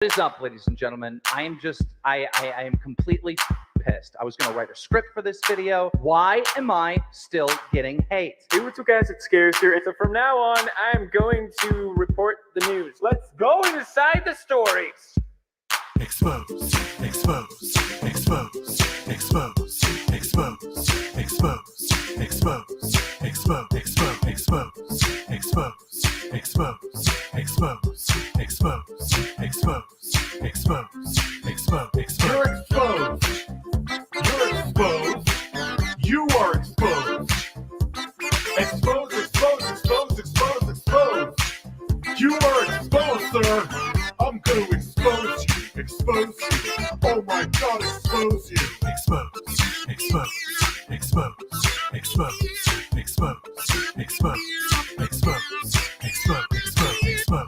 What is up, ladies and gentlemen? I am completely pissed. I was going to write a script for this video. Why am I still getting hate? Hey, what's up, guys? It's Scares here. And so from now on, I'm going to report the news. Let's go inside the stories. Expose, expose, expose, expose, expose, expose, expose, expose, expose, expose, expose, expose, expose, expose, expose, expose, expose. You're exposed. You're exposed. You are exposed. Expose, expose, expose, expose, expose. You are exposed, sir. I'm going to expose you. Expose you. Oh my God, expose you. Expose, expose, expose, expose, expose, expose, expose, expose, expose, expose,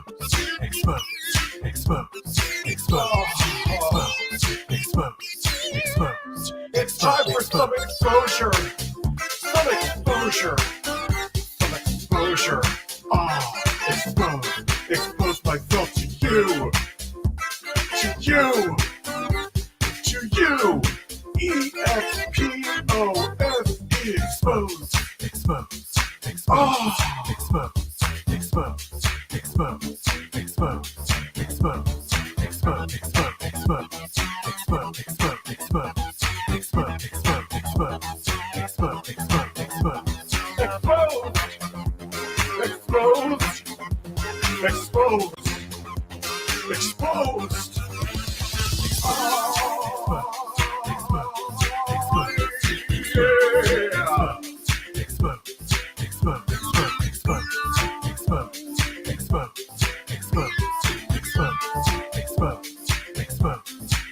expose, expose, expose. It's time for some exposure. Some exposure. Some exposure. Expose. Expose myself to you. To you. To you. E-X-P-O-S-E. Expose. Expose. Expose. Expose. Expose. Expose. Expose. Expose. Expose. Expose. Expose. Expose. Expose. Expose. Expose. Expose. Expose.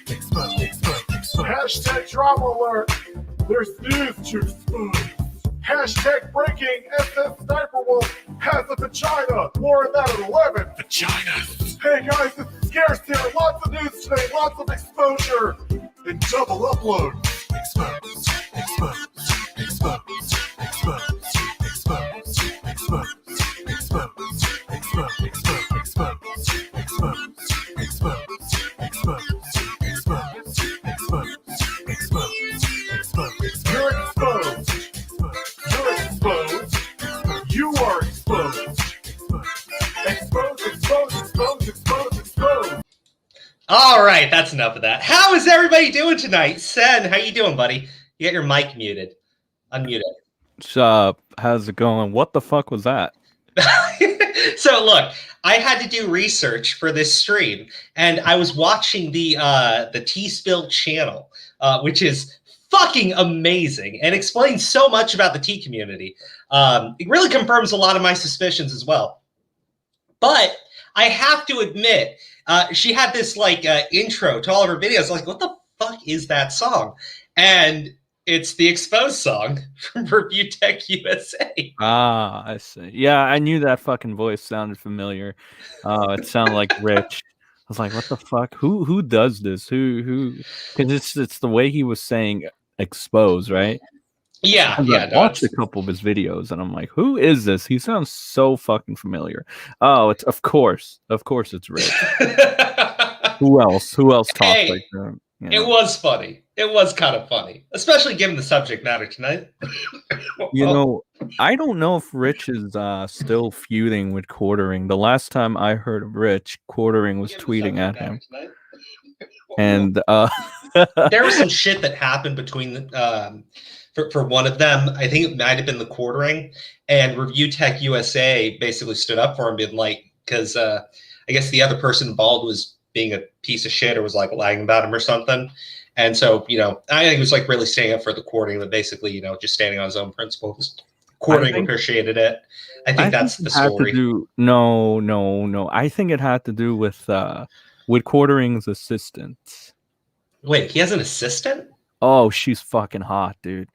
Exposed. Exposed. Hashtag drama alert. There's news to expose. Hashtag breaking. SS Sniper Wolf has a vagina. More on that at 11. Vaginas. Hey guys, this is Scares here. Lots of news today. Lots of exposure. And double upload. Expose. Expose. Expose. Expose. Expose. Expose. Expose. Expose. Expose. Expose. Expose. Expose. Expose. Expose. Expose. Expose. You're exposed. You're exposed. You are exposed. Expose, expose, expose, expose, expose. All right, that's enough of that. How is everybody doing tonight? Sen, how you doing, buddy? You got your mic muted. Unmuted. What's up? How's it going? What the fuck was that? So look, I had to do research for this stream, and I was watching the T-Spill channel, which is fucking amazing and explains so much about the tea community. It really confirms a lot of my suspicions as well. But I have to admit, she had this like intro to all of her videos. Like, what the fuck is that song? And it's the Exposed song from Review Tech USA. Ah, I see. Yeah, I knew that fucking voice sounded familiar. It sounded like Rich. I was like, what the fuck? Who does this? Who? Because it's the way he was saying expose, right? Yeah, I watched a couple of his videos, and I'm like, who is this? He sounds so fucking familiar. Oh, it's of course it's Rich. Who else talks like that? You know? It was funny. It was kind of funny, especially given the subject matter tonight. You know, I don't know if Rich is still feuding with Quartering. The last time I heard of Rich, Quartering was tweeting at him. And there was some shit that happened between for one of them. I think it might have been the Quartering, and Review Tech USA basically stood up for him, being like, because I guess the other person involved was being a piece of shit or was like lying about him or something. And so, you know, I think it was like really standing up for the Quartering, but basically, you know, just standing on his own principles. Quartering appreciated it. I think that's the story. No. I think it had to do with Quartering's assistant. Wait, he has an assistant? Oh, she's fucking hot, dude.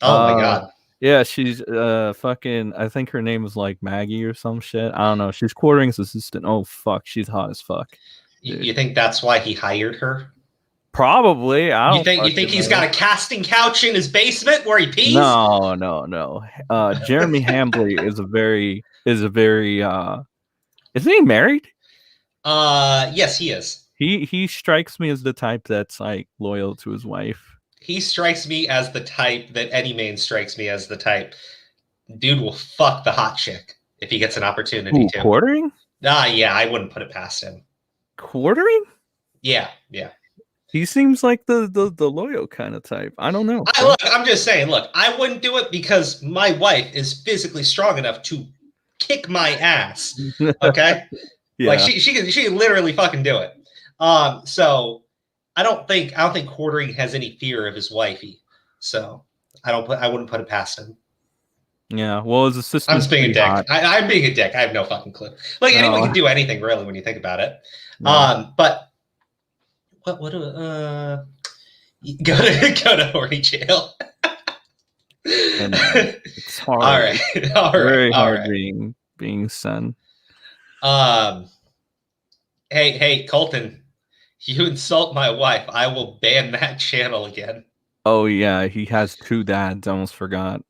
Oh my God. Yeah, she's fucking, I think her name was like Maggie or some shit. I don't know. She's Quartering's assistant. Oh fuck, she's hot as fuck. You think that's why he hired her? Probably. You think he's got a casting couch in his basement where he pees? No. Jeremy Hambley is a very isn't he married? Yes, he is. He strikes me as the type that's like loyal to his wife. He strikes me as the type that any man strikes me as the type. Dude will fuck the hot chick if he gets an opportunity Ooh, to. quartering? Yeah, I wouldn't put it past him. Quartering? Yeah. He seems like the loyal kind of type. I don't know. I'm just saying, look, I wouldn't do it because my wife is physically strong enough to kick my ass. Okay? Yeah. Like she can literally fucking do it. So I don't think quartering has any fear of his wifey. So I wouldn't put it past him. Yeah. Well, his assistant. I'm just being a dick. I'm being a dick. I have no fucking clue. Like anyone can do anything really when you think about it. No. But what do go to horny jail. It's hard. All right. Very hard being son. Hey, Colton, you insult my wife, I will ban that channel again. Oh yeah, he has 2 dads. I almost forgot.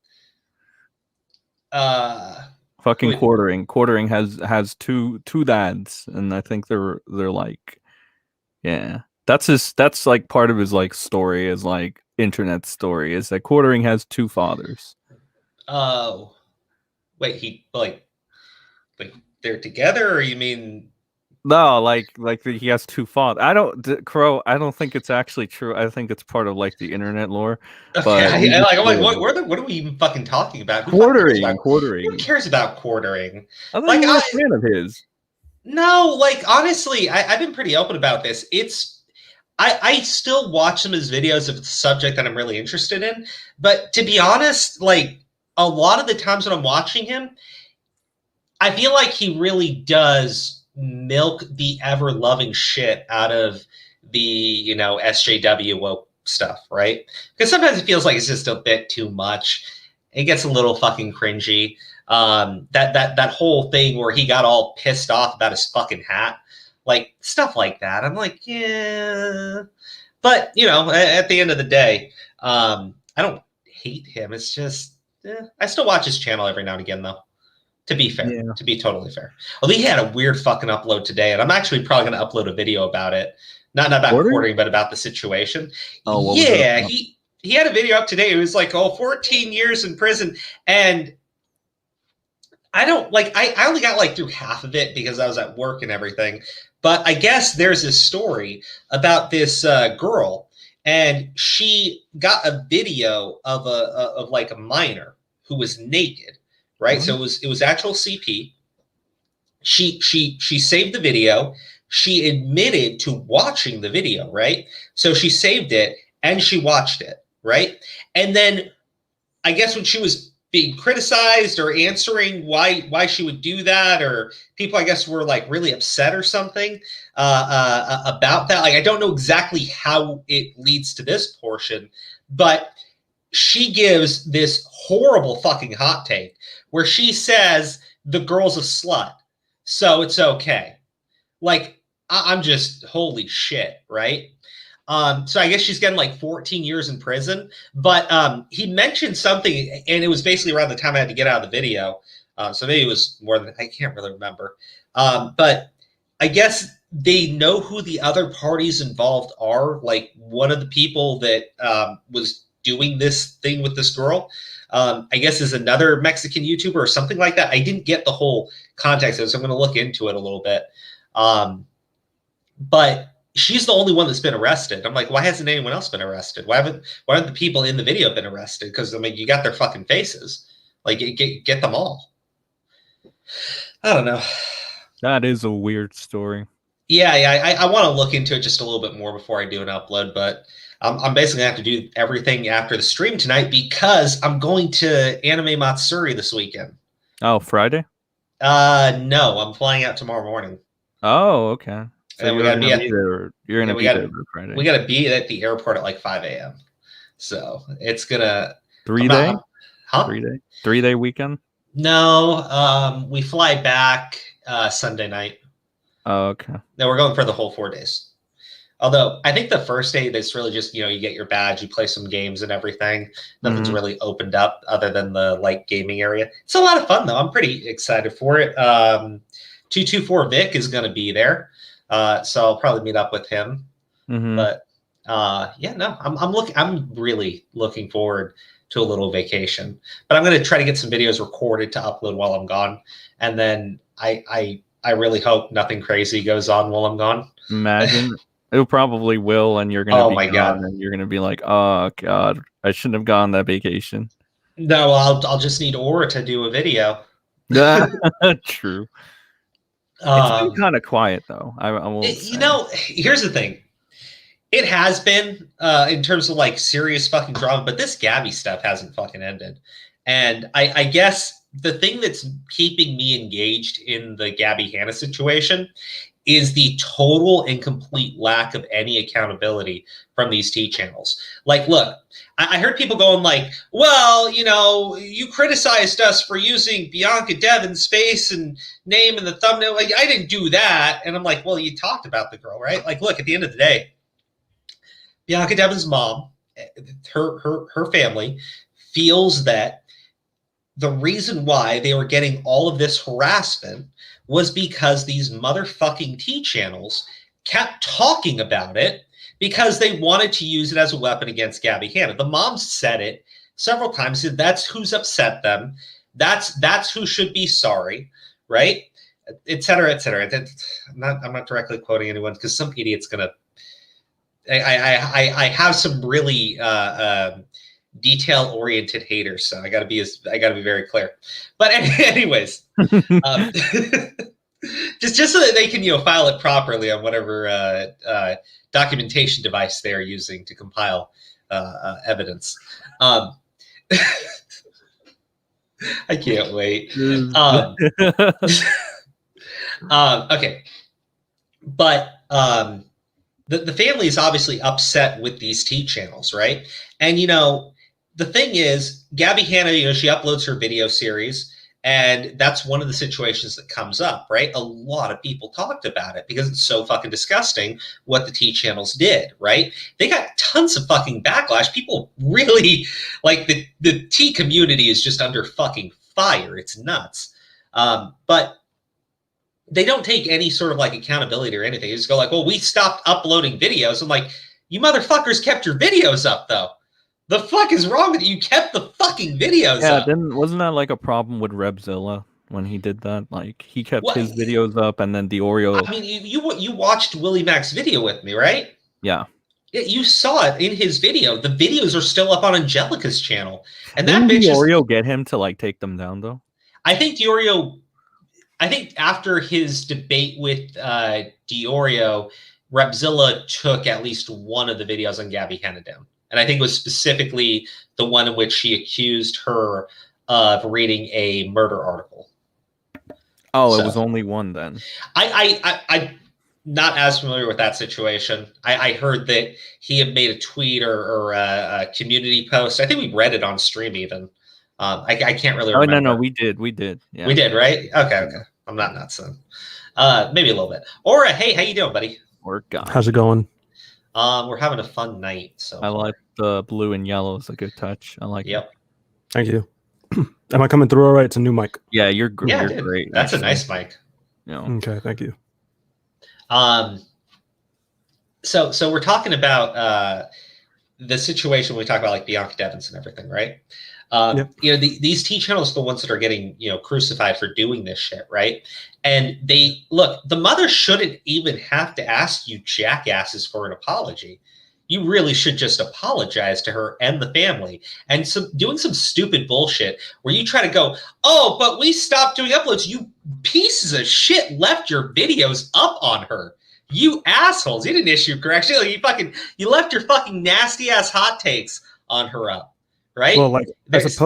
Fucking quartering. Quartering has two dads, and I think they're like, yeah. That's like part of his like story, is like internet story, is that quartering has 2 fathers. Oh, wait, he like they're together, or you mean? No, like he has 2 fathers. I don't think it's actually true. I think it's part of like the internet lore. Okay, But I'm like, what are we even fucking talking about? Quartering. Who cares about quartering? I thought you were a fan of his. No, like honestly, I've been pretty open about this. I still watch some of his videos if it's a subject that I'm really interested in. But to be honest, like a lot of the times when I'm watching him, I feel like he really does milk the ever-loving shit out of the, SJW woke stuff, right? Because sometimes it feels like it's just a bit too much. It gets a little fucking cringy. That whole thing where he got all pissed off about his fucking hat. Like, stuff like that. I'm like, yeah. But, at the end of the day, I don't hate him. It's just, I still watch his channel every now and again, though. To be fair. Yeah. To be totally fair. Well, he had a weird fucking upload today, and I'm actually probably going to upload a video about it. Not about quartering, but about the situation. Oh, yeah, he had a video up today. It was like, 14 years in prison. And I only got like through half of it because I was at work and everything. But I guess there's this story about this girl, and she got a video of like a minor who was naked, right? Mm-hmm. So it was actual CP. She saved the video. She admitted to watching the video, right? So she saved it and she watched it, right? And then I guess when she was being criticized or answering why she would do that, or people I guess were like really upset or something about that. Like, I don't know exactly how it leads to this portion, but she gives this horrible fucking hot take where she says the girl's a slut, so it's okay. Like, I'm just, holy shit, right? So I guess she's getting like 14 years in prison. But he mentioned something, and it was basically around the time I had to get out of the video. So maybe it was more than, I can't really remember. But I guess they know who the other parties involved are. Like, one of the people that was doing this thing with this girl, I guess is another Mexican YouTuber or something like that. I didn't get the whole context of it, so I'm going to look into it a little bit. But she's the only one that's been arrested. I'm like, why hasn't anyone else been arrested? Why haven't the people in the video been arrested? Because, I mean, you got their fucking faces. Like, get them all. I don't know. That is a weird story. Yeah. I want to look into it just a little bit more before I do an upload, but I'm basically going to have to do everything after the stream tonight because I'm going to Anime Matsuri this weekend. Oh, Friday? No, I'm flying out tomorrow morning. Oh, okay. So you're going to be there. You're going to be there Friday. We got to be at the airport at like 5 a.m. So it's going to... 3 day? Huh? 3 day weekend? No, we fly back Sunday night. Oh, okay. No, we're going for the whole 4 days. Although I think the first day that's really just, you get your badge, you play some games and everything. Nothing's really opened up other than the light gaming area. It's a lot of fun though. I'm pretty excited for it. 224 Vic is going to be there. So I'll probably meet up with him. Mhm. But yeah, no, I'm really looking forward to a little vacation. But I'm going to try to get some videos recorded to upload while I'm gone, and then I really hope nothing crazy goes on while I'm gone. Imagine it probably will, and you're gonna Oh be my gone, God. and you're gonna be like, "Oh God, I shouldn't have gone that vacation." No, I'll just need Aura to do a video. True. It's been kind of quiet though. I won't say. You know, here's the thing. It has been in terms of like serious fucking drama, but this Gabbie stuff hasn't fucking ended. And I guess the thing that's keeping me engaged in the Gabbie Hanna situation is the total and complete lack of any accountability from these T channels. Like, look, I heard people going like, well, you know, you criticized us for using Bianca Devin's face and name in the thumbnail. Like, I didn't do that. And I'm like, well, you talked about the girl, right? Like, look, at the end of the day, Bianca Devin's mom, her family, feels that the reason why they were getting all of this harassment was because these motherfucking T channels kept talking about it because they wanted to use it as a weapon against Gabbie Hanna. The mom said it several times. Said that's who's upset them. That's who should be sorry, right? Et cetera, et cetera. I'm not directly quoting anyone because some idiot's gonna. I have some really detail-oriented haters, so I gotta be very clear. But anyways, just so that they can file it properly on whatever documentation device they're using to compile evidence. I can't wait. Okay, but the family is obviously upset with these T channels, right? And the thing is, Gabbie Hanna, she uploads her video series, and that's one of the situations that comes up, right? A lot of people talked about it because it's so fucking disgusting what the T channels did, right? They got tons of fucking backlash. People really, like, the T community is just under fucking fire. It's nuts. But they don't take any sort of like accountability or anything. They just go like, well, we stopped uploading videos. I'm like, you motherfuckers kept your videos up though. The fuck is wrong with you? You kept the fucking videos up. Yeah, wasn't that like a problem with Rebzilla when he did that? Like he kept his videos up, and then the Oreo. I mean, you watched Willie Mac's video with me, right? Yeah. You saw it in his video. The videos are still up on Angelica's channel, and Didn't that bitch Oreo get him to like take them down though? I think after his debate with Diorio, Rebzilla took at least one of the videos on Gabbie Hanna down. And I think it was specifically the one in which she accused her of reading a murder article. Oh, so, it was only one then. I'm not as familiar with that situation. I heard that he had made a tweet or a community post. I think we read it on stream even. I can't really remember. Oh, no, we did. Yeah. We did, right? Okay. I'm not nuts then. Maybe a little bit. Aura, hey, how you doing, buddy? We're gone. How's it going? We're having a fun night. So I like the blue and yellow. It's a good touch. I like it. Thank you. Am I coming through all right? It's a new mic. Yeah, you're great. That's a nice mic. Yeah. Okay, thank you. So we're talking about the situation when we talk about like Bianca Devins and everything, right? These T channels are the ones that are getting crucified for doing this shit, right? And the mother shouldn't even have to ask you jackasses for an apology. You really should just apologize to her and the family. And doing some stupid bullshit where you try to go, oh, but we stopped doing uploads. You pieces of shit left your videos up on her. You assholes. You didn't issue correction. You left your fucking nasty ass hot takes on her up. Right. Well, like as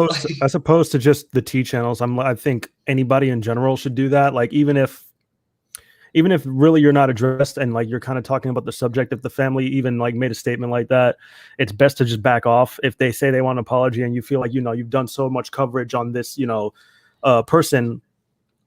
opposed to just the T channels, I think anybody in general should do that. Like even if really you're not addressed and like you're kind of talking about the subject, if the family even like made a statement like that, it's best to just back off. If they say they want an apology and you feel like you've done so much coverage on this person,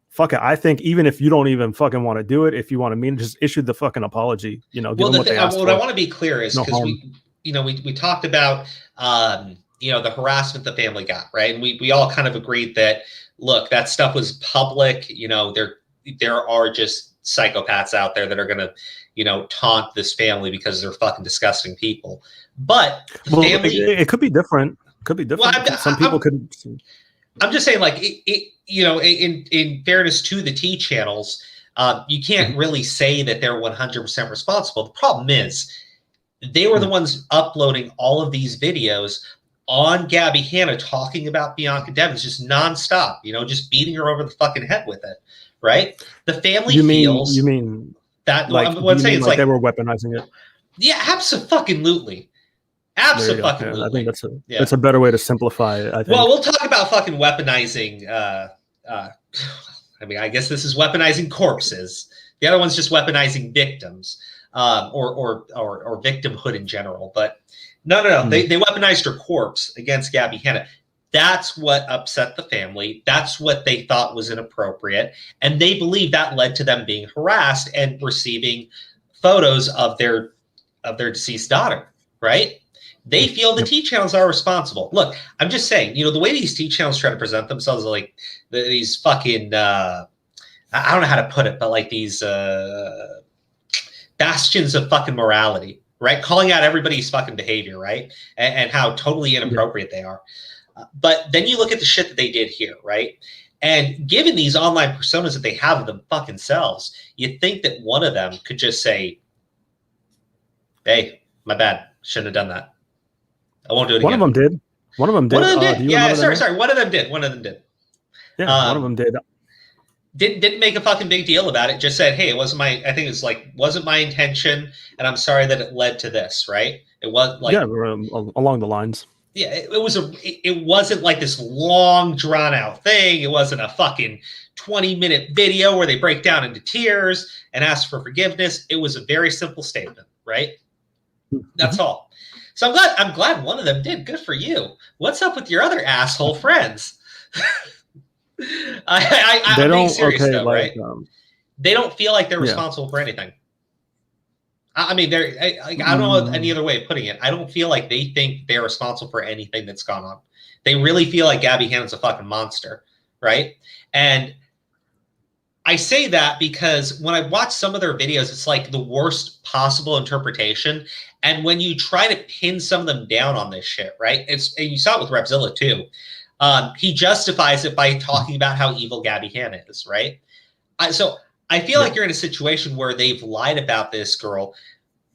fuck it. I think even if you don't even fucking want to do it, if you want to just issue the fucking apology. Give them what they asked for. What I want to be clear is because we talked about the harassment the family got, right? And we all kind of agreed that, look, that stuff was public. There are just psychopaths out there that are going to, you know, taunt this family because they're fucking disgusting people. But the family, it could be different. Could be different. Well, Some people could. I'm just saying, like, you know, in fairness to the T channels, you can't really say that they're 100% responsible. The problem is they were the ones uploading all of these videos on Gabbie Hanna talking about Bianca Devins just nonstop, you know, just beating her over the fucking head with it, right? The family feels... You mean... That, like, what I'm saying is like... they were weaponizing it? Yeah, absolutely. Absolutely. I think that's a better way to simplify it, I think. Well, we'll talk about fucking weaponizing... I mean, I guess this is weaponizing corpses. The other one's just weaponizing victims, or victimhood in general. But no. They weaponized her corpse against Gabbie Hanna. That's what upset the family. That's what they thought was inappropriate, and they believe that led to them being harassed and receiving photos of their deceased daughter. Right? They feel the T channels are responsible. Look, I'm just saying, you know, the way these T channels try to present themselves, like these fucking, I don't know how to put it, but like these bastions of fucking morality, right? Calling out everybody's fucking behavior, right? And how totally inappropriate they are. But then you look at the shit that they did here, right? And given these online personas that they have of them fucking selves, you think that one of them could just say, hey, my bad, shouldn't have done that. I won't do it again. One of them did. One of them did. Yeah, sorry. One of them did. Yeah, one of them did. Didn't make a fucking big deal about it. Just said, hey, it wasn't my, I think it's like, wasn't my intention, and I'm sorry that it led to this, right? It was like, yeah, along the lines. Yeah, it wasn't like this long drawn out thing. It wasn't a fucking 20-minute video where they break down into tears and ask for forgiveness. It was a very simple statement, right? That's all. So I'm glad one of them did. Good for you. What's up with your other asshole friends? I'm being serious though, right? They don't feel like they're responsible for anything. I mean, I don't know any other way of putting it. I don't feel like they think they're responsible for anything that's gone on. They really feel like Gabbie Hanna's a fucking monster, right? And I say that because when I watch some of their videos, it's like the worst possible interpretation. And when you try to pin some of them down on this shit, right? And you saw it with Repzilla too. He justifies it by talking about how evil Gabbie Hanna is, right? So I feel like you're in a situation where they've lied about this girl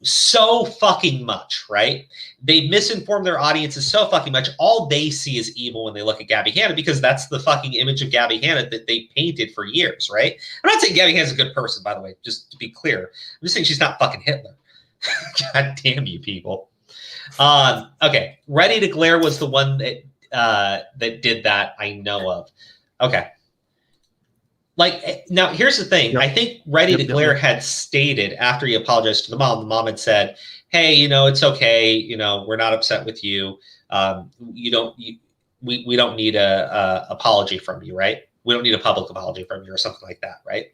so fucking much, right? They've misinformed their audiences so fucking much. All they see is evil when they look at Gabbie Hanna, because that's the fucking image of Gabbie Hanna that they painted for years, right? I'm not saying Gabbie Hanna's a good person, by the way, just to be clear. I'm just saying she's not fucking Hitler. God damn you people. Okay, Ready to Glare was the one that that did that I know of. Okay. Like, now here's the thing. I think Ready to Glare had stated after he apologized to the mom had said, hey, you know, it's okay. You know, we're not upset with you. We don't need a apology from you, right? We don't need a public apology from you or something like that, right?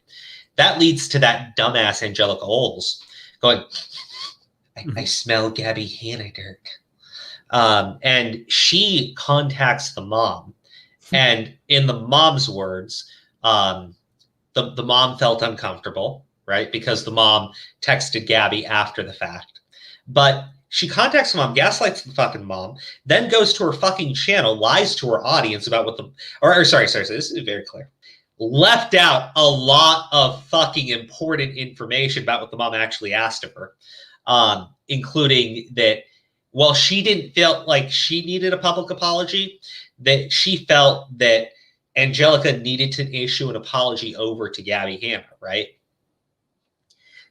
That leads to that dumbass Angelica Oles going, I smell Gabbie Hanna, Dirk. And she contacts the mom. And in the mom's words, the mom felt uncomfortable, right? Because the mom texted Gabbie after the fact. But she contacts the mom, gaslights the fucking mom, then goes to her fucking channel, lies to her audience about what sorry, this is very clear. Left out a lot of fucking important information about what the mom actually asked of her, including that, well, she didn't feel like she needed a public apology, that she felt that Angelica needed to issue an apology over to Gabbie Hanna, right?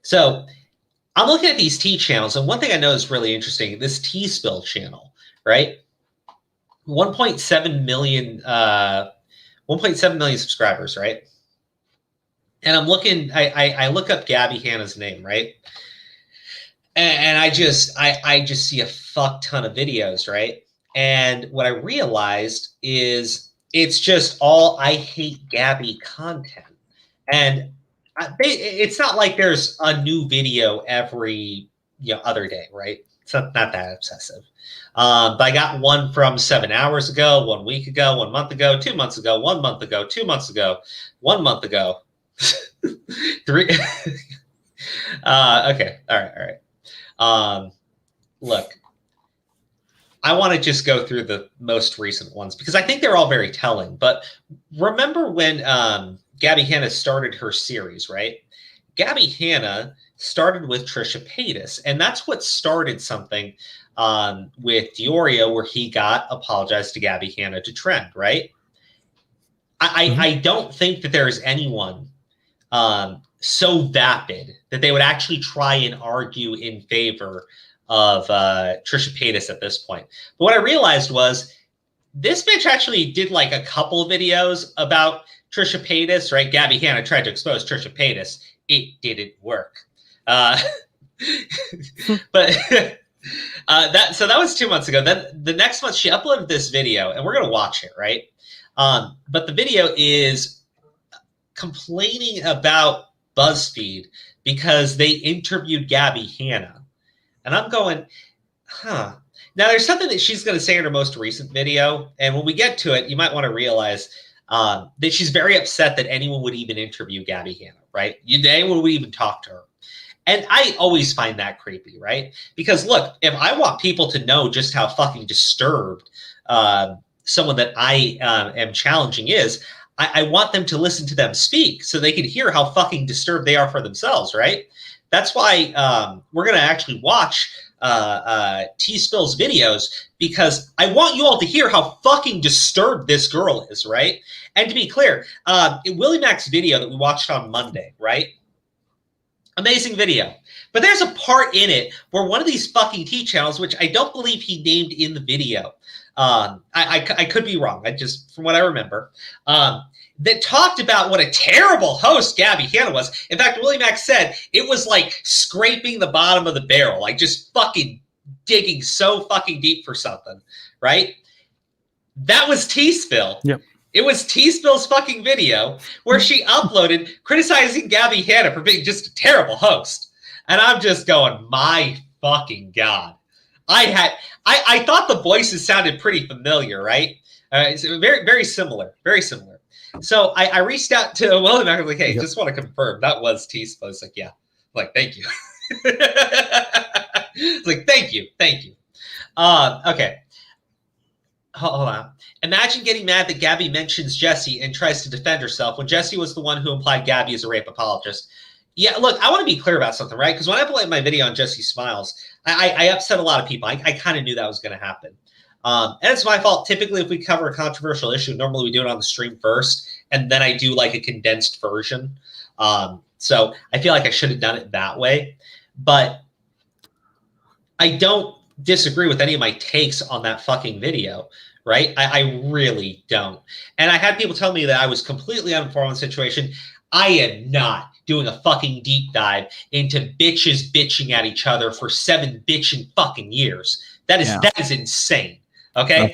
So I'm looking at these T channels, and one thing I know is really interesting, this T Spill channel, right? 1.7 million subscribers, right? And I'm looking, I look up Gabbie Hanna's name, right? And I just see a fuck ton of videos, right? And what I realized is it's just all I hate Gabbie content. And it's not like there's a new video every other day, right? It's not that obsessive. But I got one from 7 hours ago, 1 week ago, 1 month ago, 2 months ago, 1 month ago, 2 months ago, 1 month ago, Three. Okay. All right. Look, I want to just go through the most recent ones because I think they're all very telling. But remember when Gabbie Hanna started her series, right? Gabbie Hanna started with Trisha Paytas, and that's what started something with Diorio, where he got apologized to Gabbie Hanna to trend, right? I don't think that there is anyone so vapid that they would actually try and argue in favor of Trisha Paytas at this point. But what I realized was this bitch actually did like a couple of videos about Trisha Paytas, right? Gabbie Hanna tried to expose Trisha Paytas. It didn't work. But that was 2 months ago. Then the next month she uploaded this video, and we're gonna watch it, right? But the video is complaining about BuzzFeed because they interviewed Gabbie Hanna. And I'm going, huh. Now, there's something that she's going to say in her most recent video. And when we get to it, you might want to realize that she's very upset that anyone would even interview Gabbie Hanna, right? Anyone would even talk to her. And I always find that creepy, right? Because, look, if I want people to know just how fucking disturbed someone that I am challenging is, I want them to listen to them speak so they can hear how fucking disturbed they are for themselves, right? That's why we're going to actually watch T-Spill's videos, because I want you all to hear how fucking disturbed this girl is, right? And to be clear, Willie Mac's video that we watched on Monday, right? Amazing video. But there's a part in it where one of these fucking T-channels, which I don't believe he named in the video, I could be wrong, I just, from what I remember, that talked about what a terrible host Gabbie Hanna was. In fact, Willie Mac said it was like scraping the bottom of the barrel, like just fucking digging so fucking deep for something, right? That was T-Spill. Yep. It was T-Spill's fucking video where she uploaded criticizing Gabbie Hanna for being just a terrible host. And I'm just going, my fucking God. I thought the voices sounded pretty familiar, right? It's very, very similar, very similar. So I reached out to Willie Mac. I was like, hey, just want to confirm that was T-Spill. It's like, yeah. I'm like, thank you. It's like, thank you. Okay. Hold on. Imagine getting mad that Gabbie mentions Jessi and tries to defend herself when Jessi was the one who implied Gabbie is a rape apologist. Yeah, look, I want to be clear about something, right? Because when I played my video on Jessi Smiles, I upset a lot of people. I kind of knew that was going to happen. And it's my fault. Typically, if we cover a controversial issue, normally we do it on the stream first, and then I do like a condensed version. So I feel like I should have done it that way. But I don't disagree with any of my takes on that fucking video, right? I really don't. And I had people tell me that I was completely uninformed on the situation. I am not doing a fucking deep dive into bitches bitching at each other for 7 bitching fucking years. That is insane. Okay.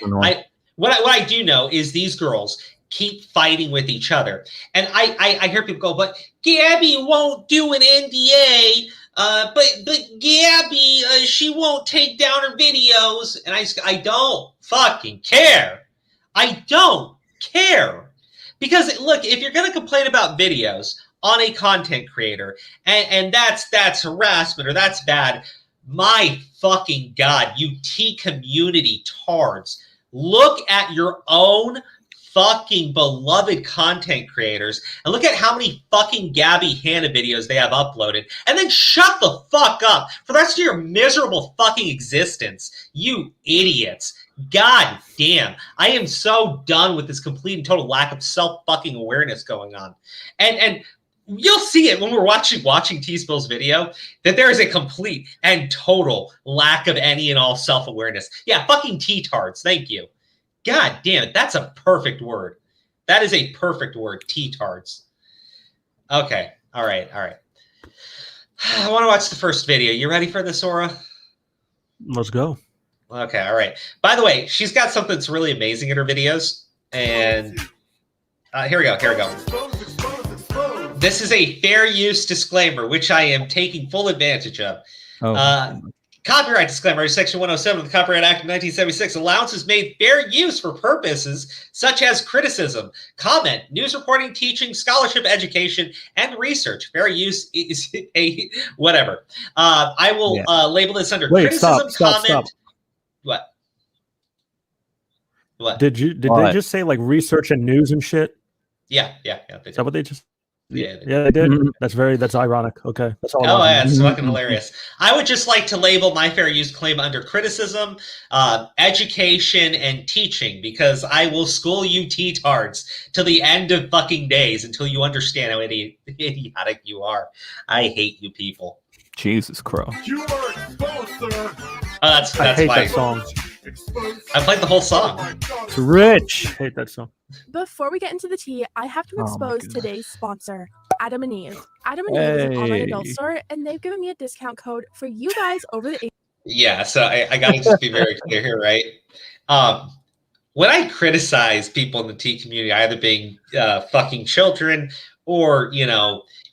What I do know is these girls keep fighting with each other. And I hear people go, but Gabbie won't do an NDA. But Gabbie, she won't take down her videos. And I don't fucking care. I don't care. Because look, if you're going to complain about videos on a content creator and that's harassment or that's bad, my fucking God, you T community tards, look at your own fucking beloved content creators and look at how many fucking Gabbie Hanna videos they have uploaded, and then shut the fuck up for the rest of your miserable fucking existence, you idiots. God damn, I am so done with this complete and total lack of self-fucking awareness going on. And you'll see it when we're watching T-Spill's video, that there is a complete and total lack of any and all self-awareness. Yeah, fucking T-tards, thank you. God damn it, that's a perfect word. That is a perfect word, T-tards. Okay, all right. I want to watch the first video. You ready for this, Aura? Let's go. Okay, all right. By the way, she's got something that's really amazing in her videos. And here we go. This is a fair use disclaimer, which I am taking full advantage of. Copyright disclaimer, Section 107 of the Copyright Act of 1976 allowances made fair use for purposes such as criticism, comment, news reporting, teaching, scholarship, education, and research. Fair use is a whatever. I will label this under criticism, comment. What? What? Did they just say like research and news and shit? Yeah. Is that what they just? Yeah, they did. That's ironic. Okay, that's all. Oh, yeah, it's fucking hilarious. I would just like to label my fair use claim under criticism, education, and teaching, because I will school you T-tards till the end of fucking days until you understand how idiotic you are. I hate you people. Jesus Crow. You are exposed, sir. That's I hate why that song. I played the whole song. It's rich. Hate that song. Before we get into the tea, I have to Oh my expose goodness. today's sponsor, Adam and Eve. Adam and Eve is an online adult Hey. store, and they've given me a discount code for you guys over the age. Yeah, so I gotta just be very clear here, right? When I criticize people in the tea community, either being fucking children or,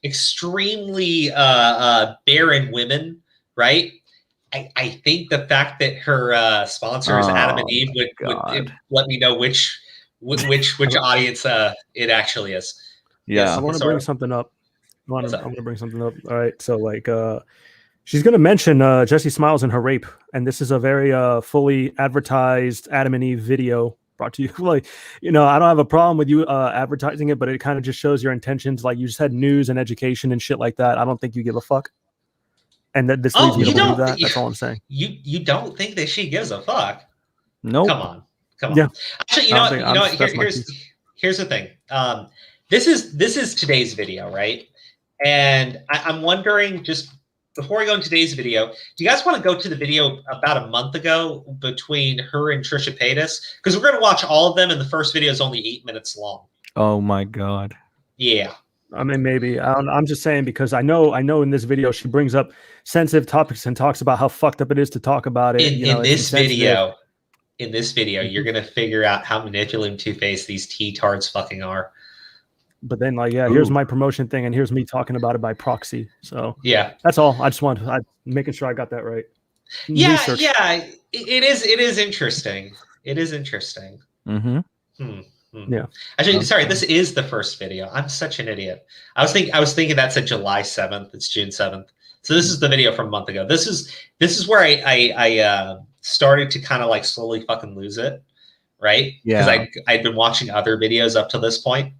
extremely barren women, right? I think the fact that her sponsor is Adam and Eve would let me know which audience it actually is. Yeah. I want to sorry. bring something up. I'm What's up? going to bring something up. All right. So she's going to mention Jessi Smiles and her rape. And this is a very fully advertised Adam and Eve video brought to you. I don't have a problem with you advertising it, but it kind of just shows your intentions. Like you just had news and education and shit like that. I don't think you give a fuck. And that this leads me to believe that. That's all I'm saying. You don't think that she gives a fuck? Nope. Come on. Yeah. Actually, here's the thing. This is today's video, right? And I'm wondering, just before we go into today's video, do you guys want to go to the video about a month ago between her and Trisha Paytas? Because we're going to watch all of them, and the first video is only 8 minutes long. Oh my God. Yeah. I mean, maybe I'm just saying because I know in this video she brings up sensitive topics and talks about how fucked up it is to talk about it. In this video, you're gonna figure out how manipulative two-faced these T-tards fucking are. But then, here's my promotion thing, and here's me talking about it by proxy. So yeah, that's all. I just making sure I got that right. Yeah, Research. yeah, it is interesting. It is interesting. Mm-hmm. Yeah. Actually, sorry, this is the first video. I'm such an idiot. I was thinking that's a July 7th. It's June 7th. So this is the video from a month ago. This is where I started to kind of like slowly fucking lose it, right? Yeah. Because I'd been watching other videos up to this point.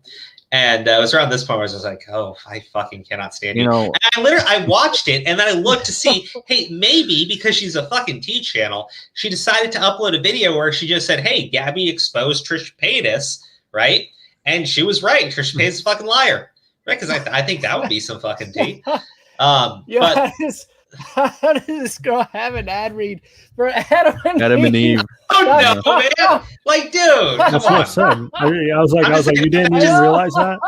And it was around this point where I was just like, oh, I fucking cannot stand you. And I watched it, and then I looked to see, hey, maybe because she's a fucking T channel, she decided to upload a video where she just said, hey, Gabbie exposed Trisha Paytas, right? And she was right. Trisha Paytas is a fucking liar, right? Because I think that would be some fucking tea. How does this girl have an ad read for Adam and Eve? Oh no, man! Like, dude, That's come what I on. said. I was like, you didn't realize that?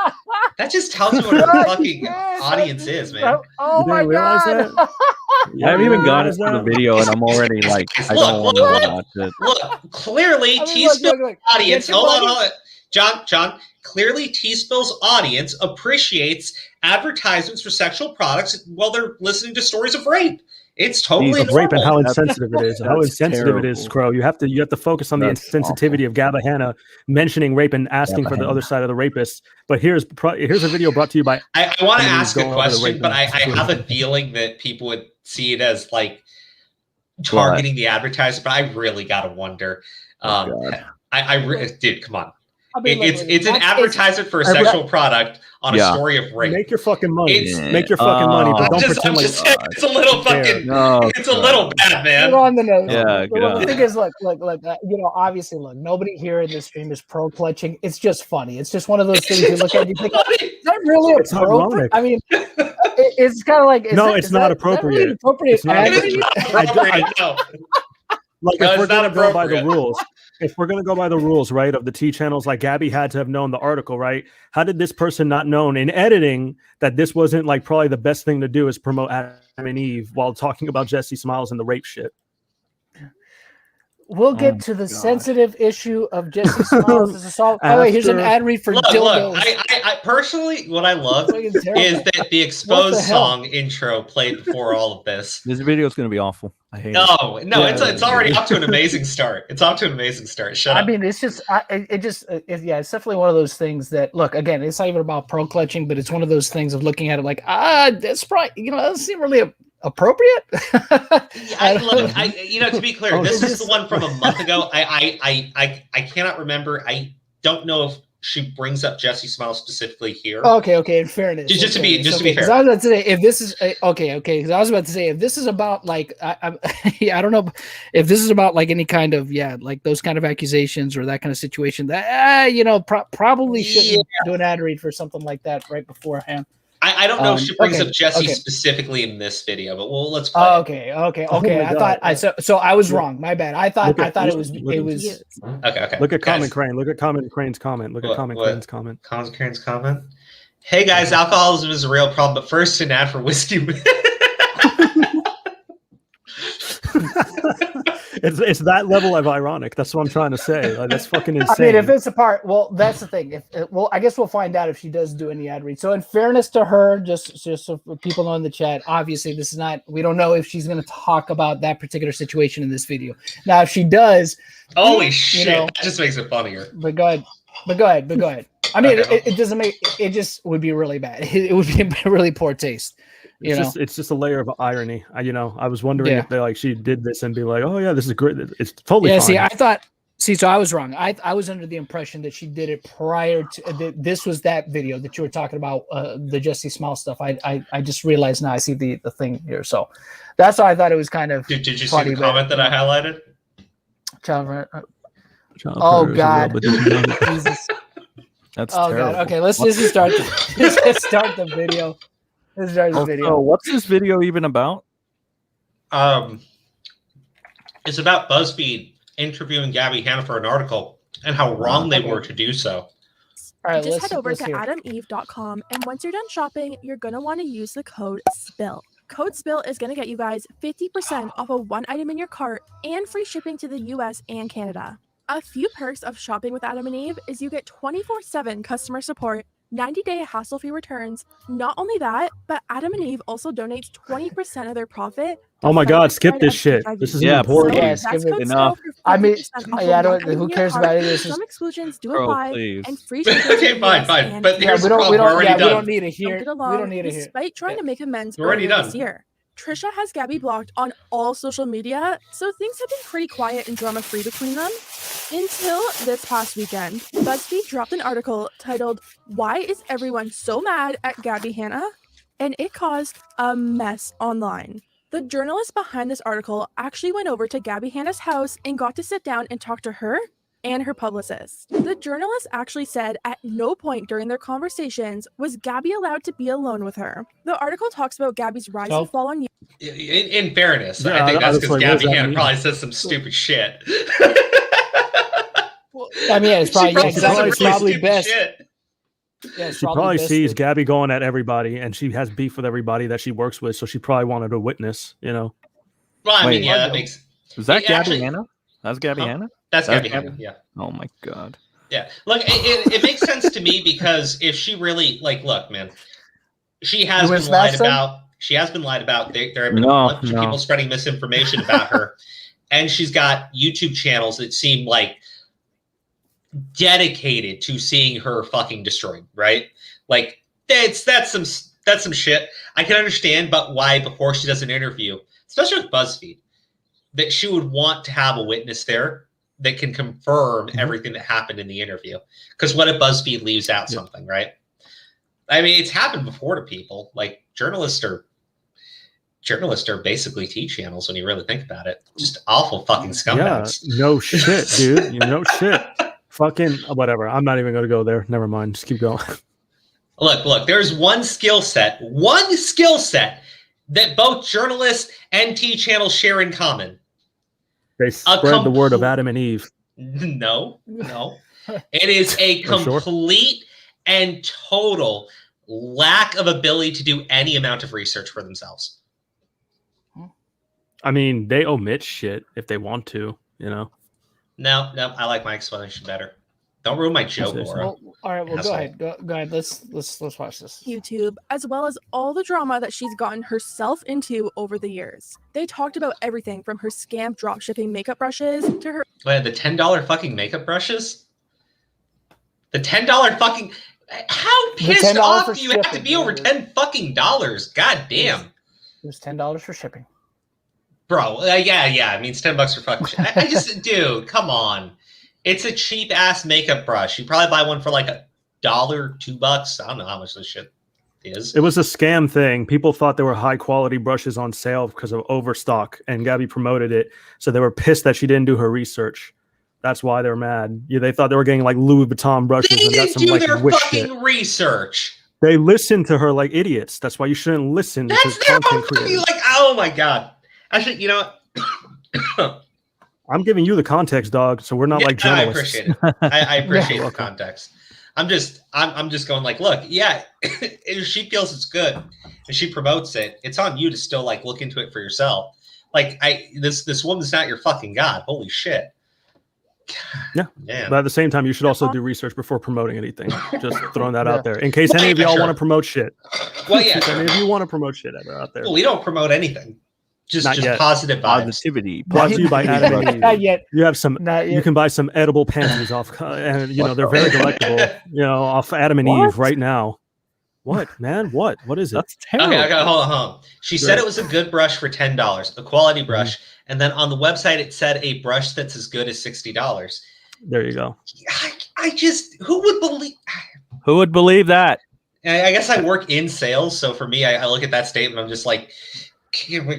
That just tells you what her fucking audience is, man. Oh my realize God! that? I haven't even got into the video, and I'm already like, I don't want to watch it. Look, clearly, T-Spill's audience. Hold on. John. Clearly, T-Spill's audience appreciates advertisements for sexual products while they're listening to stories of rape. It's totally Of rape and normal. how insensitive it is. How That's insensitive it is, terrible. Crow. You have to focus on the That's insensitivity of Hanna mentioning rape and asking for the other side of the rapist. But here's a video brought to you by. I want to Adam and Eve ask a going over the question, rape but I and- have a feeling that people would see it as like targeting the advertiser. But I really gotta wonder. God. Dude, come on. I mean, It's an advertisement for a sexual product on a story of rape. Make your fucking money. It's- Make your fucking money, but I'm don't just pretend like saying, it's a little fucking. No, It's a little bad, man. Put on the nose. Yeah, Well, the God. thing is, look, obviously, look, nobody here in this stream is pro clutching. It's just funny. It's just one of those things you look at and you think, is that really It's appropriate? ironic. I mean, it's kind of like, No, is it's not that appropriate. really appropriate It's not ad It read? is not appropriate, no. Like No, if we're it's not gonna go by the appropriate. rules, if we're gonna go by the rules, right, of the T channels, like Gabbie had to have known the article, right? How did this person not known in editing that this wasn't like probably the best thing to do is promote Adam and Eve while talking about Jessi Smiles and the rape shit? We'll get Oh to the gosh. sensitive issue of Jessi Smiles' assault. Oh wait, here's an After- ad read for Look, dildos. I personally, what I love Fucking terrible. is that the What exposed the hell? song intro played before all of this. This video is going to be awful. I hate it. No, Yeah. it's already off to an amazing start. It's off to an amazing start. Shut I up. mean, it's just, it's definitely one of those things that, look, again, it's not even about pearl clutching, but it's one of those things of looking at it like, that's probably, that doesn't seem really appropriate. To be clear, Oh, this it's is the one from a month ago. I cannot remember. I don't know if she brings up Jessi Smiles specifically here. Okay. In fairness, Just to be fair. 'cause I was about to say, if this is okay. Because I was about to say, if this is about like, I don't know if this is about like any kind of like those kind of accusations or that kind of situation. That probably shouldn't do an ad read for something like that right beforehand. I don't know if she brings okay, up Jessi okay. specifically in this video, but let's play. Okay. Oh I thought so I was wrong. My bad. I thought it was. Okay. Look at Guys, Comment Crane. Look at Comment Crane's comment. Look at Comment Crane's comment. Collins Karen's comment. Hey guys, alcoholism is a real problem, but first an ad for whiskey. It's that level of ironic. That's what I'm trying to say. Like, that's fucking insane. I mean, if it's a part, well, that's the thing. I guess we'll find out if she does do any ad read. So, in fairness to her, just so people know in the chat, obviously, this is not. We don't know if she's going to talk about that particular situation in this video. Now, if she does, Holy shit! That just makes it funnier. But go ahead. I mean, Okay. it doesn't make. It just would be really bad. It would be really poor taste. It's just a layer of irony. I was wondering if they she did this and be like, oh yeah, this is great. It's totally fine. So I was wrong. I was under the impression that she did it prior to this was that video that you were talking about, the Jessi Smiles stuff. I just realized now I see the thing here. So that's why I thought it was kind of. Did you see the comment that I highlighted? Oh God. Jesus. That's terrible. God. Okay, let's just start. Let's start the video. Let's start the video. So what's this video even about? It's about BuzzFeed interviewing Gabbie Hanna for an article and how wrong they were to do so. All right, just head over to adameve.com, and once you're done shopping, you're going to want to use the code SPILL. Code SPILL is going to get you guys 50% off of one item in your cart and free shipping to the US and Canada. A few perks of shopping with Adam and Eve is you get 24/7 customer support, 90-day hassle-free returns. Not only that, but Adam and Eve also donates 20% of their profit. Oh my God, skip this shit. This is important. Yeah, skip it. Enough. I mean, who cares about it? Some exclusions do apply, and free shipping. Okay, fine. But here's we the problem. We're already done. We don't need to hear. We don't need to hear. Despite trying to make amends We're already done this year, Trisha has Gabbie blocked on all social media, so things have been pretty quiet and drama-free between them. Until this past weekend, BuzzFeed dropped an article titled, "Why is everyone so mad at Gabbie Hanna?" And it caused a mess online. The journalist behind this article actually went over to Gabbie Hanna's house and got to sit down and talk to her and her publicist. The journalist actually said at no point during their conversations was Gabbie allowed to be alone with her. The article talks about Gabbie's rise and fall on YouTube. In fairness, I think that's because Gabbie Hanna probably says some stupid shit. I mean, it's probably best. Yeah, she probably sees Gabbie going at everybody, and she has beef with everybody that she works with, so she probably wanted to witness, Well, I mean, that makes. Is that Gabbie Hanna? That's Gabbie Hanna? That's Gabbie Hanna, yeah. Oh my God. Yeah, look, it makes sense to me because if she really, look, man, she has been lied about. She has been lied about. There have been a bunch of people spreading misinformation about her, and she's got YouTube channels that seem like dedicated to seeing her fucking destroyed, right? Like that's some shit. I can understand, but why before she does an interview, especially with BuzzFeed, that she would want to have a witness there that can confirm everything that happened in the interview. Because what if BuzzFeed leaves out something, right? I mean, it's happened before to people. Like journalists are basically T channels when you really think about it. Just awful fucking scumbags. Yeah, no shit, dude. No shit. Fucking whatever. I'm not even going to go there. Never mind. Just keep going. Look, there's one skill set that both journalists and T channels share in common. They spread the word of Adam and Eve. No. It is a complete and total lack of ability to do any amount of research for themselves. I mean, they omit shit if they want to, No, I like my explanation better. Don't ruin my joke, That's Laura. Well, all right. Well, Asshole. go ahead. Go ahead. Let's watch this. YouTube, as well as all the drama that she's gotten herself into over the years. They talked about everything from her scam dropshipping makeup brushes to her Wait, the $10 fucking makeup brushes? The $10 fucking... How The pissed $10 off for do you have to shipping. be over $10 fucking dollars? God damn. It was $10 for shipping. Bro, yeah. I mean, it's $10 for fucking shit. I just... Dude, come on. It's a cheap-ass makeup brush. You probably buy one for like $1, $2. I don't know how much this shit is. It was a scam thing. People thought there were high quality brushes on sale because of overstock, and Gabbie promoted it. So they were pissed that she didn't do her research. That's why they're mad. Yeah, they thought they were getting like Louis Vuitton brushes They and got didn't some do like their wish fucking shit. research. They listened to her like idiots. That's why you shouldn't listen to That's their content own fucking, creators. like, oh my God. Actually, you know what? I'm giving you the context, dog. So we're not like I journalists. appreciate it. I appreciate You're the welcome. context. I'm just going like, look, yeah, if she feels it's good and she promotes it, it's on you to still like look into it for yourself. Like this woman's not your fucking god. Holy shit. Yeah. Man. But at the same time, you should also do research before promoting anything. Just throwing that out there in case Well, any of yeah, y'all sure. want to promote shit. Well, yeah, If sure. any of you want to promote shit out there. Well, we don't promote anything. Just Not yet. positive vibes. Positivity. Brought to you by Adam and Eve. Not yet. You have some. Not You yet. can buy some edible panties off, and you know they're very delectable. You know, off Adam and What? Eve right now. What, man? What is it? That's terrible. Okay, hold on. She said Right. it was a good brush for $10, a quality brush, and then on the website it said a brush that's as good as $60. There you go. I just, who would believe? Who would believe that? I guess I work in sales, so for me, I look at that statement, I'm just like,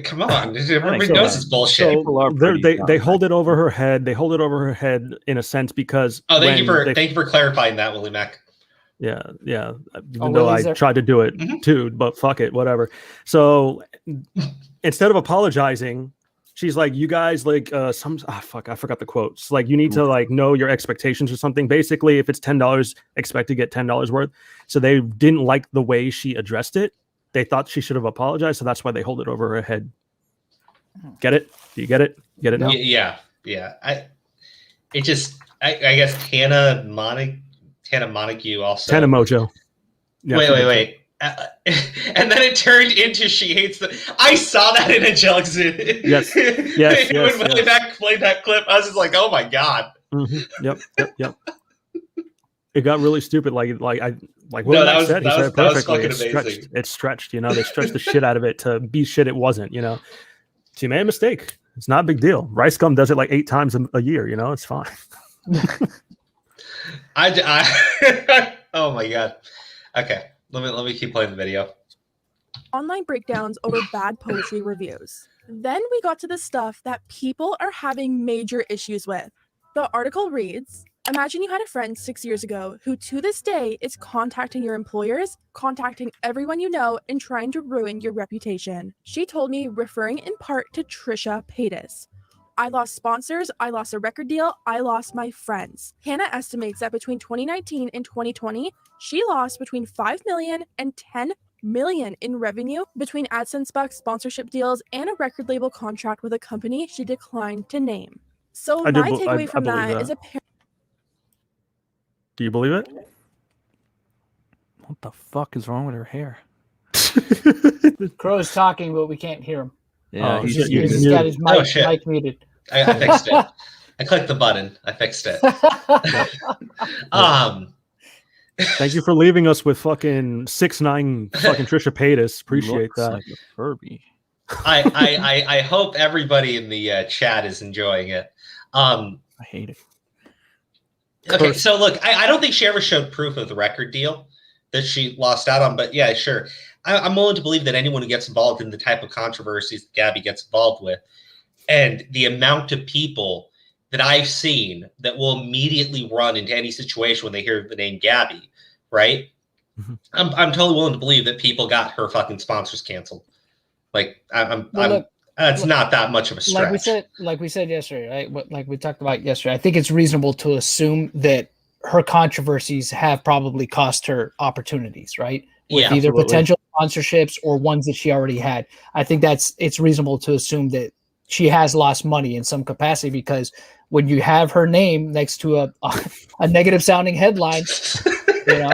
come on, everybody so. knows it's bullshit. People are They're- pretty they dumb. hold it over her head. They hold it over her head in a sense because. Oh, thank when you for clarifying that, Willie Mac. Yeah. Even Oh, though Willie's I there. tried to do it Mhm. too, but fuck it, whatever. So instead of apologizing, she's like, "You guys like I forgot the quote. It's like you need to like know your expectations or something. Basically, if it's $10, expect to get $10 worth." So they didn't like the way she addressed it. They thought she should have apologized, so that's why they hold it over her head. Get it? Do you get it? Get it now? Yeah. I guess Hanna Montague also. Tana Mojo. Yeah, Wait. And then it turned into she hates the. I saw that in Angelic's. Yes. When Willie Mac played that clip, I was just like, oh my God. Mhm. Yep. It got really stupid. Like No, Will that was- said, he that said was- it that was perfectly. fucking It's amazing. stretched. It's stretched. You know, they stretched the shit out of it to be shit it wasn't. You know, she made a mistake. It's not a big deal. Rice Gum does it like 8 times a year. You know, it's fine. Oh my God. Okay, let me keep playing the video. online breakdowns over bad poetry reviews. Then we got to the stuff that people are having major issues with. The article reads, imagine you had a friend 6 years ago who to this day is contacting your employers, contacting everyone you know, and trying to ruin your reputation. She told me, referring in part to Trisha Paytas. I lost sponsors, I lost a record deal, I lost my friends. Hanna estimates that between 2019 and 2020, she lost between 5 million and 10 million in revenue between AdSense bucks, sponsorship deals, and a record label contract with a company she declined to name. So I my believe takeaway from that. that is apparently Do you believe it? What the fuck is wrong with her hair? Crow's talking, but we can't hear him. Yeah, Oh, he's shit, He's you- got his Oh, shit. mic muted. I fixed it. I clicked the button. I fixed it. Thank you for leaving us with fucking 6'9" fucking Trisha Paytas. Appreciate looks that. like a Furby. I hope everybody in the chat is enjoying it. I hate it. Okay, so look, I don't think she ever showed proof of the record deal that she lost out on, but yeah, sure. I'm willing to believe that anyone who gets involved in the type of controversies that Gabbie gets involved with, and the amount of people that I've seen that will immediately run into any situation when they hear the name Gabbie, right? Mhm. I'm totally willing to believe that people got her fucking sponsors canceled. Like Well, that's look, not that much of a stretch. like we said yesterday, right? Like we talked about yesterday. I think it's reasonable to assume that her controversies have probably cost her opportunities, right? With Yeah, either absolutely. potential sponsorships or ones that she already had. I think it's reasonable to assume that she has lost money in some capacity because when you have her name next to a negative sounding headline, you know.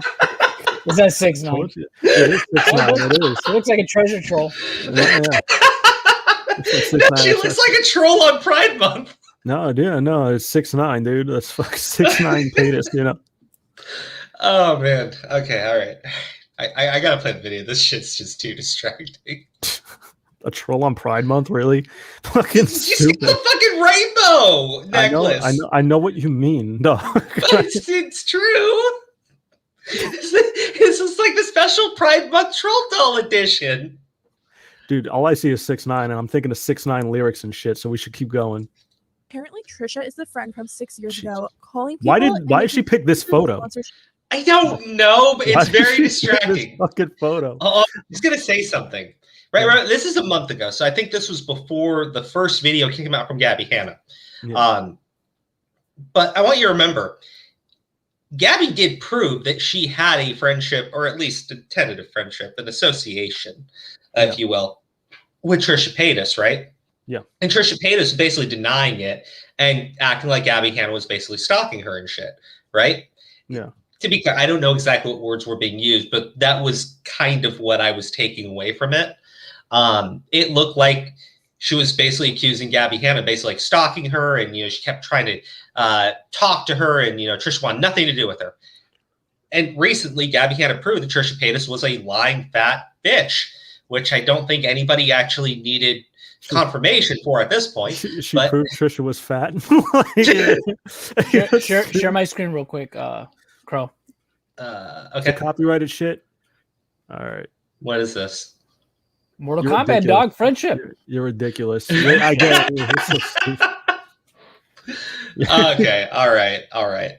Is that 6'9"? It is 6'9". It is. It looks like a treasure troll. Yeah. It's like 6'9". She looks like a troll on Pride Month. No, dude, no, it's 6'9", dude. That's fucking 6'9" Patus, you know. Oh man. Okay, all right. I gotta play the video. This shit's just too distracting. A troll on Pride Month, really? Fucking Did you see stupid. the fucking rainbow necklace? I know what you mean. No. But it's true. This is like the special Pride Month Troll Doll edition. Dude, all I see is 6'9", and I'm thinking of 6'9" lyrics and shit, so we should keep going. Apparently, Trisha is the friend from 6 years ago calling people. Why did she pick this photo? I don't know, but it's very distracting. This fucking photo. Oh, I was gonna say something. Right. This is a month ago, so I think this was before the first video came out from Gabbie Hanna. Yeah. But I want you to remember, Gabbie did prove that she had a friendship, or at least a tentative friendship, an association, if you will, with Trisha Paytas, right? Yeah. And Trisha Paytas was basically denying it and acting like Gabbie Hanna was basically stalking her and shit, right? Yeah. To be clear, I don't know exactly what words were being used, but that was kind of what I was taking away from it. It looked like she was basically accusing Gabbie Hanna, basically like stalking her, and she kept trying to talk to her, and Trisha wanted nothing to do with her. And recently, Gabbie Hanna proved that Trisha Paytas was a lying fat bitch, which I don't think anybody actually needed confirmation for at this point. She proved Trisha was fat. Share my screen real quick, Crow. Okay. Copyrighted shit. All right. What is this? Mortal You're Kombat, ridiculous. Dog. Friendship. You're ridiculous. I get it. It's so stupid. Okay. All right.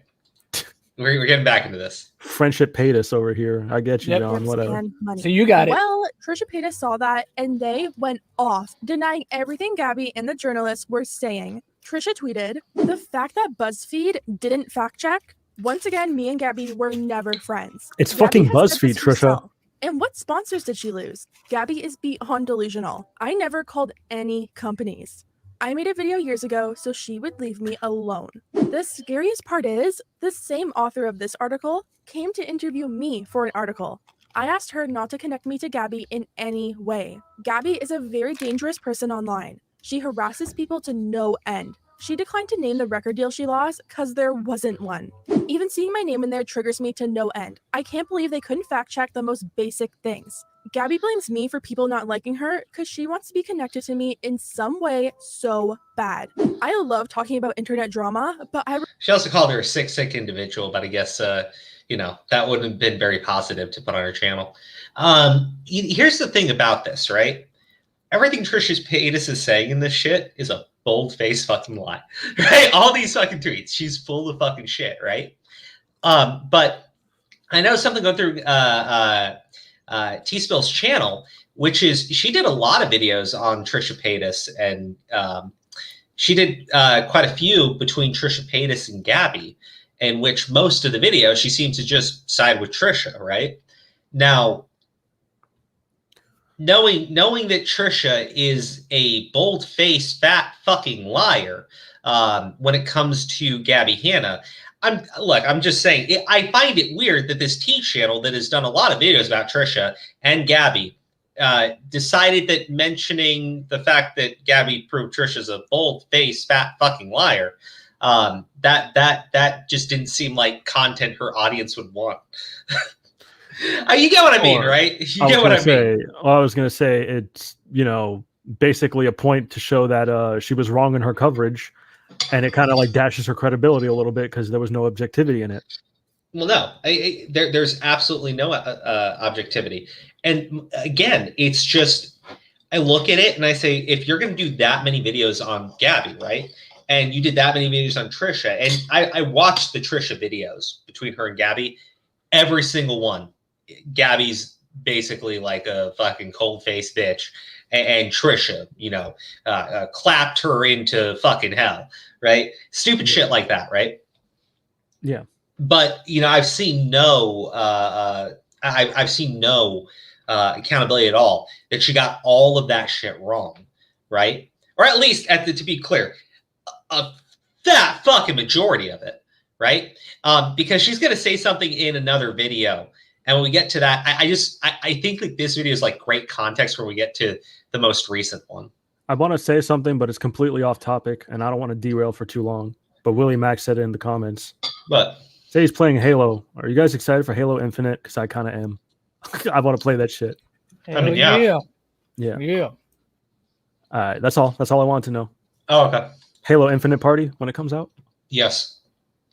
We're getting back into this. Friendship Paytas over here. I get you, Yep. John. Whatever. Money. So you got it. Well, Trisha Paytas saw that and they went off, denying everything Gabbie and the journalists were saying. Trisha tweeted, "The fact that BuzzFeed didn't fact check, once again, me and Gabbie were never friends." It's Gabbie fucking has said BuzzFeed, this Trisha. herself. And what sponsors did she lose? Gabbie is beyond delusional. I never called any companies. I made a video years ago so she would leave me alone. The scariest part is, the same author of this article came to interview me for an article. I asked her not to connect me to Gabbie in any way. Gabbie is a very dangerous person online. She harasses people to no end. She declined to name the record deal she lost because there wasn't one. Even seeing my name in there triggers me to no end. I can't believe they couldn't fact check the most basic things. Gabbie blames me for people not liking her because she wants to be connected to me in some way so bad. I love talking about internet drama, but She also called her a sick individual, but I guess, that wouldn't have been very positive to put on her channel. Here's the thing about this, right? Everything Trisha Paytas is saying in this shit is a bold-faced fucking lie, right? All these fucking tweets, she's full of fucking shit, right? But I know something going through T-Spill's channel, which is she did a lot of videos on Trisha Paytas, and she did quite a few between Trisha Paytas and Gabbie, in which most of the videos she seems to just side with Trisha, right? Now, knowing that Trisha is a bold-faced, fat fucking liar when it comes to Gabbie Hanna, I'm just saying, I find it weird that this T channel that has done a lot of videos about Trisha and Gabbie decided that mentioning the fact that Gabbie proved Trisha's a bold-faced, fat fucking liar, that just didn't seem like content her audience would want. You get what I mean, right? You get what I mean. I was going to say, it's, basically a point to show that she was wrong in her coverage, and it kind of like dashes her credibility a little bit because there was no objectivity in it. Well, no, there's absolutely no objectivity. And again, it's just, I look at it and I say, if you're going to do that many videos on Gabbie, right? And you did that many videos on Trisha, and I watched the Trisha videos between her and Gabbie, every single one. Gabbie's basically like a fucking cold-faced bitch, and Trisha, clapped her into fucking hell, right? Stupid shit like that, right? Yeah. But I've seen no, I've seen no accountability at all. That she got all of that shit wrong, right? Or at least, to be clear, a that fucking majority of it, right? Because she's going to say something in another video. And when we get to that, I think like this video is like great context where we get to the most recent one. I want to say something, but it's completely off topic, and I don't want to derail for too long. But Willie Mack said it in the comments. But say he's playing Halo. Are you guys excited for Halo Infinite? Because I kind of am. I want to play that shit. I mean, yeah. All right, that's all. That's all I wanted to know. Oh, okay. Halo Infinite party when it comes out. Yes.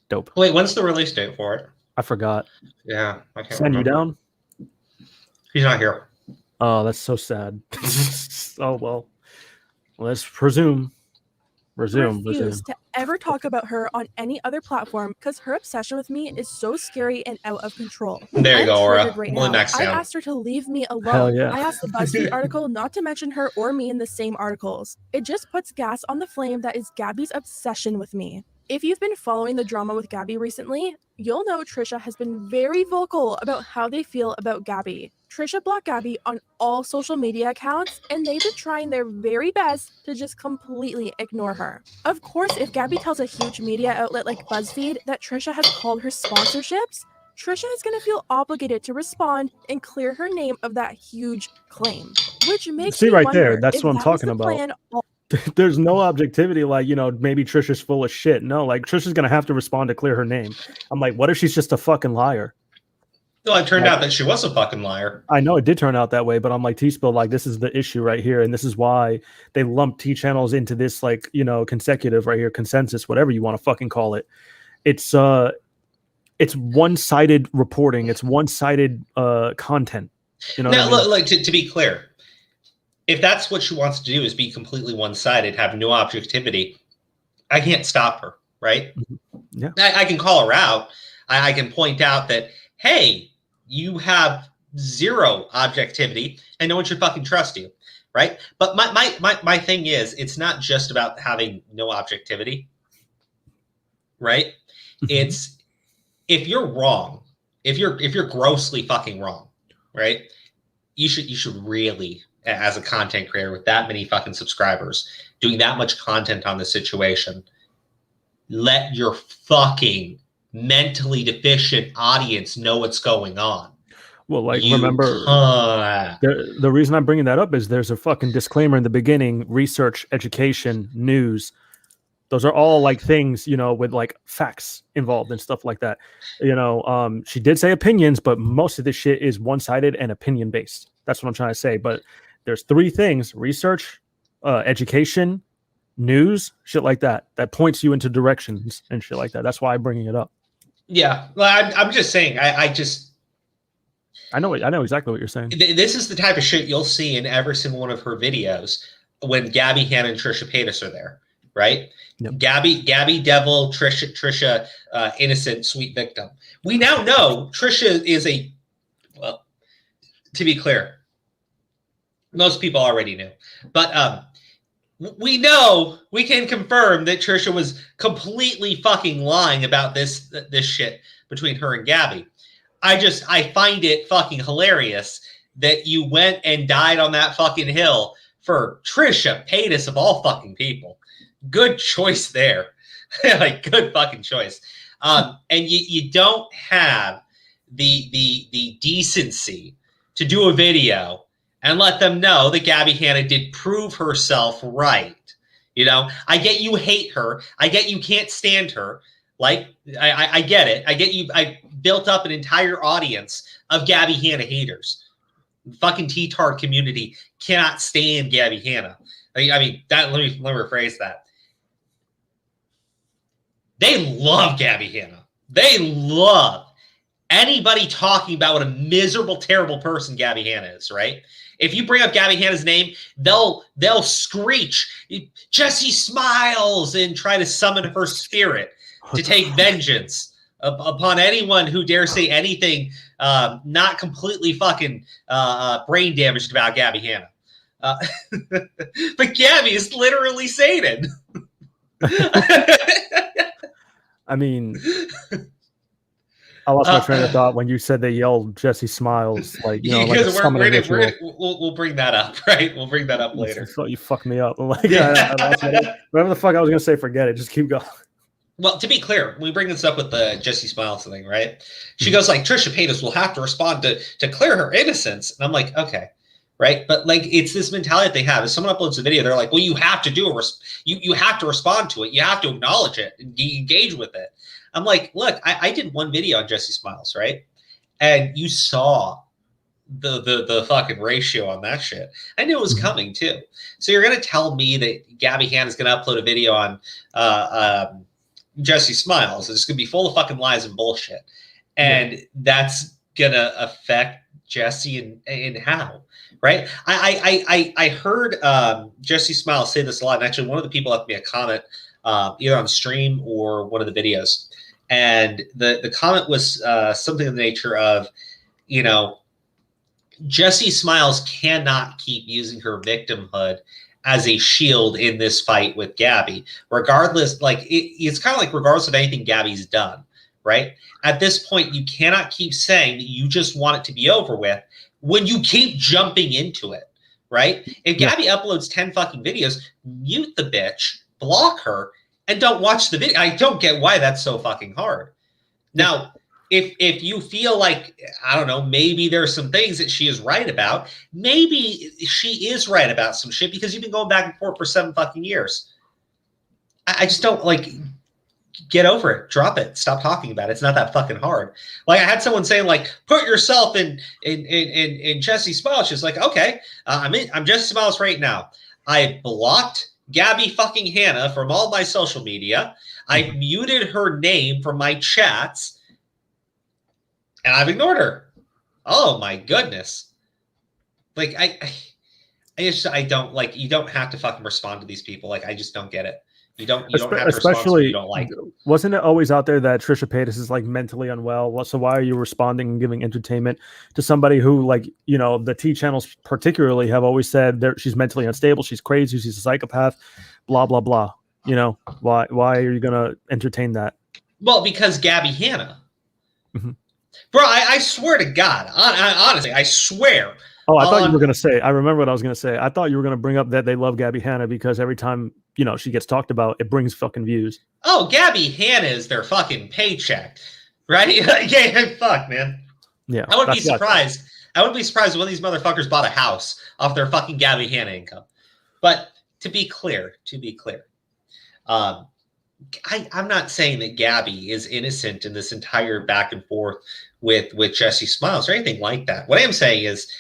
Dope. Wait, when's the release date for it? I forgot. Yeah, I can't Send remember. you down. He's not here. Oh, that's so sad. Oh well. Let's resume. Refuse to ever talk about her on any other platform because her obsession with me is so scary and out of control. There you I'm go, Aura. triggered right Well, now. next I time. asked her to leave me alone. Hell yeah. I asked the BuzzFeed article not to mention her or me in the same articles. It just puts gas on the flame that is Gabbie's obsession with me. If you've been following the drama with Gabbie recently, you'll know Trisha has been very vocal about how they feel about Gabbie. Trisha blocked Gabbie on all social media accounts, and they've been trying their very best to just completely ignore her. Of course, if Gabbie tells a huge media outlet like BuzzFeed that Trisha has called her sponsorships, Trisha is going to feel obligated to respond and clear her name of that huge claim. Which makes See me right wonder there, that's if what I'm that was talking the about. plan all There's no objectivity, like, maybe Trisha's full of shit. No, like Trisha's gonna have to respond to clear her name. I'm like, what if she's just a fucking liar? Well, it turned out that she was a fucking liar. I know it did turn out that way, but I'm like, T-Spill, like, this is the issue right here, and this is why they lump T channels into this, like, consecutive right here, consensus, whatever you want to fucking call it. It's one-sided reporting. It's one-sided content. Now, what I mean? look, to be clear, if that's what she wants to do is be completely one-sided, have no objectivity, I can't stop her, right? Yeah. I can call her out. I can point out that, hey, you have zero objectivity and no one should fucking trust you, right? But my thing is, it's not just about having no objectivity, right? It's if you're wrong, if you're grossly fucking wrong, right? You should really, as a content creator with that many fucking subscribers, doing that much content on the situation, let your fucking mentally deficient audience know what's going on. Well, like, remember, the reason I'm bringing that up is there's a fucking disclaimer in the beginning: research, education, news. Those are all like things, with like facts involved and stuff like that. She did say opinions, but most of this shit is one-sided and opinion-based. That's what I'm trying to say. But there's three things: research, education, news, shit like that points you into directions and shit like that. That's why I'm bringing it up. Yeah, well, I'm just saying. I know exactly what you're saying. This is the type of shit you'll see in every single one of her videos when Gabbie, Hanna, and Trisha Paytas are there, right? Yep. Gabbie, devil, Trisha, innocent, sweet victim. We now know Trisha is well, to be clear, most people already knew, but we can confirm that Trisha was completely fucking lying about this shit between her and Gabbie. I find it fucking hilarious that you went and died on that fucking hill for Trisha Paytas of all fucking people. Good choice there. Like, good fucking choice. And you don't have the decency to do a video and let them know that Gabbie Hanna did prove herself right. I get you hate her. I get you can't stand her. Like, I get it. I get you. I built up an entire audience of Gabbie Hanna haters. The fucking T-Tard community cannot stand Gabbie Hanna. I mean, let me rephrase that. They love Gabbie Hanna. They love anybody talking about what a miserable, terrible person Gabbie Hanna is, right? If you bring up Gabbie Hanna's name, they'll screech, Jessi smiles, and try to summon her spirit to take vengeance upon anyone who dare say anything not completely fucking brain damaged about Gabbie Hanna. But Gabbie is literally Satan. I mean, I lost my train of thought when you said they yelled Jessi smiles, like, because like we'll bring that up, right? We'll bring that up later. You fucked me up. Like, I lost it. Whatever the fuck I was gonna say, forget it. Just keep going. Well, to be clear, we bring this up with the Jessi Smiles thing, right? She goes like, Trisha Paytas will have to respond to clear her innocence. And I'm like, okay, right? But like, it's this mentality that they have. If someone uploads a video, they're like, well, you have to do you have to respond to it. You have to acknowledge it and engage with it. I'm like, look, I did one video on Jessi Smiles, right? And you saw the fucking ratio on that shit. I knew it was coming too. So you're gonna tell me that Gabbie Hanna is gonna upload a video on Jessi Smiles? It's gonna be full of fucking lies and bullshit, and that's gonna affect Jessi and how, right? I heard Jessi Smiles say this a lot, and actually one of the people left me a comment either on stream or one of the videos, and the comment was something in the nature of, you know, Jessi Smiles cannot keep using her victimhood as a shield in this fight with Gabbie, regardless, like it's kind of like regardless of anything Gabbie's done, right? At this point, you cannot keep saying that you just want it to be over with when you keep jumping into it, right? If Gabbie uploads 10 fucking videos, mute the bitch, block her, and don't watch the video. I don't get why that's so fucking hard. Now, if you feel like, I don't know, maybe there's some things that she is right about, maybe she is right about some shit because you've been going back and forth for 7 fucking years. I just don't, like, get over it. Drop it. Stop talking about it. It's not that fucking hard. Like, I had someone saying, like, put yourself in Jessi Smiles. She's like, okay, I'm Jessi Smiles right now. I blocked Gabbie fucking Hanna from all my social media. I muted her name from my chats. And I've ignored her. Oh my goodness. Like I don't like, you don't have to fucking respond to these people. Like, I just don't get it. You don't have to respond to what you don't like. Wasn't it always out there that Trisha Paytas is like mentally unwell? So why are you responding and giving entertainment to somebody who, like, you know, the T channels particularly have always said that she's mentally unstable, she's crazy, she's a psychopath, blah blah blah. You know, why are you gonna entertain that? Well, because Gabbie Hanna. Bro, I swear to God, honestly, I swear. Oh, I thought you were going to say, I remember what I was going to say. I thought you were going to bring up that they love Gabbie Hanna because every time, you know, she gets talked about, it brings fucking views. Oh, Gabbie Hanna is their fucking paycheck, right? Yeah, fuck, man. Yeah. I wouldn't be surprised. I wouldn't be surprised if one of these motherfuckers bought a house off their fucking Gabbie Hanna income. But to be clear, I'm not saying that Gabbie is innocent in this entire back and forth with Jessi Smiles or anything like that. What I am saying is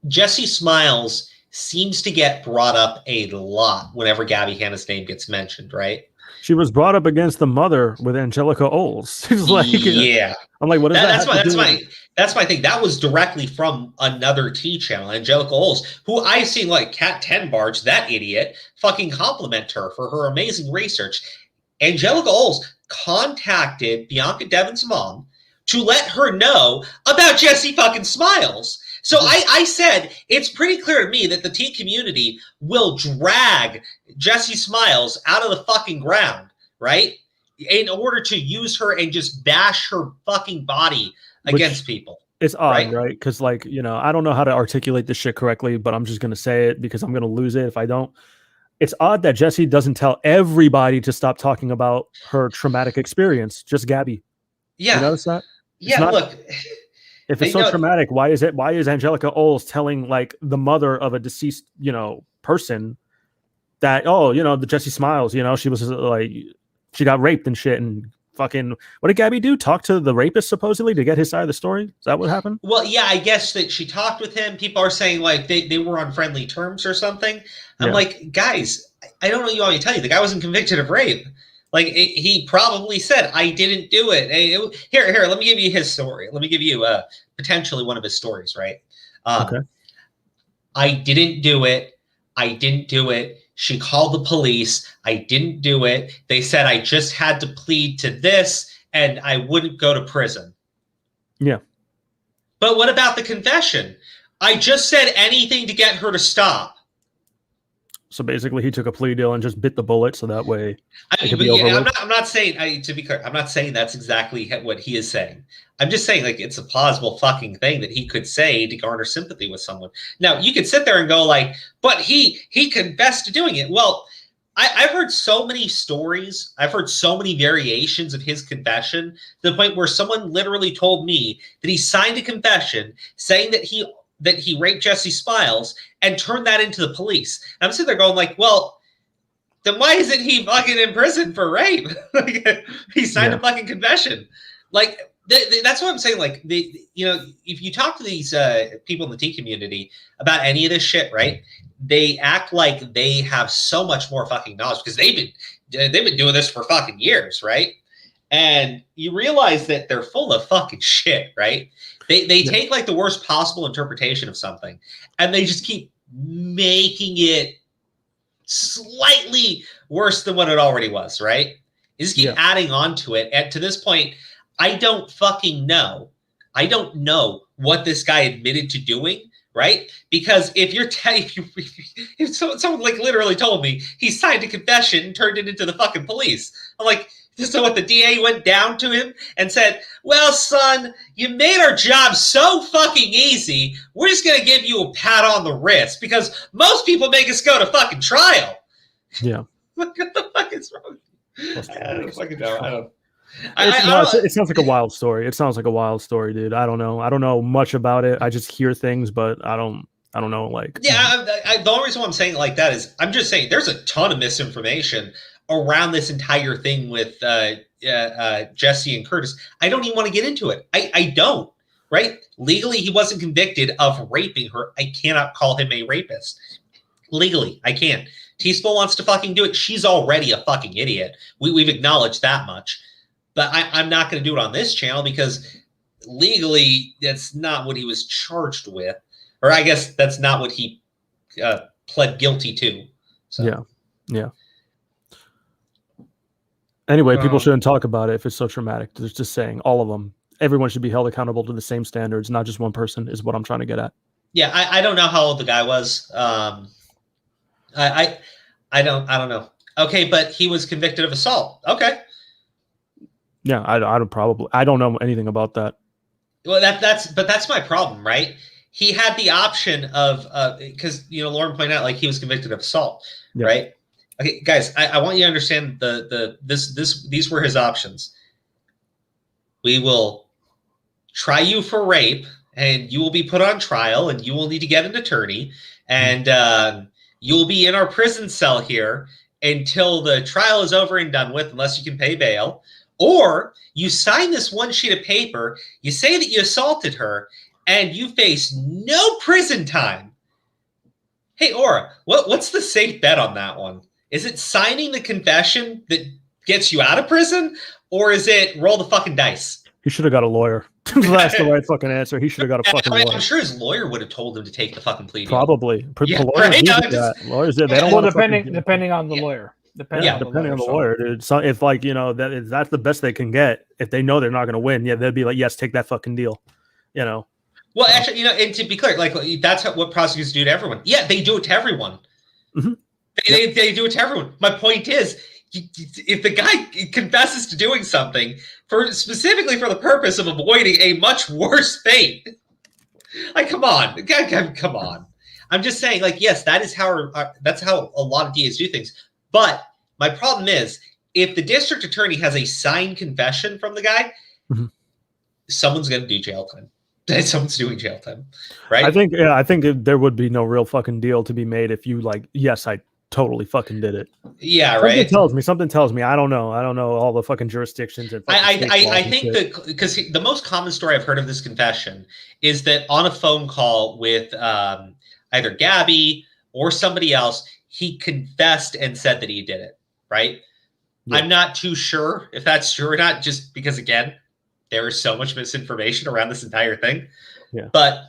Jessi Smiles seems to get brought up a lot whenever Gabbie Hanna's name gets mentioned, right? She was brought up against the mother with Angelica Oles. She's like, yeah. I'm like, what is that? That's my thing. That was directly from another T channel, Angelica Oles, who I've seen like Cat 10 Barge, that idiot, fucking compliment her for her amazing research. Angelica Oles contacted Bianca Devon's mom to let her know about Jessi fucking Smiles. So I said, it's pretty clear to me that the T community will drag Jessi Smiles out of the fucking ground, right? In order to use her and just bash her fucking body against people. It's odd, right? Because, like, you know, I don't know how to articulate this shit correctly, but I'm just going to say it because I'm going to lose it if I don't. It's odd that Jessi doesn't tell everybody to stop talking about her traumatic experience, just Gabbie. Yeah. You notice that? Look. If it's so traumatic, why is Angelica Oles telling, like, the mother of a deceased, you know, person that, oh, you know, the Jessi Smiles, you know, she was like, she got raped and shit, and fucking, what did Gabbie do? Talk to the rapist supposedly to get his side of the story? Is that what happened? Well, yeah, I guess that she talked with him. People are saying like they were on friendly terms or something. I'm like, guys, I don't know you want me to tell you. The guy wasn't convicted of rape. Like, he probably said, I didn't do it. Here, let me give you his story. Let me give you potentially one of his stories, right? Okay. I didn't do it. She called the police. I didn't do it. They said I just had to plead to this and I wouldn't go to prison. Yeah. But what about the confession? I just said anything to get her to stop. So basically, he took a plea deal and just bit the bullet, so that way it could be overlooked. I'm not saying, to be clear, I'm not saying that's exactly what he is saying. I'm just saying, like, it's a plausible fucking thing that he could say to garner sympathy with someone. Now, you could sit there and go, like, but he confessed to doing it. Well, I've heard so many stories. I've heard so many variations of his confession to the point where someone literally told me that he signed a confession saying that he raped Jessi Smiles and turned that into the police. And I'm sitting there going like, well, then why isn't he fucking in prison for rape? He signed a fucking confession. Like, that's what I'm saying. Like, if you talk to these people in the T community about any of this shit, right? They act like they have so much more fucking knowledge because they've been doing this for fucking years, right? And you realize that they're full of fucking shit, right? They take like the worst possible interpretation of something and they just keep making it slightly worse than what it already was, right? They just keep adding on to it. And to this point, I don't fucking know. I don't know what this guy admitted to doing, right? Because if someone like literally told me he signed a confession and turned it into the fucking police, I'm like, so what, the DA went down to him and said, well, son, you made our job so fucking easy, we're just going to give you a pat on the wrist because most people make us go to fucking trial. Yeah. What the fuck is wrong? I don't fucking know. I don't. It sounds like a wild story. It sounds like a wild story, dude. I don't know. I don't know much about it. I just hear things, but I don't know. Like, yeah, the only reason why I'm saying it like that is I'm just saying there's a ton of misinformation around this entire thing with Jessi and Curtis. I don't even want to get into it. I don't. Right? Legally, he wasn't convicted of raping her. I cannot call him a rapist. Legally, I can't. T-Spill wants to fucking do it. She's already a fucking idiot. We've acknowledged that much. But I'm not going to do it on this channel because legally, that's not what he was charged with. Or I guess that's not what he pled guilty to. So. Yeah. Anyway, people shouldn't talk about it if it's so traumatic. They're just saying all of them. Everyone should be held accountable to the same standards, not just one person, is what I'm trying to get at. Yeah, I don't know how old the guy was. I don't know. Okay, but he was convicted of assault. Okay. Yeah, I don't know anything about that. Well, that's my problem, right? He had the option of because Lauren pointed out like he was convicted of assault, right? Okay, guys, I want you to understand these were his options. We will try you for rape, and you will be put on trial, and you will need to get an attorney, and you will be in our prison cell here until the trial is over and done with, unless you can pay bail. Or you sign this one sheet of paper, you say that you assaulted her, and you face no prison time. Hey, Aura, what's the safe bet on that one? Is it signing the confession that gets you out of prison, or is it roll the fucking dice? He should have got a lawyer. That's the right fucking answer. He should have got a fucking lawyer. I'm sure his lawyer would have told him to take the fucking plea deal. Probably. Yeah, Lawyers, they don't want to depending on the lawyer. Depending on the lawyer, dude. So if that's the best they can get, if they know they're not going to win, they'd be like, yes, take that fucking deal. Well, actually, and to be clear, like that's what prosecutors do to everyone. Yeah, they do it to everyone. Mm-hmm. They do it to everyone. My point is, if the guy confesses to doing something specifically for the purpose of avoiding a much worse fate, like, come on. I'm just saying, like, yes, that's how a lot of DAs do things. But my problem is, if the district attorney has a signed confession from the guy, someone's going to do jail time. Someone's doing jail time, right? I think there would be no real fucking deal to be made if you like, yes, I totally fucking did it. Yeah, right. Something tells me. I don't know all the fucking jurisdictions. And I think that because the most common story I've heard of this confession is that on a phone call with either Gabbie or somebody else, he confessed and said that he did it. Right. Yeah. I'm not too sure if that's true or not, just because again, there is so much misinformation around this entire thing. Yeah. But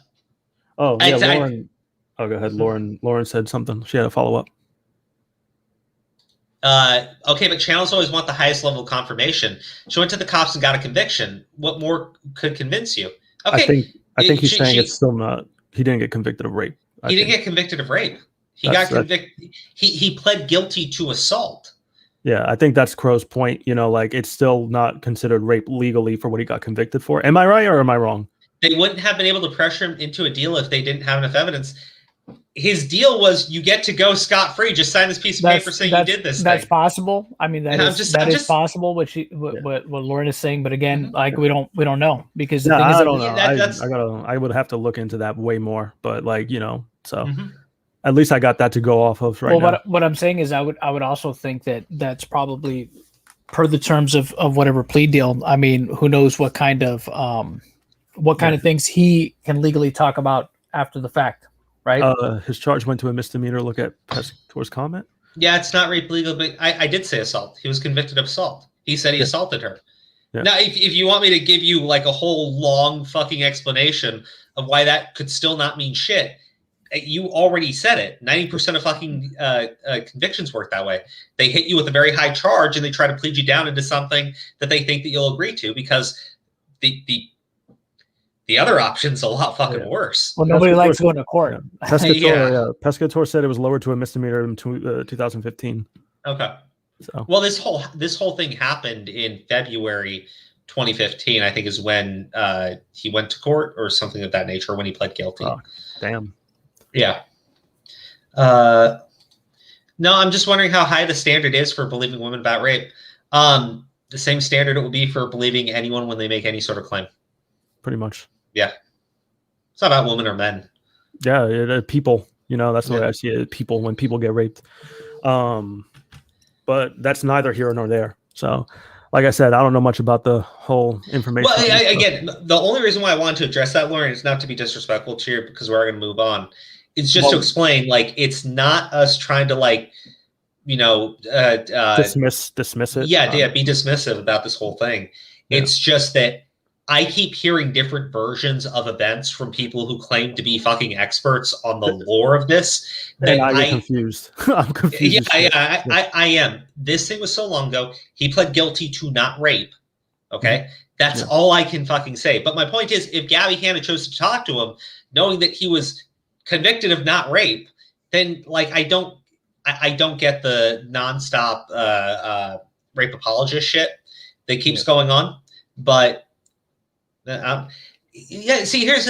Lauren. Go ahead. Lauren said something. She had a follow up. Okay, but channels always want the highest level of confirmation. She went to the cops and got a conviction. What more could convince you? Okay, I think he's saying it's still not. He didn't get convicted of rape. He didn't get convicted of rape. He got convicted. He pled guilty to assault. Yeah, I think that's Crow's point. Like it's still not considered rape legally for what he got convicted for. Am I right or am I wrong? They wouldn't have been able to pressure him into a deal if they didn't have enough evidence. his deal was you get to go scot-free. Just sign this piece of paper saying you did this That's thing. possible. I mean, And that is possible. What Lauren is saying, but again, like we don't know because the No, thing is, I don't know. that's- I would have to look into that way more. But like, so Mhm. at least I got that to go off of right now. What I'm saying is, I would also think that that's probably per the terms of whatever plea deal. I mean, who knows what kind of things he can legally talk about after the fact, right? His charge went to a misdemeanor. Look at towards comment. Yeah, it's not rape legal, but I did say assault. He was convicted of assault. He said he assaulted her. Yeah. Now, if you want me to give you like a whole long fucking explanation of why that could still not mean shit, you already said it. 90% of fucking convictions work that way. They hit you with a very high charge and they try to plead you down into something that they think that you'll agree to because the other option's a lot fucking worse. Well, nobody likes going to court. Yeah. Pescator said it was lowered to a misdemeanor in 2015. Okay. So. Well, this whole thing happened in February 2015. I think is when he went to court or something of that nature. When he pled guilty. Oh, damn. Yeah. No, I'm just wondering how high the standard is for believing women about rape. The same standard it will be for believing anyone when they make any sort of claim. Pretty much. Yeah. It's not about women or men. Yeah, people. That's the way I see it. People, when people get raped. But that's neither here nor there. So, like I said, I don't know much about the whole information. Well, again, the only reason why I wanted to address that, Lauren, is not to be disrespectful to you because we're going to move on. It's just to explain, like, it's not us trying to, like, dismiss it. Yeah, be dismissive about this whole thing. Yeah. It's just that I keep hearing different versions of events from people who claim to be fucking experts on the lore of this. And I get confused. I'm confused. Yeah, I am. This thing was so long ago. He pled guilty to not rape. Okay? That's all I can fucking say. But my point is, if Gabbie Hanna chose to talk to him, knowing that he was convicted of not rape, then like I don't get the nonstop rape apologist shit that keeps going on. But see, here's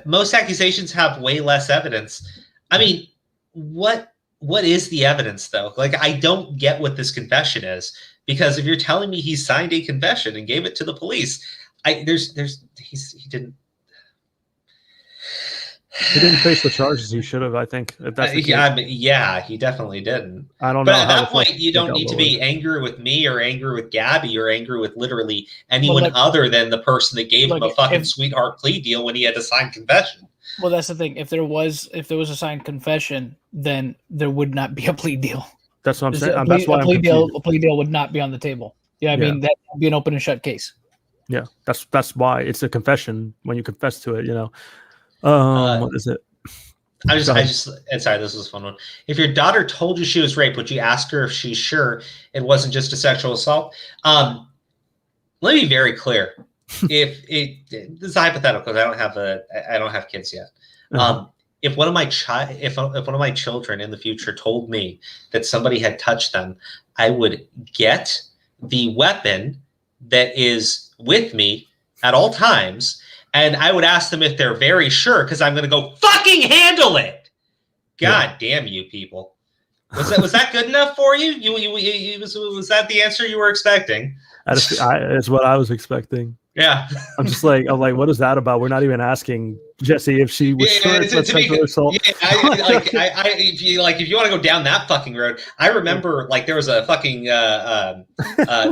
most accusations have way less evidence. I mean, what is the evidence though? Like, I don't get what this confession is, because if you're telling me he signed a confession and gave it to the police, he didn't. He didn't face the charges he should have, I think. If that's the case. He definitely didn't. I don't know. But at that point, you don't need to be angry with me or angry with Gabbie or angry with literally anyone other than the person that gave him a fucking sweetheart plea deal when he had to sign confession. Well, that's the thing. If there was a signed confession, then there would not be a plea deal. That's what I'm saying. A plea deal would not be on the table. I mean, that would be an open and shut case. Yeah, that's why it's a confession when you confess to it. What is it? Sorry, this was a fun one. If your daughter told you she was raped, would you ask her if she's sure it wasn't just a sexual assault? Let me be very clear. This is hypothetical because I don't have kids yet. If one of my children in the future told me that somebody had touched them, I would get the weapon that is with me at all times. And I would ask them if they're very sure, because I'm going to go fucking handle it. God damn you people! Was that good enough for you? Was that the answer you were expecting? That's what I was expecting. Yeah, I'm like, what is that about? We're not even asking Jessi if she was sure it's a sexual assault. Yeah, if you want to go down that fucking road, I remember like there was a fucking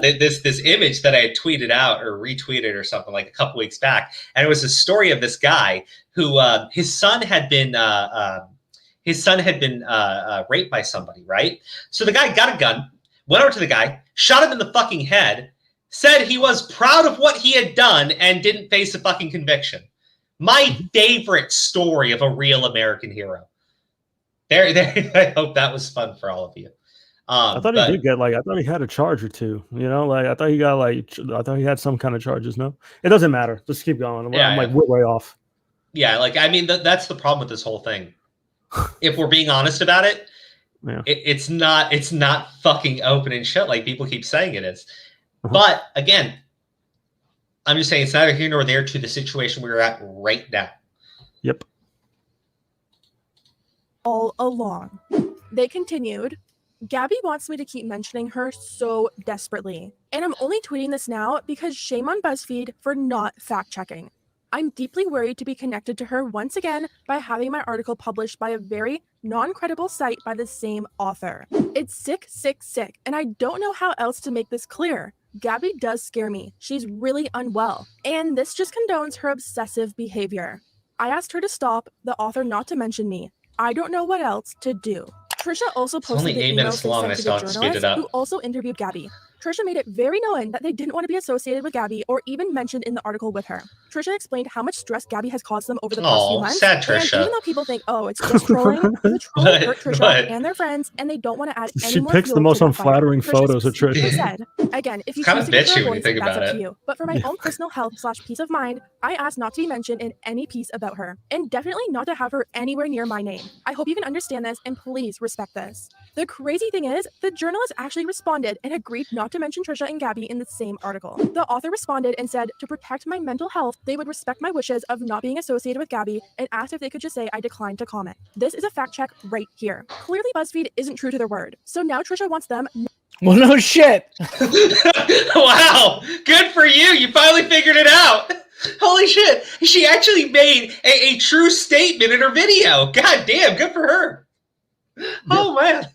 this image that I had tweeted out or retweeted or something like a couple weeks back, and it was a story of this guy who his son had been raped by somebody, right? So the guy got a gun, went over to the guy, shot him in the fucking head. Said he was proud of what he had done and didn't face a fucking conviction. My favorite story of a real American hero. There. I hope that was fun for all of you. I thought he did get I thought he had a charge or two. I thought he got I thought he had some kind of charges. No, it doesn't matter. Just keep going. I'm way off. Yeah, that's the problem with this whole thing. If we're being honest about it, it's not fucking open and shut like people keep saying it is. But again, I'm just saying it's neither here nor there to the situation we're at right now. Yep. all along. They continued, Gabbie wants me to keep mentioning her so desperately, and I'm only tweeting this now because shame on BuzzFeed for not fact-checking. I'm deeply worried to be connected to her once again by having my article published by a very non-credible site by the same author. It's sick, sick, sick, and I don't know how else to make this clear. Gabbie does scare me. She's really unwell, and this just condones her obsessive behavior. I asked her to stop, the author not to mention me. I don't know what else to do. Trisha also posted only the 8 emails minutes they long, sent I to still the have to speed it journalist up. who also interviewed Gabbie. Trisha made it very known that they didn't want to be associated with Gabbie or even mentioned in the article with her. Trisha explained how much stress Gabbie has caused them over the past few Oh, months. sad And Trisha. even though people think, oh, it's just trolling, the trolling hurt Trisha What? and their friends, and they don't want to add any She more picks the fuel most to that fire. unflattering Trisha photos of specifically Trisha. said, again, if you It's kind choose of to give her bitchy a when you voice, think that's about up to it. you. But for my own personal health / peace of mind, I asked not to be mentioned in any piece about her, and definitely not to have her anywhere near my name. I hope you can understand this, and please respect this. The crazy thing is, the journalist actually responded and agreed not to mention Trisha and Gabbie in the same article. The author responded and said, to protect my mental health, they would respect my wishes of not being associated with Gabbie and asked if they could just say I declined to comment. This is a fact check right here. Clearly BuzzFeed isn't true to their word. So now Trisha wants them. Well, no shit. Wow, good for you. You finally figured it out. Holy shit. She actually made a true statement in her video. God damn, good for her. Oh, man.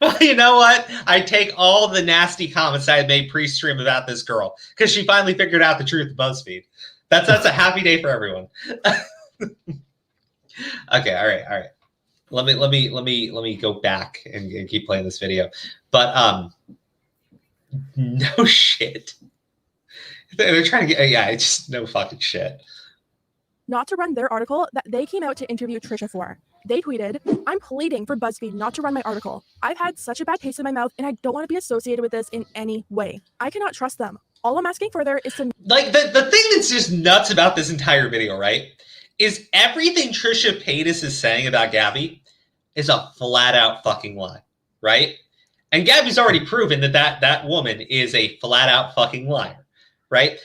Well, you know what? I take all the nasty comments I had made pre-stream about this girl because she finally figured out the truth of BuzzFeed. That's a happy day for everyone. Okay, all right. Let me go back and keep playing this video. But no shit. They're trying to get it's just no fucking shit. Not to run their article that they came out to interview Trisha for. They tweeted, I'm pleading for BuzzFeed not to run my article. I've had such a bad taste in my mouth and I don't want to be associated with this in any way. I cannot trust them. All I'm asking further is to... Like, the thing that's just nuts about this entire video, right, is everything Trisha Paytas is saying about Gabbie is a flat-out fucking lie, right? And Gabbie's already proven that woman is a flat-out fucking liar, right?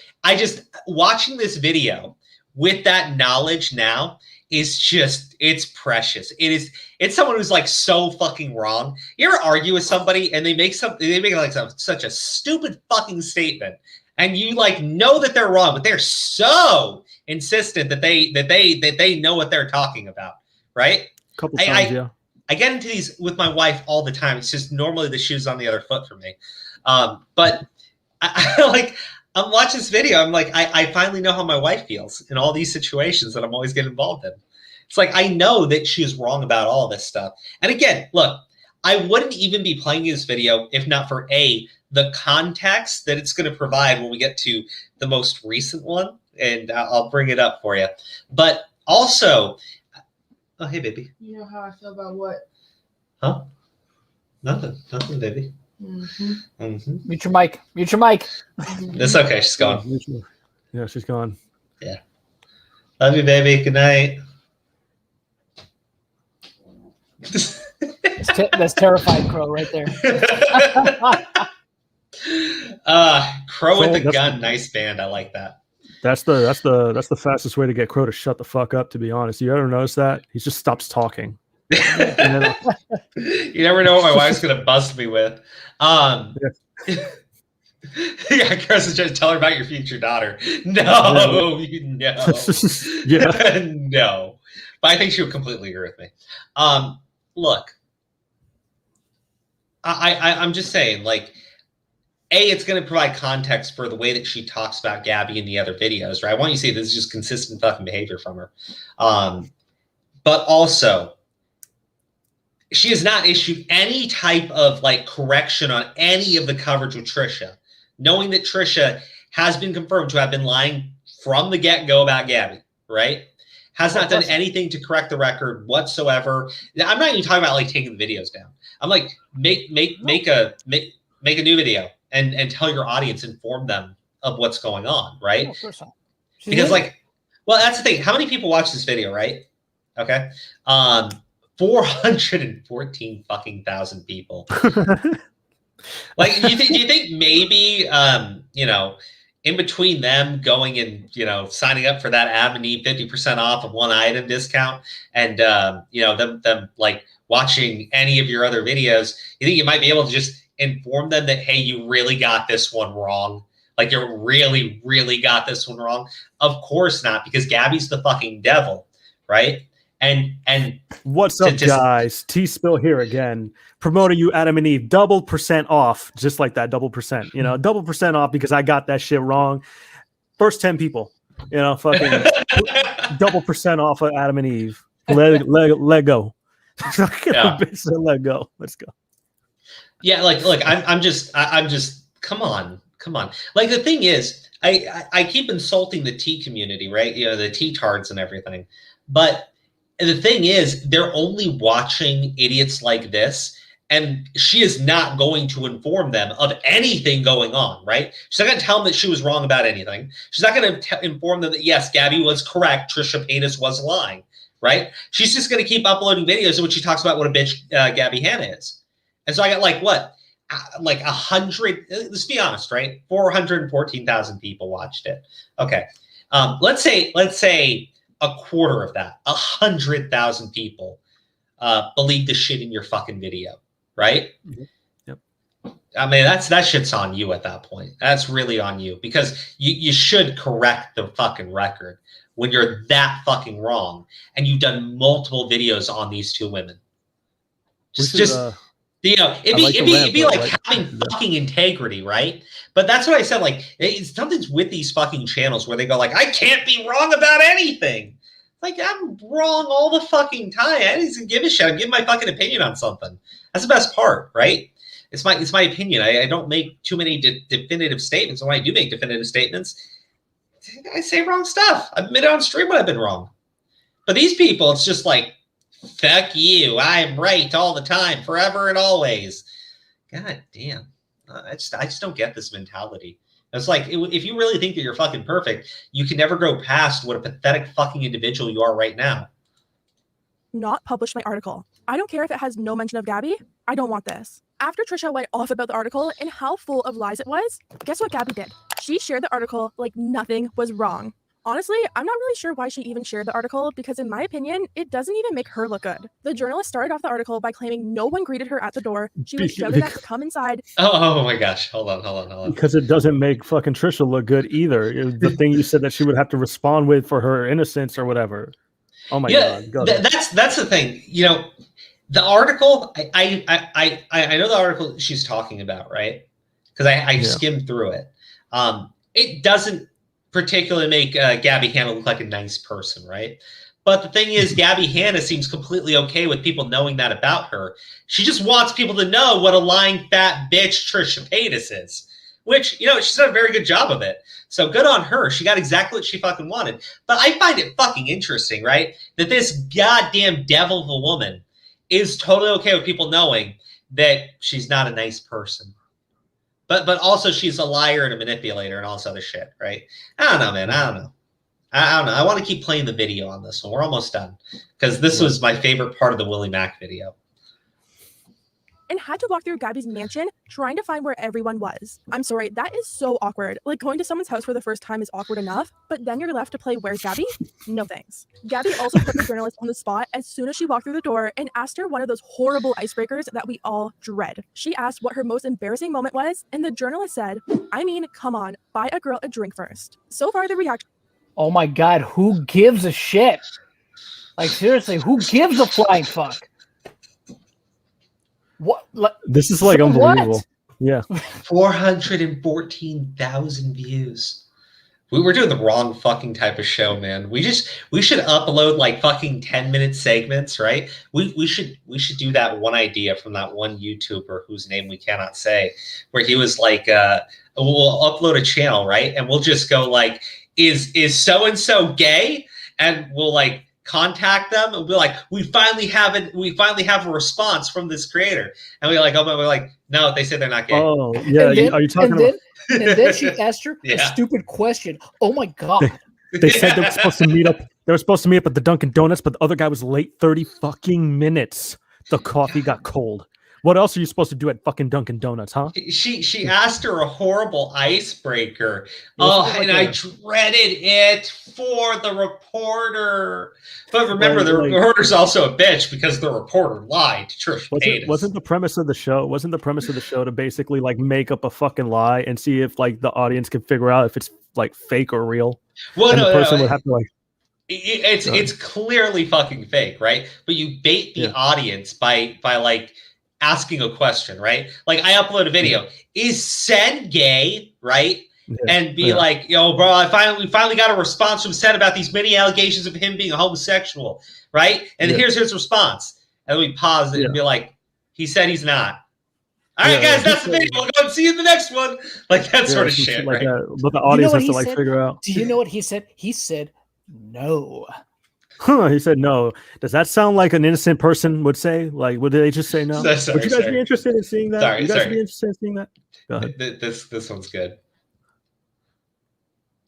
Watching this video with that knowledge now is just, it's precious. It's someone who's like so fucking wrong. You ever argue with somebody and they make like such a stupid fucking statement and you like know that they're wrong, but they're so insistent that they know what they're talking about, right? A couple times, yeah. I get into these with my wife all the time. It's just normally the shoe's on the other foot for me. But I'm watching this video. I'm like, I finally know how my wife feels in all these situations that I'm always getting involved in. It's like, I know that she's wrong about all this stuff. And again, look, I wouldn't even be playing this video if not for the context that it's going to provide when we get to the most recent one. And I'll bring it up for you. But also, oh, hey, baby. You know how I feel about what? Huh? Nothing, baby. Mm-hmm. Mm-hmm. Mute your mic. Mute your mic. It's okay. She's gone. Yeah, she's gone. Yeah. Love you, baby. Good night. That's terrified Crow right there. Crow with So the gun. Nice band. I like that. That's the fastest way to get Crow to shut the fuck up, to be honest. You ever notice that? He just stops talking. And then, You never know what my wife's gonna bust me with. Yeah, Chris is trying to tell her about your future daughter. No, no. Yeah. No. But I think she would completely agree with me. Look, I'm just saying, like, it's going to provide context for the way that she talks about Gabbie in the other videos, right? I want you to see this is just consistent fucking behavior from her. But also, she has not issued any type of like correction on any of the coverage with Trisha, knowing that Trisha has been confirmed to have been lying from the get-go about Gabbie, right? Has not done anything to correct the record whatsoever. I'm not even talking about like taking the videos down. I'm like, make a new video and tell your audience, inform them of what's going on, right? Oh, of course not. Because that's the thing. How many people watch this video, right? Okay. 414 fucking thousand people. Like, do you think maybe, in in between them going and, signing up for that Adam and Eve 50% off of one item discount and, them like watching any of your other videos, you think you might be able to just inform them that, hey, you really got this one wrong. Like you really, really got this one wrong. Of course not, because Gabbie's the fucking devil, right? And what's up, guys? T-Spill here again, promoting you, Adam and Eve, double % off, just like that, double %. Double % off because I got that shit wrong. First 10 people, fucking double % off of Adam and Eve. Let go. Yeah. Let go. Let's go. Yeah, look, I'm just come on. Like the thing is, I keep insulting the tea community, right? The tea-tards and everything, but the thing is, they're only watching idiots like this, and she is not going to inform them of anything going on, right? She's not going to tell them that she was wrong about anything. She's not going to inform them that, yes, Gabbie was correct, Trisha Paytas was lying, right? She's just going to keep uploading videos in which she talks about what a bitch Gabbie Hanna is. And so I got like 100, let's be honest, right? 414,000 people watched it. Okay. Let's say a quarter of that, 100,000 people believe the shit in your fucking video, right? Mm-hmm. Yep. I mean, that shit's on you at that point. That's really on you, because you should correct the fucking record when you're that fucking wrong, and you've done multiple videos on these two women. It'd be like having fucking integrity, right? But that's what I said. Like, something's with these fucking channels where they go like, I can't be wrong about anything. Like, I'm wrong all the fucking time. I didn't give a shit. I'm giving my fucking opinion on something. That's the best part, right? It's my opinion. I don't make too many definitive statements. When I do make definitive statements, I say wrong stuff. I've admitted on stream when I've been wrong. But these people, it's just like, fuck you. I'm right all the time, forever and always. God damn. I just don't get this mentality. It's like, if you really think that you're fucking perfect, you can never grow past what a pathetic fucking individual you are right now. Not publish my article. I don't care if it has no mention of Gabbie. I don't want this. After Trisha went off about the article and how full of lies it was, guess what Gabbie did? She shared the article like nothing was wrong. Honestly, I'm not really sure why she even shared the article, because in my opinion, it doesn't even make her look good. The journalist started off the article by claiming no one greeted her at the door. She was shouted at to come inside. Oh my gosh. Hold on. Because it doesn't make fucking Trisha look good either. The thing you said that she would have to respond with for her innocence or whatever. Oh my God. That's the thing. The article, I know the article she's talking about, right? Because I skimmed through it. It doesn't particularly make Gabbie Hanna look like a nice person, right? But the thing is, Gabbie Hanna seems completely okay with people knowing that about her. She just wants people to know what a lying fat bitch Trisha Paytas is, which, she's done a very good job of it. So good on her. She got exactly what she fucking wanted. But I find it fucking interesting, right? That this goddamn devil of a woman is totally okay with people knowing that she's not a nice person. But also she's a liar and a manipulator and all this other shit, right? I don't know, man. I don't know. I want to keep playing the video on this one. We're almost done, because this was my favorite part of the Willie Mack video. And had to walk through Gabbie's mansion trying to find where everyone was. I'm sorry, that is so awkward. Like, going to someone's house for the first time is awkward enough, but then you're left to play Where's Gabbie? No thanks. Gabbie also put the journalist on the spot as soon as she walked through the door and asked her one of those horrible icebreakers that we all dread. She asked what her most embarrassing moment was, and the journalist said, I mean, come on, buy a girl a drink first. So far, the reaction. Oh my God, who gives a shit? Like, seriously, who gives a flying fuck? What? This is like unbelievable. What? Yeah. 414,000 views. We were doing the wrong fucking type of show, man. We should upload like fucking 10-minute segments, right? We should do that one idea from that one YouTuber whose name we cannot say, where he was like, we'll upload a channel, right? And we'll just go like, is so-and-so gay? And we'll like contact them and be like, we finally have a response from this creator. And we're like, no, they said they're not gay. Oh, yeah. Then, are you talking about? And then she asked her a stupid question. Oh my God. They said they were supposed to meet up. They were supposed to meet up at the Dunkin' Donuts, but the other guy was late 30 fucking minutes. The coffee got cold. What else are you supposed to do at fucking Dunkin' Donuts, huh? She asked her a horrible icebreaker. Wasn't it And like I a- dreaded it for the reporter. But remember, the Like- reporter's also a bitch because the reporter lied to Trish Paytas. Wasn't the premise of the show to basically like make up a fucking lie and see if like the audience can figure out if it's like fake or real? Well, And no, the person no, would have to like it's clearly fucking fake, right? But you bait the audience by like asking a question, right? Like I upload a video. Is Sen gay, right? And be like, yo, bro, we finally got a response from Sen about these many allegations of him being a homosexual, right? And here's his response. And then we pause it and be like, he said he's not. All right, guys, that's the video. We'll go and see you in the next one. Like that sort of shit, like right? that. But the audience has to like said? figure out. Do you know what he said? He said no. He said no. Does that sound like an innocent person would say? Like, would they just say no? Sorry, Would you guys be interested in seeing that? Sorry, you guys sorry. be interested in seeing that? Go ahead. This one's good.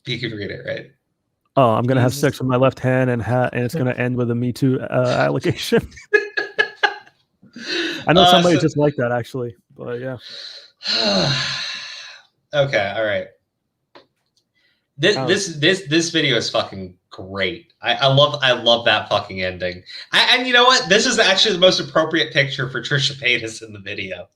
You can read it, right? Oh, I'm gonna have sex with my left hand and it's gonna end with a Me Too allegation. I know somebody just like that actually, but yeah. Okay, all right. This video is fucking great. I love that fucking ending. And you know what? This is actually the most appropriate picture for Trisha Paytas in the video.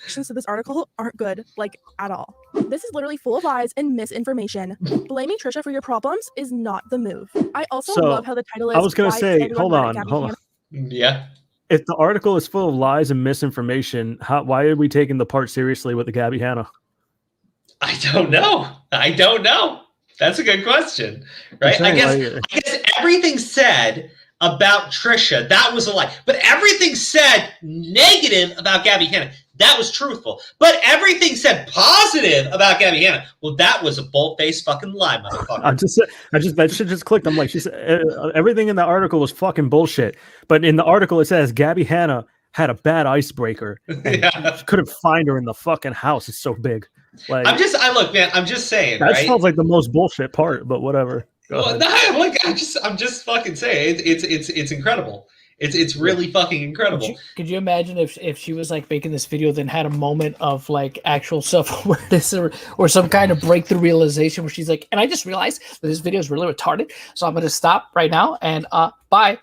To this article aren't good, like at all. This is literally full of lies and misinformation. Blaming Trisha for your problems is not the move. I also love how the title is. I was gonna Why say, Everyone hold Mad at on. Gabby Hanna? Yeah. If the article is full of lies and misinformation, why are we taking the part seriously with the Gabbie Hanna? I don't know. That's a good question, right? Saying, I guess everything said about Trisha, that was a lie. But everything said negative about Gabbie Hanna, that was truthful. But everything said positive about Gabbie Hanna, well, that was a bold-faced fucking lie, motherfucker. That shit just clicked. I'm like, she said everything in the article was fucking bullshit. But in the article, it says Gabbie Hanna had a bad icebreaker and she couldn't find her in the fucking house. It's so big. Like, I'm just saying, that right? sounds like the most bullshit part, but whatever. Well, no, I'm just fucking saying it's incredible. It's really fucking incredible. Could you imagine if she was like making this video, then had a moment of like actual self-awareness or some kind of breakthrough realization where she's like, and I just realized that this video is really retarded, so I'm gonna stop right now and bye.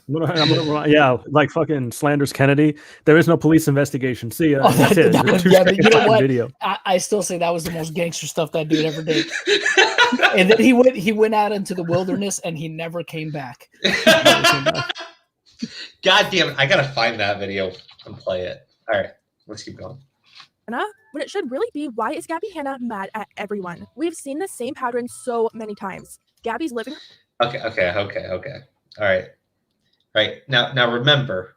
Yeah, like fucking slanders Kennedy. There is no police investigation. See ya. That's it. But you know what? Video. I still say that was the most gangster stuff that dude ever did. And then he went out into the wilderness and he never came back. God damn it! I gotta find that video and play it. All right, let's keep going. When it should really be, why is Gabbie Hanna mad at everyone? We've seen the same pattern so many times. Gabby's living. Okay. All right. Right. Now remember.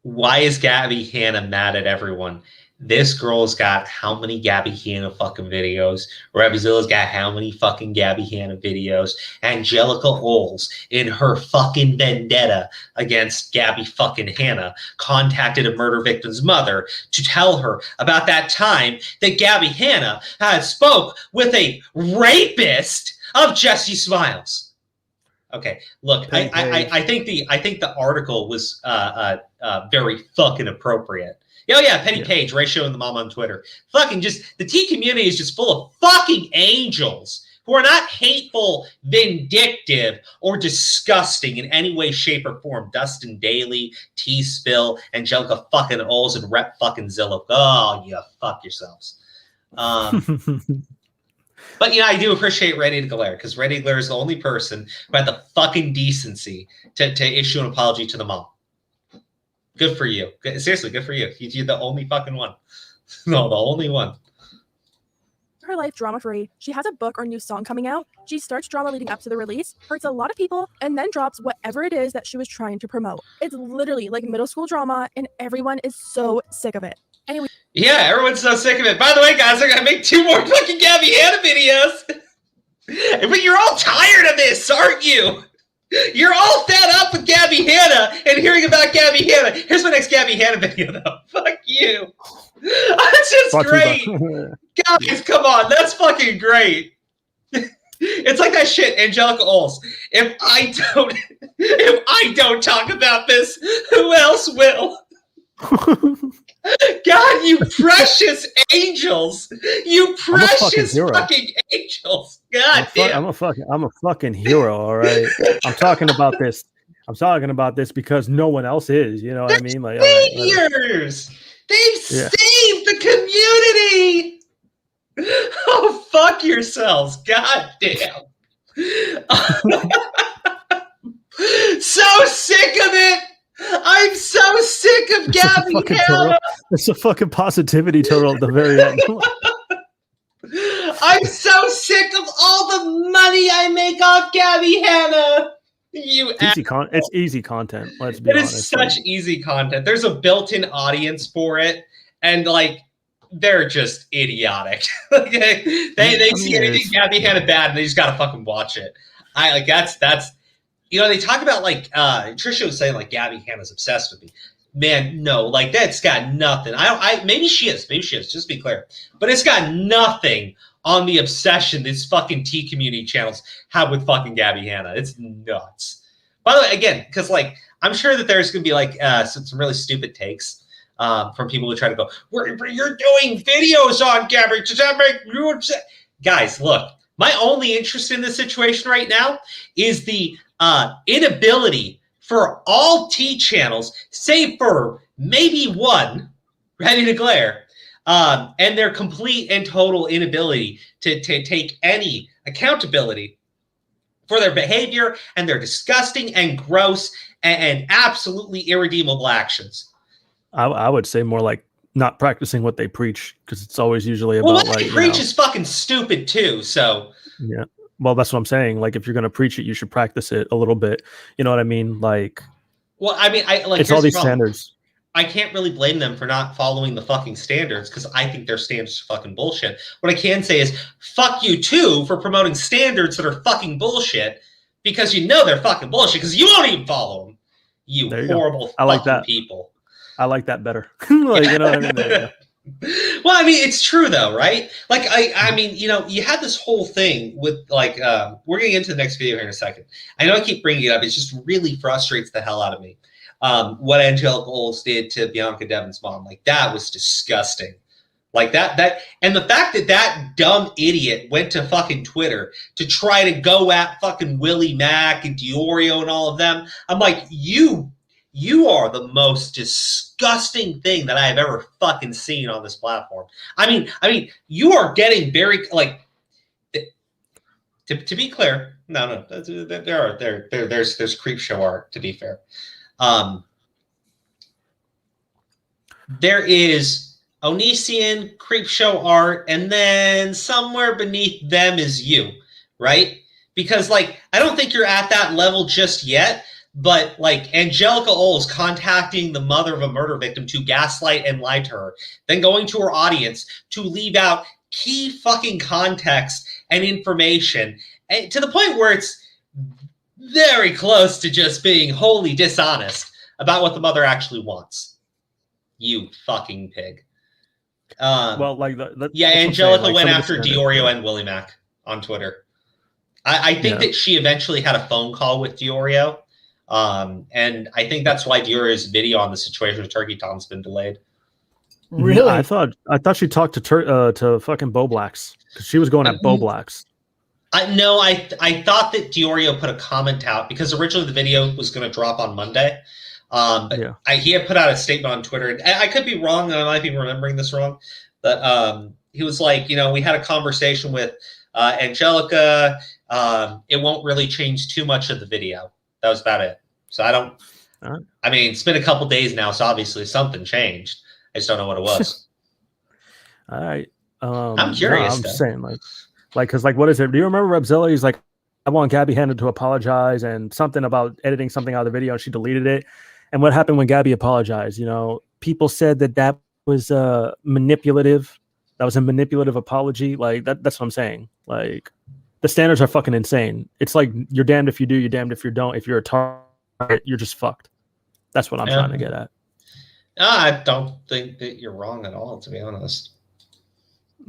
Why is Gabbie Hanna mad at everyone? This girl's got how many Gabbie Hanna fucking videos? Rebzilla's got how many fucking Gabbie Hanna videos? Angelica Oles, in her fucking vendetta against Gabbie fucking Hanna, contacted a murder victim's mother to tell her about that time that Gabbie Hanna had spoke with a rapist of Jessi Smiles. Okay, look, I think the article was very fucking appropriate. Oh yeah, Penny Page, Ratio and the Mom on Twitter. Fucking just, the T community is just full of fucking angels who are not hateful, vindictive, or disgusting in any way, shape, or form. Dustin Daly, T-Spill, Angelica fucking Oles, and Rep fucking Zillow. Oh, you fuck yourselves. But, I do appreciate Ready to Glare, because Ready to Glare is the only person who had the fucking decency to issue an apology to the mom. Good for you. Seriously, good for you. You're the only fucking one. No, the only one. Her life drama-free. She has a book or new song coming out. She starts drama leading up to the release, hurts a lot of people, and then drops whatever it is that she was trying to promote. It's literally like middle school drama, and everyone is so sick of it. Anyway. Yeah, everyone's so sick of it. By the way, guys, I'm going to make 2 more fucking Gabbie Hanna videos. But you're all tired of this, aren't you? You're all fed up with Gabbie Hanna and hearing about Gabbie Hanna. Here's my next Gabbie Hanna video, though. Fuck you. That's just great. Guys, come on. That's fucking great. It's like that shit, Angelica Oles. If I don't talk about this, who else will? God, you precious angels! You precious fucking angels! God damn! I'm a fucking hero. All right. I'm talking about this. I'm talking about this because no one else is. You know what I mean? Like, saviors! They've saved the community! Oh, fuck yourselves. God damn. So sick of it. I'm so sick of Gabbie, Hanna. It's a fucking positivity total at the very end. I'm so sick of all the money I make off Gabbie, Hanna. It's easy content. Let's be honest. It is such easy content. There's a built-in audience for it, and like they're just idiotic. they see anything Gabbie Hanna bad, and they just gotta fucking watch it. That's you know, they talk about like Trisha was saying like Gabbie Hanna's obsessed with me. Man, no, like that's got nothing. Maybe she is, just to be clear. But it's got nothing on the obsession these fucking T community channels have with fucking Gabbie Hanna. It's nuts. By the way, again, because like I'm sure that there's gonna be like some really stupid takes from people who try to go, you're doing videos on Gabbie. Does that make you upset? Guys, look, my only interest in this situation right now is the inability for all T channels, save for maybe one, Ready to Glare, and their complete and total inability to take any accountability for their behavior and their disgusting and gross and absolutely irredeemable actions. I would say more like not practicing what they preach, because it's always usually about what they preach is fucking stupid too. So yeah. Well, that's what I'm saying. Like, if you're going to preach it, you should practice it a little bit. You know what I mean? Like, well, I mean, it's all these standards. I can't really blame them for not following the fucking standards, because I think their standards are fucking bullshit. What I can say is, fuck you too for promoting standards that are fucking bullshit, because you know they're fucking bullshit, because you won't even follow them. You horrible fucking people. I like that better. Like, you know what I mean? Yeah. Well, I mean, it's true though, right? Like, I mean, you know, you had this whole thing with like, we're going to get into the next video here in a second. I know I keep bringing it up. It just really frustrates the hell out of me. What Angelica Oles did to Bianca Devin's mom, like that was disgusting. Like that, and the fact that that dumb idiot went to fucking Twitter to try to go at fucking Willie Mack and Diorio and all of them. I'm like, you are the most disgusting thing that I have ever fucking seen on this platform. I mean, you are getting very like. To be clear, no, there's creep show art. To be fair, there is Onision creep show art, and then somewhere beneath them is you, right? Because like I don't think you're at that level just yet. But like Angelica Oles contacting the mother of a murder victim to gaslight and lie to her, then going to her audience to leave out key fucking context and information, and to the point where it's very close to just being wholly dishonest about what the mother actually wants. You fucking pig. Well, like Angelica went after Diorio and Willie Mack on Twitter. I think that she eventually had a phone call with Diorio. And I think that's why Diorio's video on the situation with Turkey Tom's been delayed. Really? I thought she talked to fucking Bo Blacks, because she was going at Bo Blacks. No, I thought that Diorio put a comment out, because originally the video was going to drop on Monday. But he had put out a statement on Twitter. And I could be wrong, and I might be remembering this wrong. But he was like, you know, we had a conversation with Angelica. It won't really change too much of the video. That was about it. So I mean, it's been a couple days now, so obviously something changed. I just don't know what it was. All right. I'm curious. No, I'm just saying, because what is it? Do you remember Rebzilla? He's like, I want Gabbie Hanna to apologize, and something about editing something out of the video, and she deleted it. And what happened when Gabbie apologized? You know, people said that was manipulative. That was a manipulative apology. Like that's what I'm saying. Like, the standards are fucking insane. It's like you're damned if you do, you're damned if you don't. If you're a target, you're just fucked. That's what I'm trying to get at. I don't think that you're wrong at all, to be honest.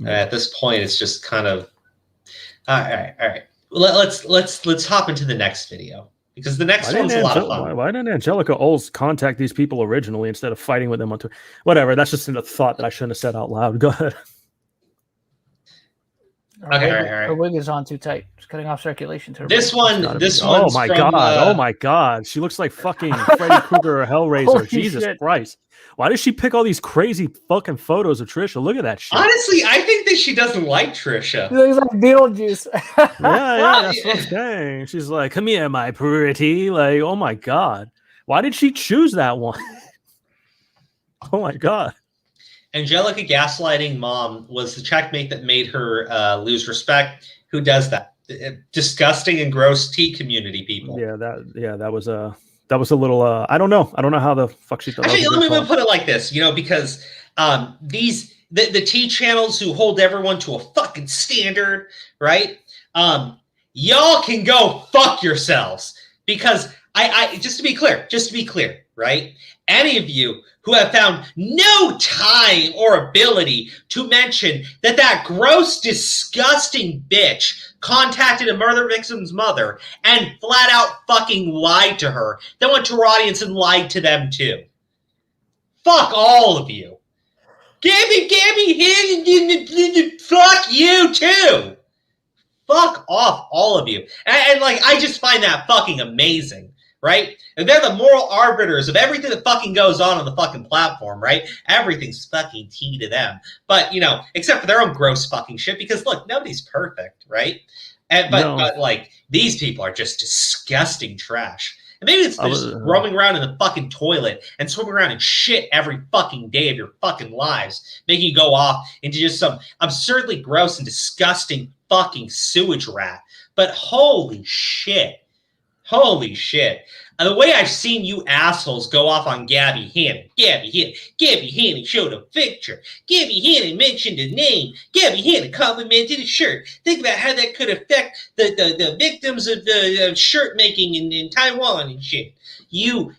At this point, it's just kind of all right. let's hop into the next video because the next one's a lot of fun. Why didn't Angelica Oles contact these people originally instead of fighting with them on Twitter? Whatever. That's just a thought that I shouldn't have said out loud. Go ahead. Okay, all right. Her wig is on too tight. It's cutting off circulation to her. This one. Oh my god! Oh my god! She looks like fucking Freddy Krueger or Hellraiser. Holy Jesus shit. Christ! Why does she pick all these crazy fucking photos of Trisha? Look at that shit. Honestly, I think that she doesn't like Trisha. She looks like Beetlejuice. Yeah, that's what I'm saying. She's like, "Come here, my pretty." Like, oh my god, why did she choose that one? Oh my god. Angelica gaslighting mom was the checkmate that made her lose respect. Who does that? Disgusting and gross tea community people. Yeah, that was a little. I don't know how the fuck she thought. Actually, let me put it like this. Because the tea channels who hold everyone to a fucking standard, right? Y'all can go fuck yourselves because I just to be clear, right? Any of you who have found no time or ability to mention that gross, disgusting bitch contacted a murder victim's mother and flat out fucking lied to her, then went to her audience and lied to them too. Fuck all of you. Gabbie, fuck you too. Fuck off, all of you. And like, I just find that fucking amazing. Right? And they're the moral arbiters of everything that fucking goes on the fucking platform, right? Everything's fucking tea to them. But, except for their own gross fucking shit, because look, nobody's perfect, right? But like, these people are just disgusting trash. And maybe it's just roaming around in the fucking toilet and swimming around in shit every fucking day of your fucking lives, making you go off into just some absurdly gross and disgusting fucking sewage rat. But holy shit. And the way I've seen you assholes go off on Gabbie Hanna showed a picture. Gabbie Hanna mentioned a name. Gabbie Hanna complimented a shirt. Think about how that could affect the victims of the shirt making in Taiwan and shit. You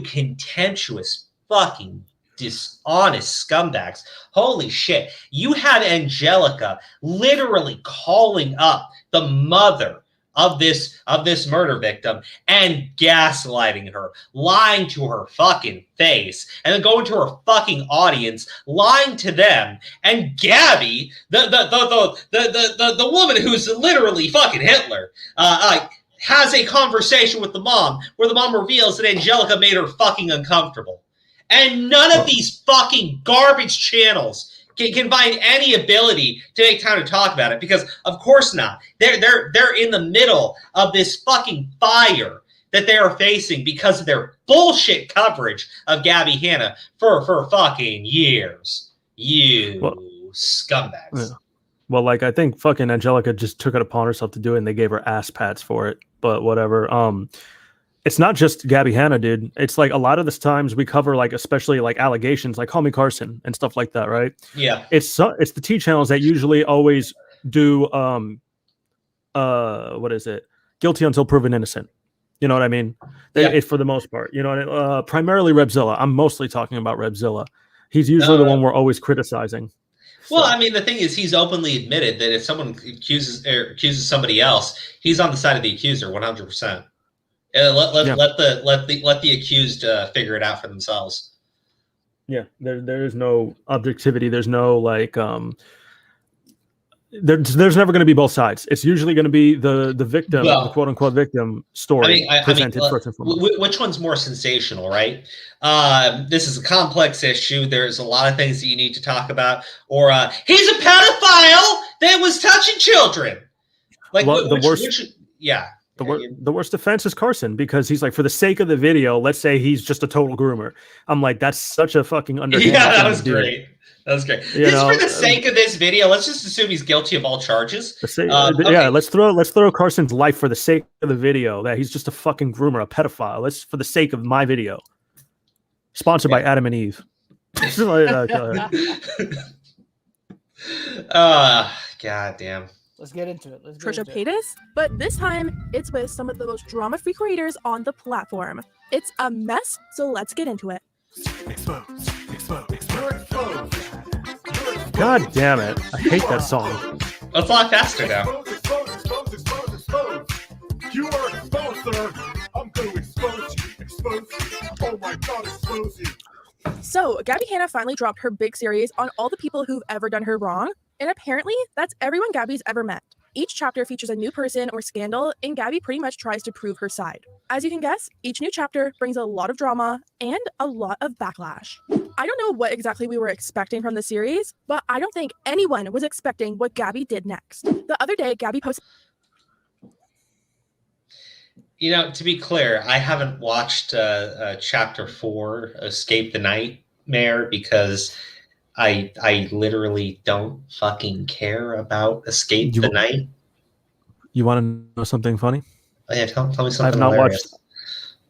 contemptuous fucking dishonest scumbags. Holy shit. You had Angelica literally calling up the mother of this murder victim and gaslighting her, lying to her fucking face, and then going to her fucking audience, lying to them, and Gabbie, the woman who's literally fucking Hitler, has a conversation with the mom where the mom reveals that Angelica made her fucking uncomfortable. And none of these fucking garbage channels can find any ability to make time to talk about it, because of course not. They're in the middle of this fucking fire that they are facing because of their bullshit coverage of Gabbie Hanna for fucking years. Scumbags. Yeah. Well, like, I think fucking Angelica just took it upon herself to do it, and they gave her ass pats for it. But whatever. It's not just Gabbie Hanna, dude. It's like a lot of the times we cover, like, especially like allegations, like Call Me Carson and stuff like that, right? Yeah. It's the T channels that usually always do what is it? Guilty until proven innocent. You know what I mean? For the most part, you know, primarily Rebzilla. I'm mostly talking about Rebzilla. He's usually the one we're always criticizing. Well, I mean, the thing is, he's openly admitted that if someone accuses somebody else, he's on the side of the accuser 100%. Let the accused figure it out for themselves. Yeah, there is no objectivity. There's no like there's never going to be both sides. It's usually going to be the victim, the quote unquote victim story presented first and foremost. Which one's more sensational, right? This is a complex issue. There's a lot of things that you need to talk about. Or he's a pedophile that was touching children. Like the worst. The worst defense is Carson, because he's like, for the sake of the video, let's say he's just a total groomer. I'm like, that's such a fucking underhand. Yeah, that was great. That was great. For the sake of this video, let's just assume he's guilty of all charges. Yeah, let's throw Carson's life for the sake of the video that he's just a fucking groomer, a pedophile. Let's for the sake of my video. Sponsored by Adam and Eve. God damn. Let's get into it. Trisha Paytas, but this time it's with some of the most drama-free creators on the platform. It's a mess, so let's get into it. God damn it. I hate that song. It's a lot faster now. You are exposed, sir. I'm going to expose you. Expose you. Oh my God, expose you. So, Gabbie Hanna finally dropped her big series on all the people who've ever done her wrong, and apparently, that's everyone Gabbie's ever met. Each chapter features a new person or scandal, and Gabbie pretty much tries to prove her side. As you can guess, each new chapter brings a lot of drama and a lot of backlash. I don't know what exactly we were expecting from the series, but I don't think anyone was expecting what Gabbie did next. The other day, Gabbie posted... You know, to be clear, I haven't watched Chapter 4, Escape the Nightmare, because I literally don't fucking care about Escape the Night. You want to know something funny? Oh, yeah, tell me something hilarious.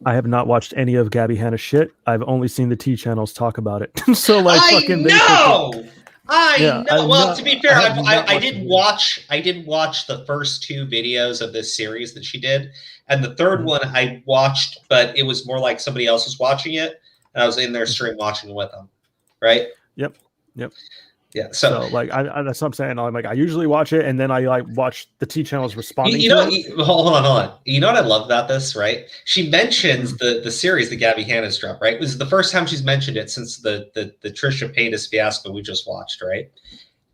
I have not watched any of Gabbie Hanna's shit. I've only seen the T channels talk about it. So like, I fucking know. Well, to be fair, I did it. watch the first 2 videos of this series that she did, and the third one I watched, but it was more like somebody else was watching it, and I was in their stream watching with them. Right? Yep. Yeah. So like, that's what I'm saying. I'm like, I usually watch it, and then I like watch the T channels responding. Hold on. You know what I love about this, right? She mentions the series that Gabbie Hanna's dropped, right? It was the first time she's mentioned it since the Trisha Paytas fiasco we just watched, right?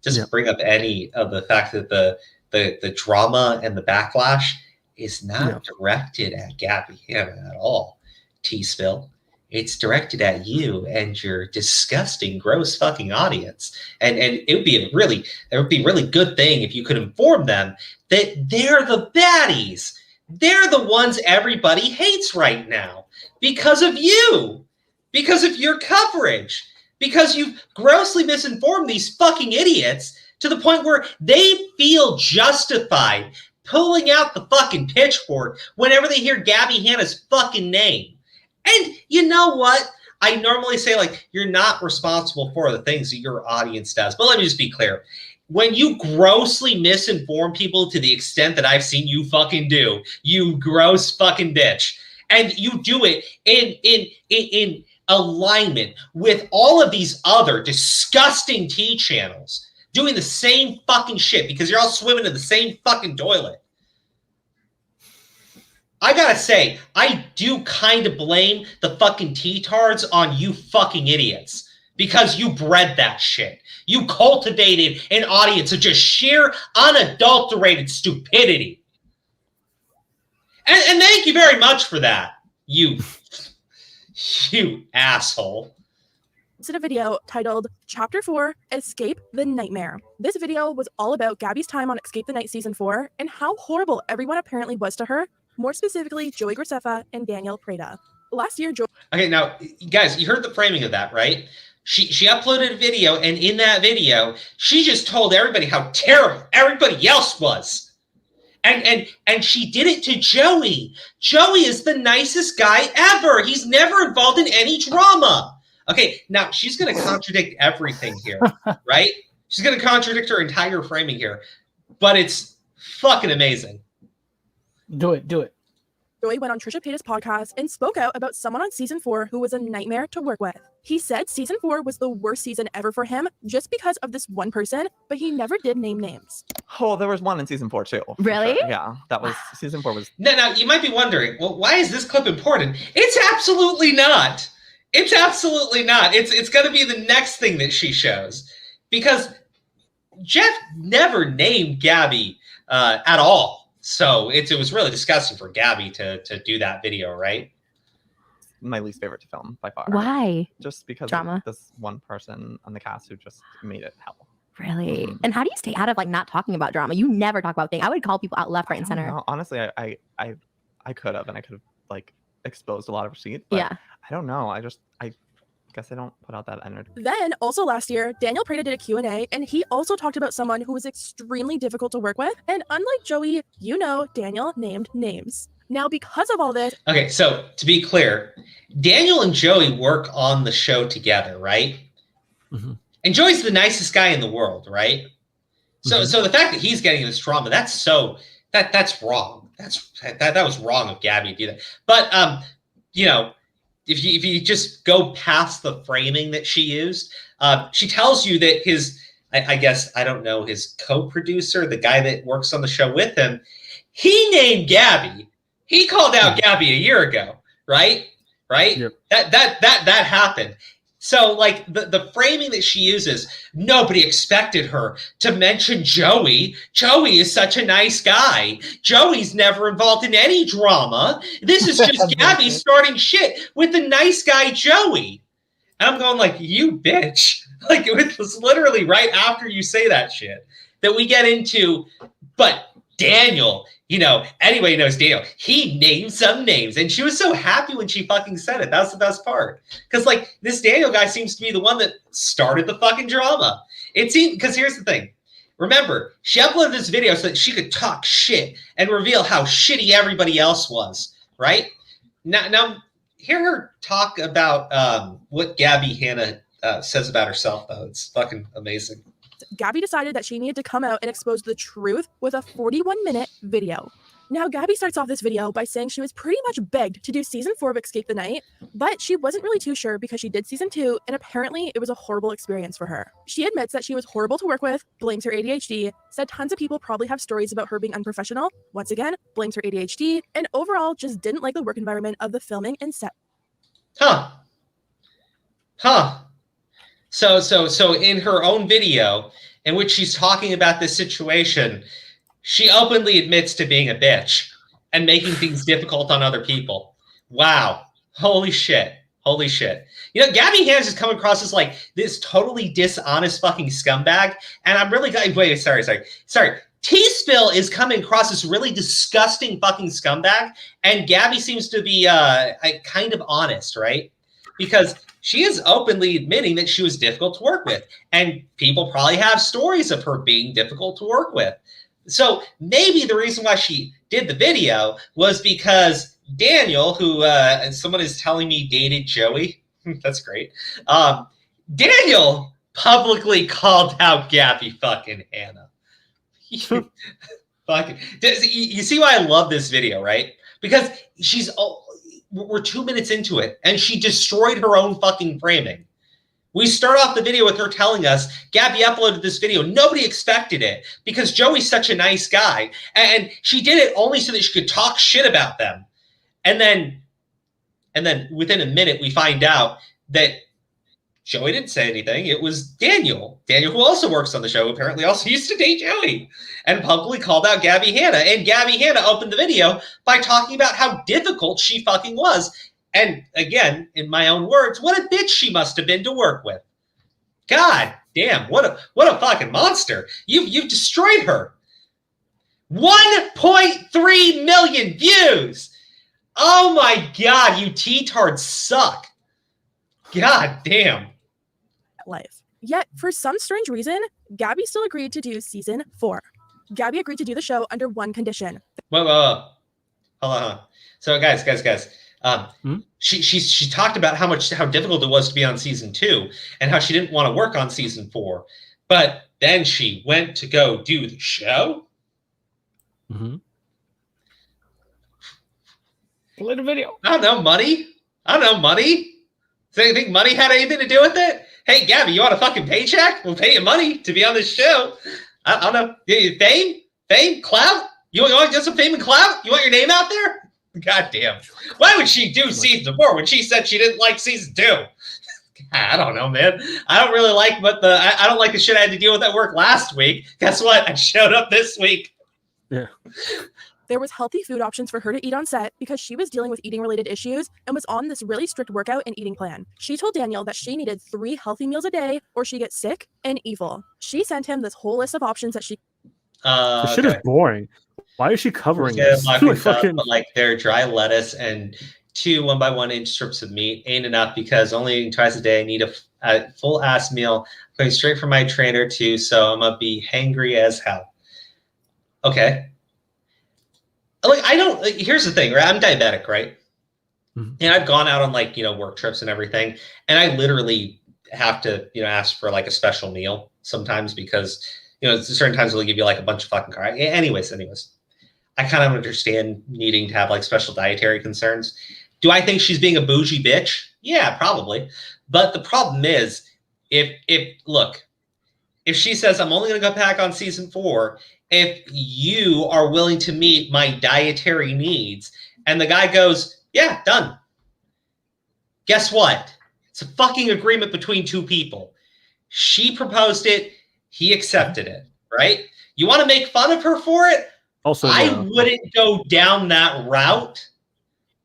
Just bring up any of the fact that the drama and the backlash is not directed at Gabbie Hanna at all. T-Spill. It's directed at you and your disgusting, gross fucking audience. And it would be a really good thing if you could inform them that they're the baddies. They're the ones everybody hates right now because of you, because of your coverage, because you've grossly misinformed these fucking idiots to the point where they feel justified pulling out the fucking pitchfork whenever they hear Gabbie Hanna's fucking name. And you know what? I normally say, like, you're not responsible for the things that your audience does. But let me just be clear. When you grossly misinform people to the extent that I've seen you fucking do, you gross fucking bitch, and you do it in alignment with all of these other disgusting T channels doing the same fucking shit because you're all swimming in the same fucking toilet. I gotta say, I do kind of blame the fucking T-tards on you fucking idiots because you bred that shit. You cultivated an audience of just sheer, unadulterated stupidity. And thank you very much for that, you asshole. Did a video titled Chapter 4, Escape the Nightmare. This video was all about Gabbie's time on Escape the Night Season 4 and how horrible everyone apparently was to her. More specifically, Joey Graceffa and Daniel Prada. Last year, Okay, now, guys, you heard the framing of that, right? She uploaded a video, and in that video, she just told everybody how terrible everybody else was. And she did it to Joey. Joey is the nicest guy ever. He's never involved in any drama. Okay, now, she's going to contradict everything here, right? She's going to contradict her entire framing here. But it's fucking amazing. Do it. Joey went on Trisha Paytas' podcast and spoke out about someone on Season 4 who was a nightmare to work with. He said Season 4 was the worst season ever for him just because of this one person, but he never did name names. Oh, there was one in Season 4 too. Really? Sure. Yeah, that was Season 4 was... Now, you might be wondering, well, why is this clip important? It's absolutely not. It's absolutely not. It's going to be the next thing that she shows. Because Jeff never named Gabbie at all. So it was really disgusting for Gabbie to do that video, right? My least favorite to film by far. Why? Just because Drama. of this one person on the cast who just made it hell. Really? And how do you stay out of like not talking about drama? You never talk about things. I would call people out left, right, and center. No, honestly, I could have, and I could have like exposed a lot of receipts. But Yeah. I don't know. I guess I don't put out that energy. Then, also last year, Daniel Prada did a Q&A, and he also talked about someone who was extremely difficult to work with. And unlike Joey, you know, Daniel named names. Now, because of all this... Okay, so to be clear, Daniel and Joey work on the show together, right? Mm-hmm. And Joey's the nicest guy in the world, right? So Mm-hmm. so the fact that he's getting this drama, that's wrong. That was wrong of Gabbie to do that. But you know, if you just go past the framing that she used, she tells you that I guess, I don't know, his co-producer, the guy that works on the show with him, he named Gabbie He called out Gabbie a year ago, right? Right? Yep. That happened. So, like, the framing that she uses, nobody expected her to mention Joey. Joey is such a nice guy. Joey's never involved in any drama. This is just Gabbie starting shit with the nice guy Joey. And I'm going like, you bitch. Like, it was literally right after you say that shit that we get into, but Daniel, you know, anybody knows Daniel. He named some names, and she was so happy when she fucking said it. That's the best part. Because, like, this Daniel guy seems to be the one that started the fucking drama. It seemed, because here's the thing. Remember, she uploaded this video so that she could talk shit and reveal how shitty everybody else was, right? Now hear her talk about what Hanna says about herself, though. It's fucking amazing. Gabbie decided that she needed to come out and expose the truth with a 41-minute video. Now, Gabbie starts off this video by saying she was pretty much begged to do season 4 of Escape the Night, but she wasn't really too sure because she did season 2, and apparently it was a horrible experience for her. She admits that she was horrible to work with, blames her ADHD, said tons of people probably have stories about her being unprofessional, once again, blames her ADHD, and overall just didn't like the work environment of the filming and set. So in her own video, in which she's talking about this situation, she openly admits to being a bitch and making things difficult on other people. Wow. Holy shit. Holy shit. You know, Gabbie Hanna is coming across as like this totally dishonest fucking scumbag. And I'm really glad. Wait, sorry. T-Spill is coming across as really disgusting fucking scumbag. And Gabbie seems to be kind of honest, right? Because she is openly admitting that she was difficult to work with. And people probably have stories of her being difficult to work with. So maybe the reason why she did the video was because Daniel, who someone is telling me dated Joey. That's great. Daniel publicly called out Gabbie fucking Hanna. Fucking, you see why I love this video, right? Because we're 2 minutes into it, and she destroyed her own fucking framing. We start off the video with her telling us, Gabbie uploaded this video. Nobody expected it because Joey's such a nice guy. And she did it only so that she could talk shit about them. And then within a minute, we find out that Joey didn't say anything. It was Daniel. Daniel, who also works on the show, apparently also used to date Joey, and publicly called out Gabbie Hanna. And Gabbie Hanna opened the video by talking about how difficult she fucking was. And again, in my own words, what a bitch she must have been to work with. God damn, what a fucking monster. You've destroyed her. 1.3 million views. Oh my God, you T-tards suck. God damn. Life. Yet, for some strange reason, Gabbie still agreed to do season 4. Gabbie agreed to do the show under one condition. Whoa. Hold on. So guys. She talked about how difficult it was to be on season 2 and how she didn't want to work on season 4, but then she went to go do the show. Mm-hmm. Play the video. I don't know, money. So you think money had anything to do with it? Hey, Gabbie, you want a fucking paycheck? We'll pay you money to be on this show. I don't know. Fame, clout. You want to get some fame and clout? You want your name out there? God damn. Why would she do season 4 when she said she didn't like season 2? I don't know, man. I don't really like I don't like the shit I had to deal with at work last week. Guess what? I showed up this week. Yeah. There was healthy food options for her to eat on set because she was dealing with eating-related issues and was on this really strict workout and eating plan. She told Daniel that she needed 3 healthy meals a day or she gets sick and evil. She sent him this whole list of options that she... This shit is boring. Why is she covering this? Like their dry lettuce and 2 1x1-inch strips of meat ain't enough because only eating twice a day. I need a full-ass meal. I'm going straight from my trainer too, so I'm going to be hangry as hell. Okay. Here's the thing, right? I'm diabetic, right? Mm-hmm. And I've gone out on work trips and everything. And I literally have to, ask for like a special meal sometimes because, certain times they'll give you like a bunch of fucking carbs. Anyways, I kind of understand needing to have like special dietary concerns. Do I think she's being a bougie bitch? Yeah, probably. But the problem is if she says, I'm only going to go back on season 4, if you are willing to meet my dietary needs And the guy goes, yeah, done. Guess what? It's a fucking agreement between two people. She proposed it. He accepted it, right? You want to make fun of her for it? Also, I wouldn't go down that route.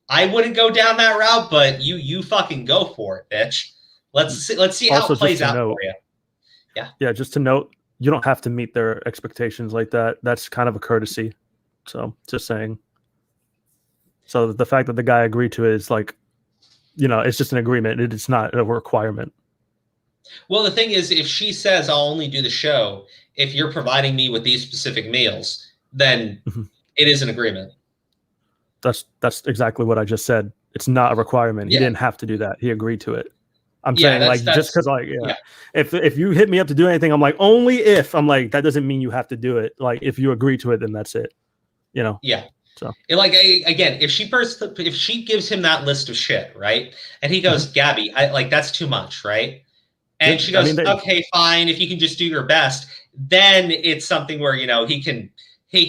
But you fucking go for it, bitch. Let's see how Also, it plays just to out note- for you. Yeah, just to note, you don't have to meet their expectations like that. That's kind of a courtesy. So, just saying. So the fact that the guy agreed to it is like, it's just an agreement. It's not a requirement. Well, the thing is, if she says, I'll only do the show if you're providing me with these specific meals, then it is an agreement. That's exactly what I just said. It's not a requirement. He Yeah. didn't have to do that. He agreed to it. I'm Yeah, saying, like, just because, like, if you hit me up to do anything, I'm like, only if. I'm like, that doesn't mean you have to do it. Like, if you agree to it, then that's it. Yeah. So, like, again, if she gives him that list of shit, right, and he goes, Gabbie, that's too much, right? And she goes, okay, fine. If you can just do your best, then it's something where he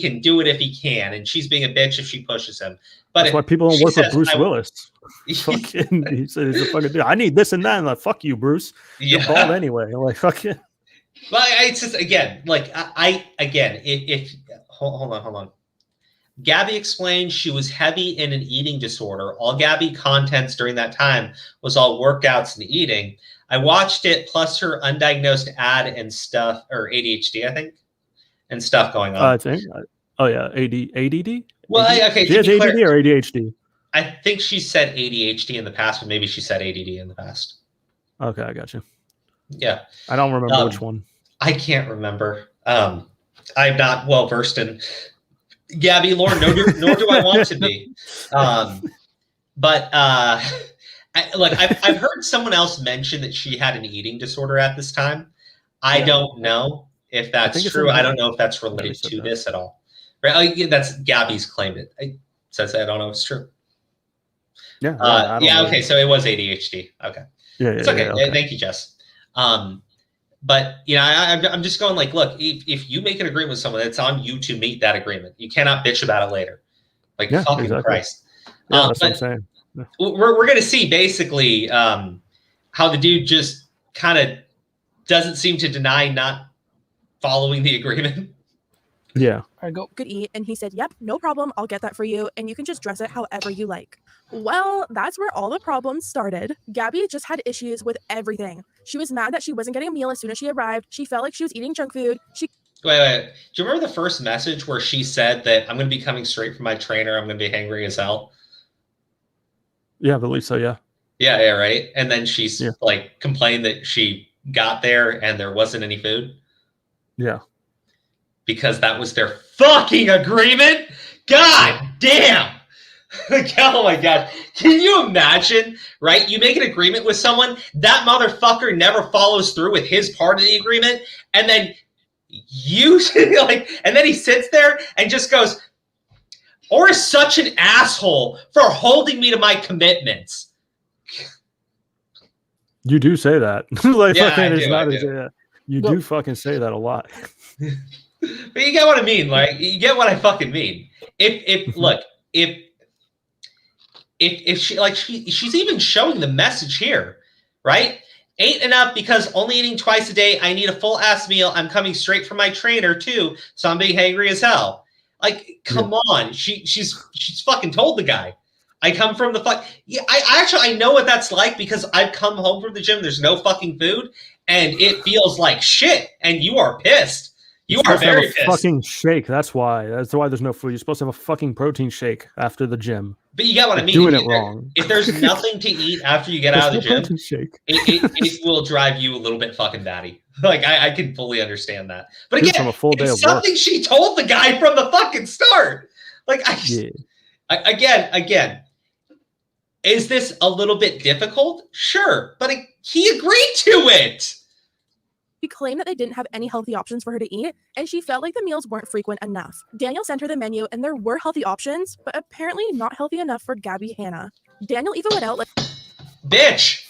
can do it if he can, and she's being a bitch if she pushes him. But that's why people don't work with Bruce Willis. Fucking, he said he's a fucking dude. I need this and that. And like, fuck you, Bruce. You're bald anyway. I'm like, fuck you. But it's just again, like if hold on. Gabbie explained she was heavy in an eating disorder. All Gabbie contents during that time was all workouts and eating. I watched it plus her undiagnosed ad and stuff, or ADHD, I think, and stuff going on. I think. Oh yeah, ADD. Well, okay. She has ADD or ADHD. I think she said ADHD in the past, but maybe she said ADD in the past. Okay, I got you. Yeah, I don't remember which one. I can't remember. I'm not well versed in Gabbie lore, nor do I want to be. But I've heard someone else mention that she had an eating disorder at this time. I don't know if that's true. I don't know if that's related to this at all. Right? That's Gabbie's claimed it. I don't know if it's true. Yeah. Okay. So it was ADHD. Okay. Yeah. It's okay. Yeah, okay. Thank you, Jess. But I'm just going like, look, if you make an agreement with someone, it's on you to meet that agreement. You cannot bitch about it later. Like fucking Christ. Yeah, that's what I'm saying. Yeah. We're gonna see basically how the dude just kind of doesn't seem to deny not following the agreement. Yeah. I go. Could eat, and he said, yep, no problem, I'll get that for you, and you can just dress it however you like. Well, that's where all the problems started. Gabbie just had issues with everything. She was mad that she wasn't getting a meal as soon as she arrived. She felt like she was eating junk food. Wait. Do you remember the first message where she said that I'm going to be coming straight from my trainer, I'm going to be hangry as hell? Yeah, I believe so, yeah. Yeah, right? And then she's like complained that she got there and there wasn't any food? Yeah. Because that was their fucking agreement? God damn! Oh my God. Can you imagine, right? You make an agreement with someone, that motherfucker never follows through with his part of the agreement, and then and then he sits there and just goes, or is such an asshole for holding me to my commitments. You do say that. Like, Yeah, fucking, I it's do, not I as- do. yeah. You do fucking say that a lot. But you get what I mean. Like, you get what I fucking mean. If she's even showing the message here, right? Ain't enough because only eating twice a day. I need a full ass meal. I'm coming straight from my trainer too, so I'm being hangry as hell. Like, come on. She's fucking told the guy. I come from the fuck. Yeah, I know what that's like because I've come home from the gym. There's no fucking food, and it feels like shit. And you are pissed. You are very pissed. Fucking shake. That's why. That's why there's no food. You're supposed to have a fucking protein shake after the gym. But you get what I mean. Doing it wrong. If there's nothing to eat after you get out of the gym, shake. it will drive you a little bit fucking batty. Like I can fully understand that. But Dude, again, from a full day it's of work. something she told the guy from the fucking start. Like again, is this a little bit difficult? Sure, but he agreed to it. She claimed that they didn't have any healthy options for her to eat, and she felt like the meals weren't frequent enough. Daniel sent her the menu, and there were healthy options, but apparently not healthy enough for Gabbie Hanna. Daniel even went out like, Bitch,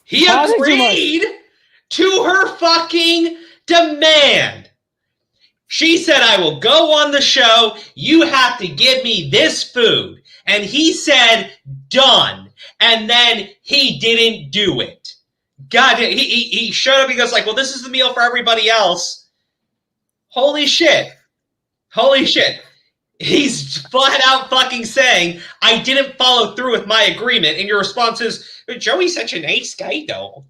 he Pausing too agreed to her fucking demand. She said, I will go on the show. You have to give me this food. And he said, done. And then he didn't do it. God, he showed up. He goes like, well, this is the meal for everybody else. Holy shit. Holy shit. He's flat out fucking saying, I didn't follow through with my agreement. And your response is, Joey's such a nice guy, though.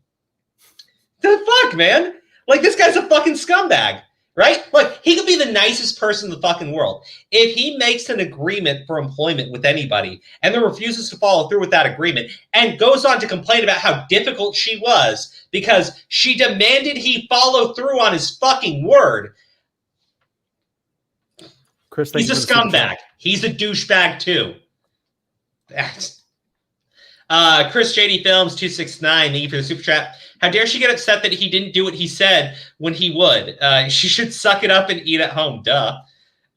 The fuck, man? Like, this guy's a fucking scumbag, right? Like, he could be the nicest person in the fucking world. If he makes an agreement for employment with anybody and then refuses to follow through with that agreement and goes on to complain about how difficult she was because she demanded he follow through on his fucking word, Chris, he's a scumbag. He's a douchebag too. Chris JD Films 269, thank you for the super chat. How dare she get upset that he didn't do what he said when he would? She should suck it up and eat at home. Duh.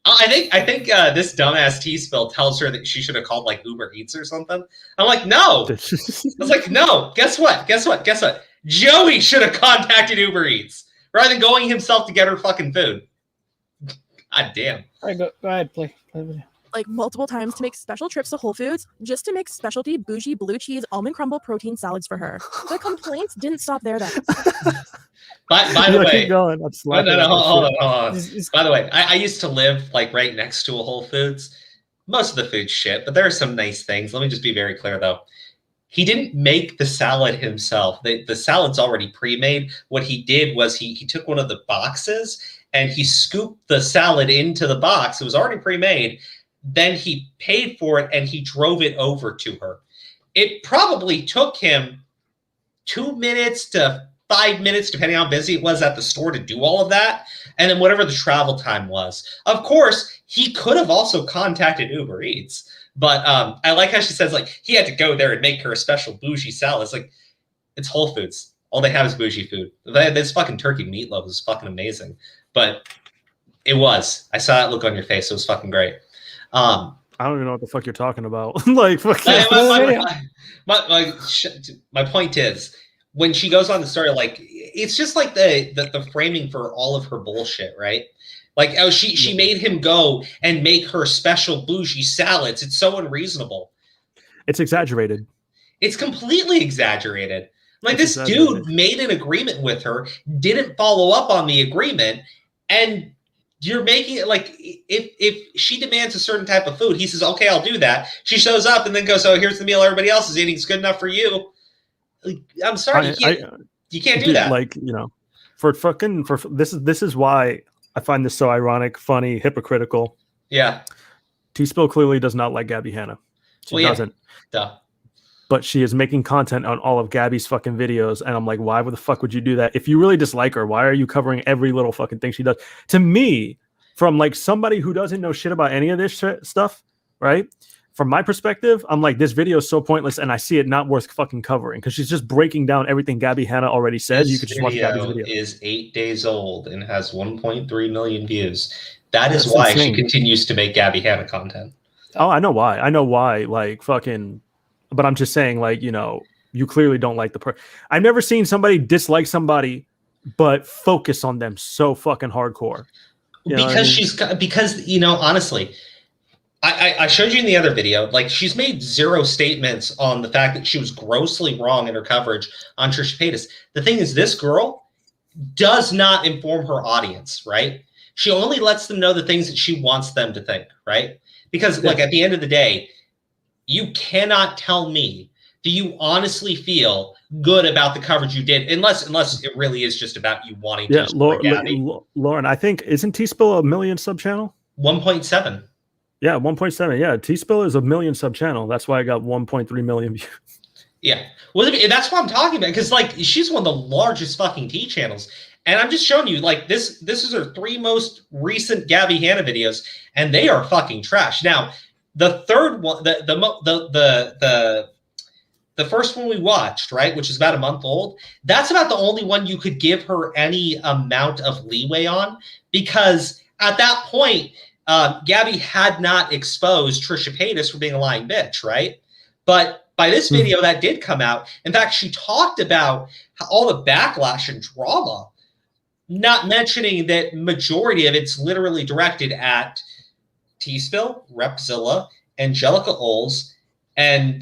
I think this dumbass T-Spill tells her that she should have called like Uber Eats or something. I'm like, no. I was like, no. Guess what? Joey should have contacted Uber Eats rather than going himself to get her fucking food. God damn. All right, go ahead, play. Like multiple times to make special trips to Whole Foods just to make specialty bougie blue cheese almond crumble protein salads for her. The complaints didn't stop there though. By the way, keep going. Hold on. By the way, I used to live like right next to a Whole Foods. Most of the food's shit, but there are some nice things. Let me just be very clear though. He didn't make the salad himself. The salad's already pre-made. What he did was he took one of the boxes and he scooped the salad into the box. It was already pre-made. Then he paid for it and he drove it over to her. It probably took him 2 minutes to 5 minutes, depending on how busy it was at the store to do all of that. And then whatever the travel time was. Of course, he could have also contacted Uber Eats. But I like how she says, like, he had to go there and make her a special bougie salad. It's like, it's Whole Foods. All they have is bougie food. This fucking turkey meatloaf is fucking amazing. But it was. I saw that look on your face. It was fucking great. I don't even know what the fuck you're talking about. Like, fucking. My point is, when she goes on the story, like, it's just like the framing for all of her bullshit, right? Like, oh, she made him go and make her special bougie salads. It's so unreasonable. It's exaggerated. It's completely exaggerated. Like, this dude made an agreement with her, didn't follow up on the agreement, and you're making it like if she demands a certain type of food, he says, okay, I'll do that. She shows up and then goes, oh, here's the meal everybody else is eating. It's good enough for you. Like, I'm sorry, you can't do that. Like, you know, this is why I find this so ironic, funny, hypocritical. Yeah. T-Spill clearly does not like Gabbie Hanna. She doesn't. Duh. But she is making content on all of Gabbie's fucking videos. And I'm like, why the fuck would you do that? If you really dislike her, why are you covering every little fucking thing she does? To me, from like somebody who doesn't know shit about any of this stuff, right? From my perspective, I'm like, this video is so pointless and I see it not worth fucking covering because she's just breaking down everything Gabbie Hanna already said. You could just watch Gabbie's video. Is 8 days old and has 1.3 million views. That's why insane. She continues to make Gabbie Hanna content. Oh, I know why. Like, fucking... But I'm just saying, like, you know, you clearly don't like the person. I've never seen somebody dislike somebody, but focus on them so fucking hardcore. Because, you know, honestly, I showed you in the other video, like, she's made zero statements on the fact that she was grossly wrong in her coverage on Trisha Paytas. The thing is, this girl does not inform her audience, right? She only lets them know the things that she wants them to think, right? Because, like, at the end of the day, you cannot tell me, do you honestly feel good about the coverage you did? Unless it really is just about you wanting to. Yeah, Lauren, I think, isn't T-Spill a million sub channel? 1.7. Yeah, 1.7. Yeah, T-Spill is a million sub channel. That's why I got 1.3 million views. Yeah. Well, that's what I'm talking about. Because, like, she's one of the largest fucking T channels. And I'm just showing you, like, this is her 3 most recent Gabbie Hanna videos. And they are fucking trash. Now, the third one, the first one we watched, right, which is about a month old, that's about the only one you could give her any amount of leeway on, because at that point, Gabbie had not exposed Trisha Paytas for being a lying bitch, right? But by this video, that did come out. In fact, she talked about all the backlash and drama, not mentioning that majority of it's literally directed at T-Spill, Repzilla, Angelica Oles, and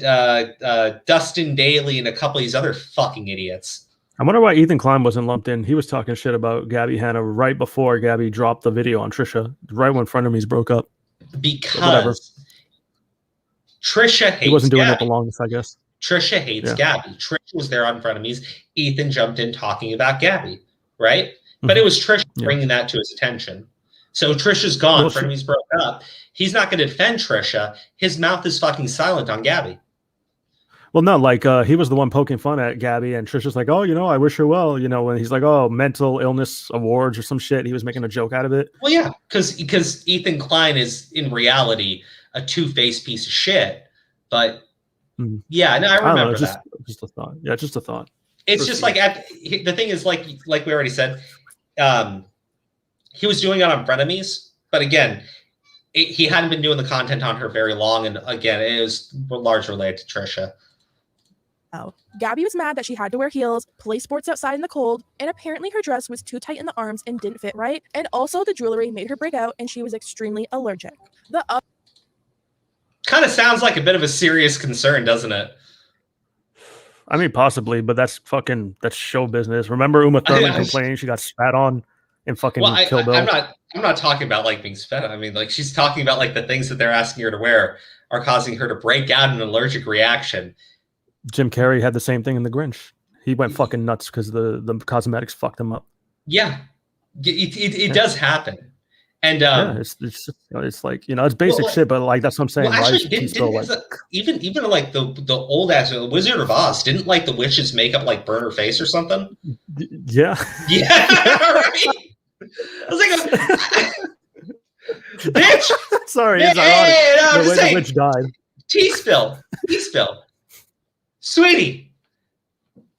Dustin Daly, and a couple of these other fucking idiots. I wonder why Ethan Klein wasn't lumped in. He was talking shit about Gabbie Hanna right before Gabbie dropped the video on Trisha, right when frenemies broke up. Because Trisha hates He wasn't doing Gabbie. it the longest, I guess. Trisha hates Gabbie. Trisha was there on frenemies. Ethan jumped in talking about Gabbie, right? But it was Trisha bringing that to his attention. So Trisha's gone. Well, frenemies broke up. He's not going to defend Trisha. His mouth is fucking silent on Gabbie. Well, no, like he was the one poking fun at Gabbie, and Trisha's like, "Oh, I wish her well." When he's like, "Oh, mental illness awards or some shit," he was making a joke out of it. Well, yeah, because Ethan Klein is in reality a two-faced piece of shit. But yeah, no, I remember that. Just a thought. Yeah, just a thought. It's just like the thing is like we already said, he was doing it on frenemies, but again, he hadn't been doing the content on her very long, and again, it was largely related to Trisha. Gabbie was mad that she had to wear heels, play sports outside in the cold, and apparently her dress was too tight in the arms and didn't fit right. And also the jewelry made her break out and she was extremely allergic. Kind of sounds like a bit of a serious concern, doesn't it? I mean, possibly, but that's show business. Remember Uma Thurman complaining she got spat on in fucking Kill Bill? I'm not talking about like being spat on. I mean, like she's talking about like the things that they're asking her to wear are causing her to break out an allergic reaction. Jim Carrey had the same thing in The Grinch. He went fucking nuts because the cosmetics fucked him up. Yeah, it does happen, and it's like it's basic shit, but like that's what I'm saying. Well, actually, even like the old ass Wizard of Oz didn't like the witch's makeup like burn her face or something. Yeah, right. I was like, bitch. Sorry, it's ironic. The way the witch died. Tea spill. Sweetie,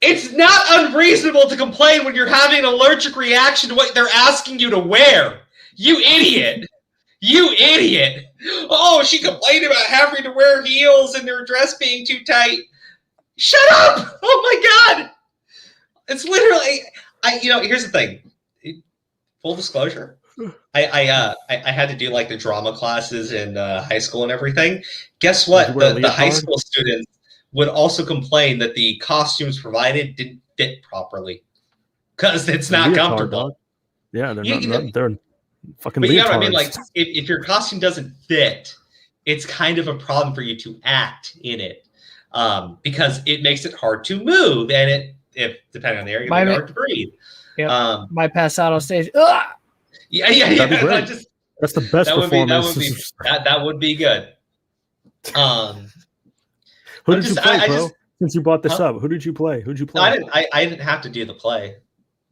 it's not unreasonable to complain when you're having an allergic reaction to what they're asking you to wear. You idiot. Oh, she complained about having to wear heels and her dress being too tight. Shut up. Oh my God. It's literally, here's the thing. Full disclosure. I had to do like the drama classes in high school and everything. Guess what? The high school students would also complain that the costumes provided didn't fit properly because it's not comfortable. Yeah, they're fucking. But you know what I mean? Like, if your costume doesn't fit, it's kind of a problem for you to act in it, because it makes it hard to move, and if depending on the area, it's hard to breathe. Yeah, might pass out on stage. Ugh! Yeah. That's the best performance. That would be good. Who did you play, bro? Since you brought this up, who did you play? I didn't have to do the play.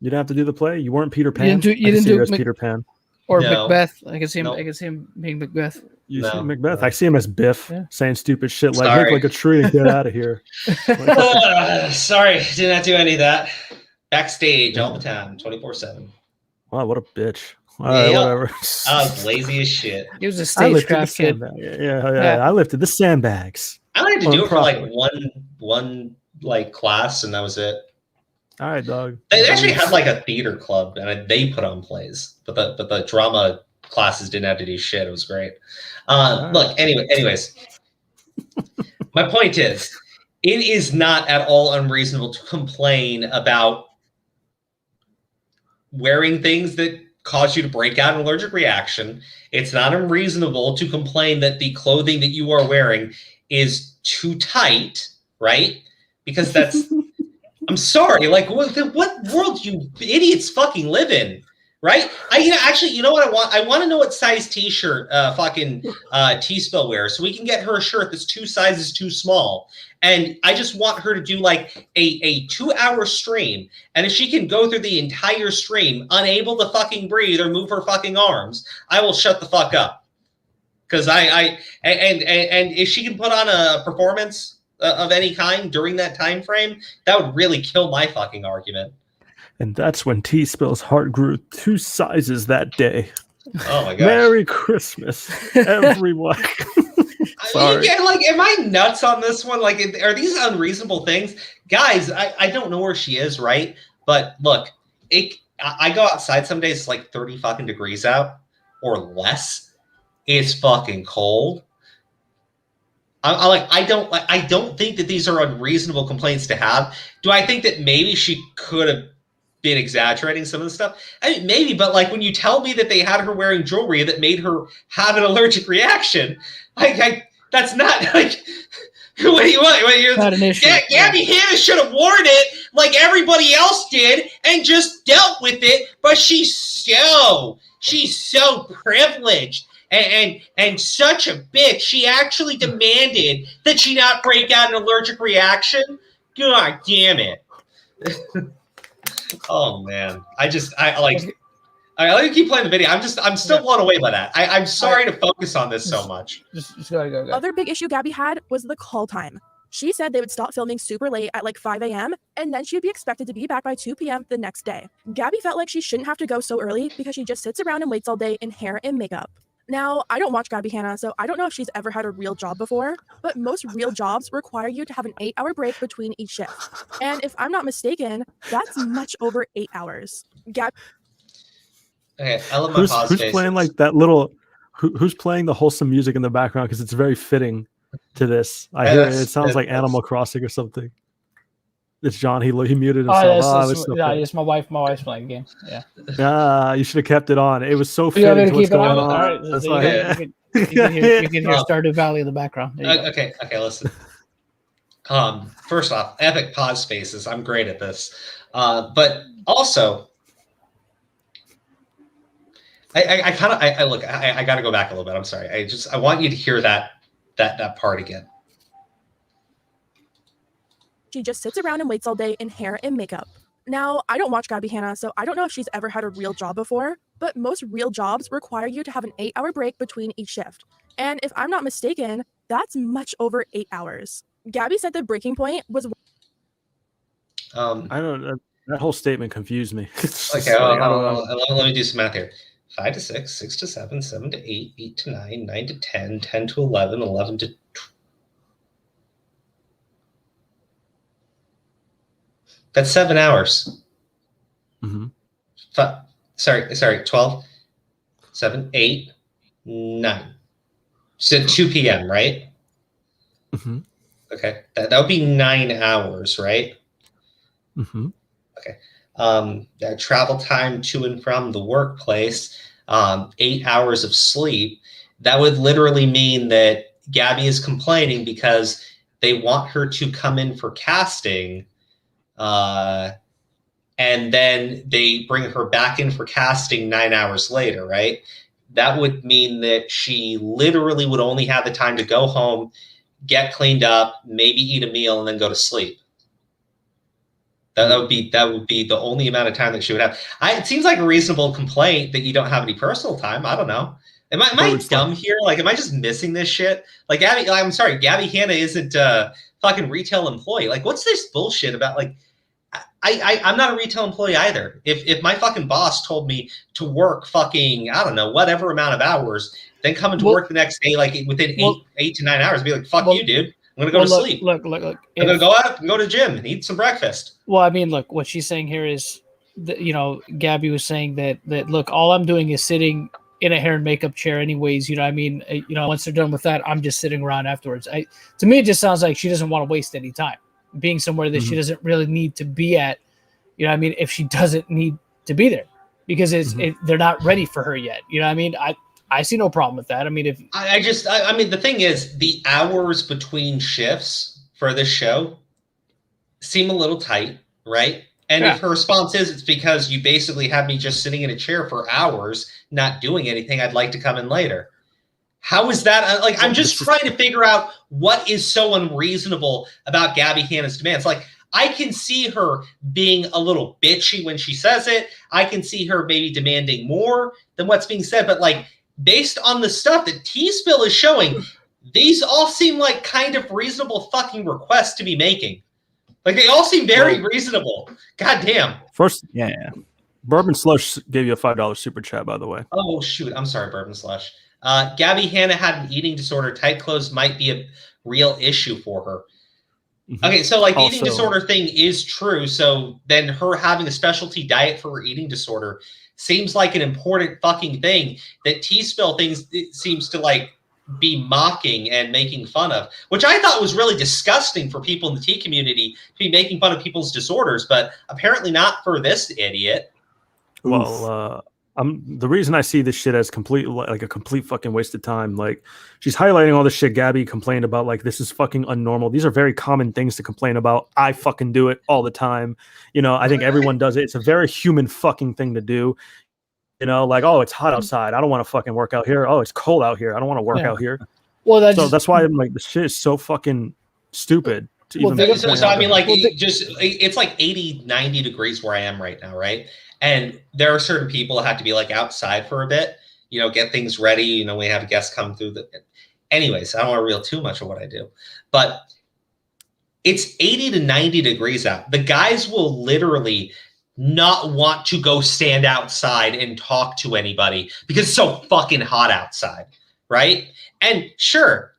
You didn't have to do the play. You weren't Peter Pan. You didn't do Peter Pan or Macbeth. I can see him being Macbeth. You see Macbeth. I see him as Biff saying stupid shit like "Look like a tree and get out of here." Sorry, did not do any of that. Backstage all the time, 24/7. Wow, what a bitch. All right, whatever. I was lazy as shit. He was a stagecraft kid. Yeah. I lifted the sandbags. I only had to do it for like one like class, and that was it. All right, dog. They actually had like a theater club, and they put on plays, but the drama classes didn't have to do shit. It was great. Look, anyways, my point is, it is not at all unreasonable to complain about wearing things that cause you to break out an allergic reaction. It's not unreasonable to complain that the clothing that you are wearing is too tight, right? Because that's, I'm sorry, like what world you idiots fucking live in, right? Actually, you know what I want? I want to know what size t-shirt T-Spill wears, so we can get her a shirt that's 2 sizes too small. And I just want her to do like a 2-hour stream. And if she can go through the entire stream unable to fucking breathe or move her fucking arms, I will shut the fuck up. Because and if she can put on a performance of any kind during that time frame, that would really kill my fucking argument. And that's when T-Spill's heart grew 2 sizes that day. Oh my god! Merry Christmas, everyone. Sorry. Yeah, like, am I nuts on this one? Like, are these unreasonable things? Guys, I don't know where she is, right? But look, I go outside some days, it's like 30 fucking degrees out or less. It's fucking cold. I don't think that these are unreasonable complaints to have. Do I think that maybe she could have been exaggerating some of the stuff? I mean, maybe, but like when you tell me that they had her wearing jewelry that made her have an allergic reaction, that's not like. What do you want? Not an issue. Gabbie Hanna should have worn it like everybody else did and just dealt with it. But she's so privileged and such a bitch. She actually demanded that she not break out an allergic reaction. God damn it! Oh man, I like to keep playing the video. I'm still blown away by that. I'm sorry to focus on this so much. Just go. Other big issue Gabbie had was the call time. She said they would stop filming super late at like 5 a.m. and then she would be expected to be back by 2 p.m. the next day. Gabbie felt like she shouldn't have to go so early because she just sits around and waits all day in hair and makeup. Now, I don't watch Gabbie Hanna, so I don't know if she's ever had a real job before, but most real jobs require you to have an 8-hour break between each shift. And if I'm not mistaken, that's much over 8 hours. Okay, I love my pause Who's faces. playing like that little? Who's playing the wholesome music in the background? Because it's very fitting to this. I hear it. It sounds like Animal Crossing or something. It's John. He muted himself. It's my wife. My wife's playing a game. Yeah. You should have kept it on. It was so You fitting want me to to what's keep it going on? on. All right. That's So why- you can hear Stardew Valley in the background. There you go. Okay, listen. First off, epic pause spaces. I'm great at this. But also, I got to go back a little bit. I'm sorry. I want you to hear that part again. She just sits around and waits all day in hair and makeup. Now, I don't watch Gabbie Hanna, so I don't know if she's ever had a real job before, but most real jobs require you to have an 8-hour break between each shift. And if I'm not mistaken, that's much over 8 hours. Gabbie said the breaking point was... I don't know. That whole statement confused me. Okay, let me do some math here. 5 to 6, 6 to 7, 7 to 8, 8 to 9, 9 to 10, 10 to 11, 11 to 12. That's 7 hours. Mm-hmm. Sorry, 12, 7, 8, 9. So 2 p.m., right? Mm-hmm. Okay, that would be 9 hours, right? Mm-hmm. Okay. Travel time to and from the workplace, 8 hours of sleep. That would literally mean that Gabbie is complaining because they want her to come in for casting, and then they bring her back in for casting 9 hours later, right? That would mean that she literally would only have the time to go home, get cleaned up, maybe eat a meal, and then go to sleep. That would be the only amount of time that she would have. It seems like a reasonable complaint that you don't have any personal time. I don't know. Am I dumb here? Like, am I just missing this shit? Like, I'm sorry, Gabbie Hanna isn't a fucking retail employee. Like, what's this bullshit about? Like, I'm not a retail employee either. If my fucking boss told me to work fucking, I don't know, whatever amount of hours, then come into work the next day, like within 8 to 9 hours, I'd be like, fuck you, dude. I'm going to go to sleep. Look. I'm going to go out and go to the gym and eat some breakfast. Well, I mean, look, what she's saying here is, that, Gabbie was saying that look, all I'm doing is sitting in a hair and makeup chair anyways. You know what I mean? Once they're done with that, I'm just sitting around afterwards. To me, it just sounds like she doesn't want to waste any time being somewhere that she doesn't really need to be at. You know what I mean? If she doesn't need to be there because they're not ready for her yet. You know what I mean? I see no problem with that. I mean, I mean, the thing is, the hours between shifts for this show seem a little tight, right? And if her response is, it's because you basically have me just sitting in a chair for hours, not doing anything, I'd like to come in later. How is that? Like, I'm just trying to figure out what is so unreasonable about Gabbie Hanna's demands. Like, I can see her being a little bitchy when she says it. I can see her maybe demanding more than what's being said. But, like, based on the stuff that T-Spill is showing, these all seem like kind of reasonable fucking requests to be making. Like, they all seem very reasonable. God damn. First, Bourbon Slush gave you a $5 super chat, by the way. Oh, shoot. I'm sorry, Bourbon Slush. Gabbie Hanna had an eating disorder. Tight clothes might be a real issue for her. Okay, so like the eating disorder thing is true. So then her having a specialty diet for her eating disorder seems like an important fucking thing that T-Spill seems to like be mocking and making fun of, which I thought was really disgusting for people in the tea community to be making fun of people's disorders, but apparently not for this idiot. Well, the reason I see this shit as a complete fucking waste of time. Like, she's highlighting all the shit Gabbie complained about. Like, this is fucking unnormal. These are very common things to complain about. I fucking do it all the time. You know, I think everyone does it. It's a very human fucking thing to do. You know, like, oh, it's hot outside. I don't want to fucking work out here. Oh, it's cold out here. I don't want to work out here. Well, that's why I'm like, this shit is so fucking stupid. So I mean, like, it's like 80, 90 degrees where I am right now, right? And there are certain people that have to be like outside for a bit, you know, get things ready. You know, we have a guest come through. Anyways, I don't want to reveal too much of what I do, but it's 80 to 90 degrees out. The guys will literally not want to go stand outside and talk to anybody because it's so fucking hot outside, right? And sure,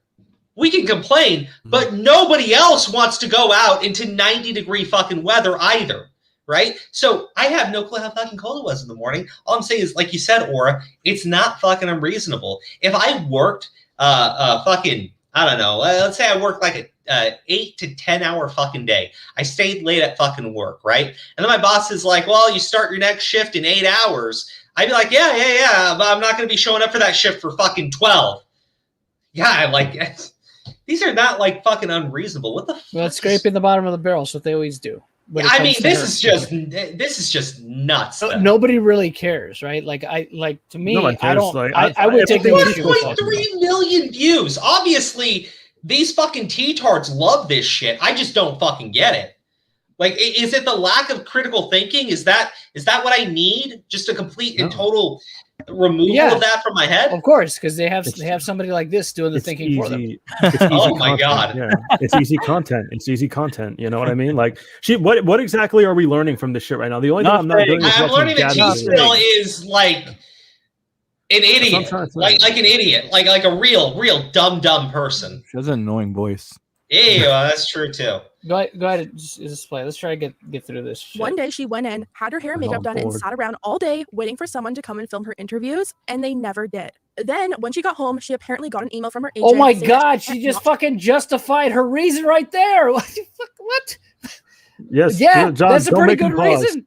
we can complain, but nobody else wants to go out into 90-degree fucking weather either, right? So I have no clue how fucking cold it was in the morning. All I'm saying is, like you said, Aura, it's not fucking unreasonable. If I worked fucking, I don't know, let's say I worked like a 8 to 10 hour fucking day. I stayed late at fucking work, right? And then my boss is like, well, you start your next shift in 8 hours. I'd be like, yeah, but I'm not going to be showing up for that shift for fucking 12. Yeah, like, these are not like fucking unreasonable. What the fuck? Well, it's scraping the bottom of the barrel. So what they always do. Yeah, I mean, this is just nuts. Nobody really cares, right? Like, to me, I don't. Like, I would take 1.3 million views. Obviously, these fucking T-tards love this shit. I just don't fucking get it. Like, is it the lack of critical thinking? Is that what I need? Just a complete and total removal of that from my head? Of course, because they have somebody like this doing the thinking for them. Oh my god! Yeah. It's easy content. It's easy content. You know what I mean? Like, what exactly are we learning from this shit right now? The only thing I'm not doing is I'm learning that T-Spill is like an idiot, like an idiot, like a real dumb person. She has an annoying voice. Yeah, that's true too. Go ahead, just play. Let's try to get through this shit. One day she went in, had her hair and makeup done, and sat around all day waiting for someone to come and film her interviews, and they never did. Then when she got home, she apparently got an email from her agent. Oh my god, she just fucking justified her reason right there. What? Yes, yeah, John, that's a pretty good reason.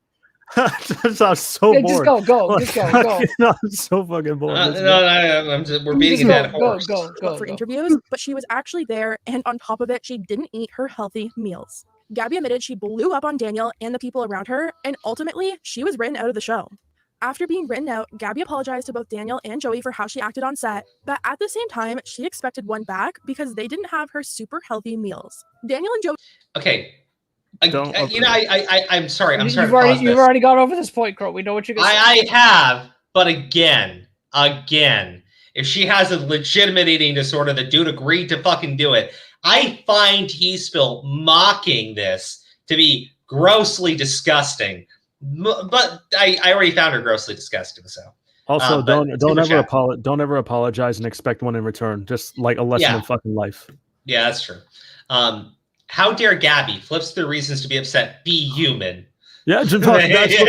I'm so bored. Just go. No, I'm so fucking bored. We're beating a dead horse. Go for interviews, but she was actually there, and on top of it, she didn't eat her healthy meals. Gabbie admitted she blew up on Daniel and the people around her, and ultimately, she was written out of the show. After being written out, Gabbie apologized to both Daniel and Joey for how she acted on set, but at the same time, she expected one back because they didn't have her super healthy meals. Daniel and Joey. Okay. I'm sorry. You've already got over this point, Crow. We know what you're going to say. I have, but again, if she has a legitimate eating disorder, the dude agreed to fucking do it. I find T-Spill mocking this to be grossly disgusting, but I already found her grossly disgusting. So also, don't ever apologize and expect one in return. Just like a lesson in fucking life. Yeah, that's true. How dare Gabbie flips the reasons to be upset? Be human. Yeah, that's what I'm saying.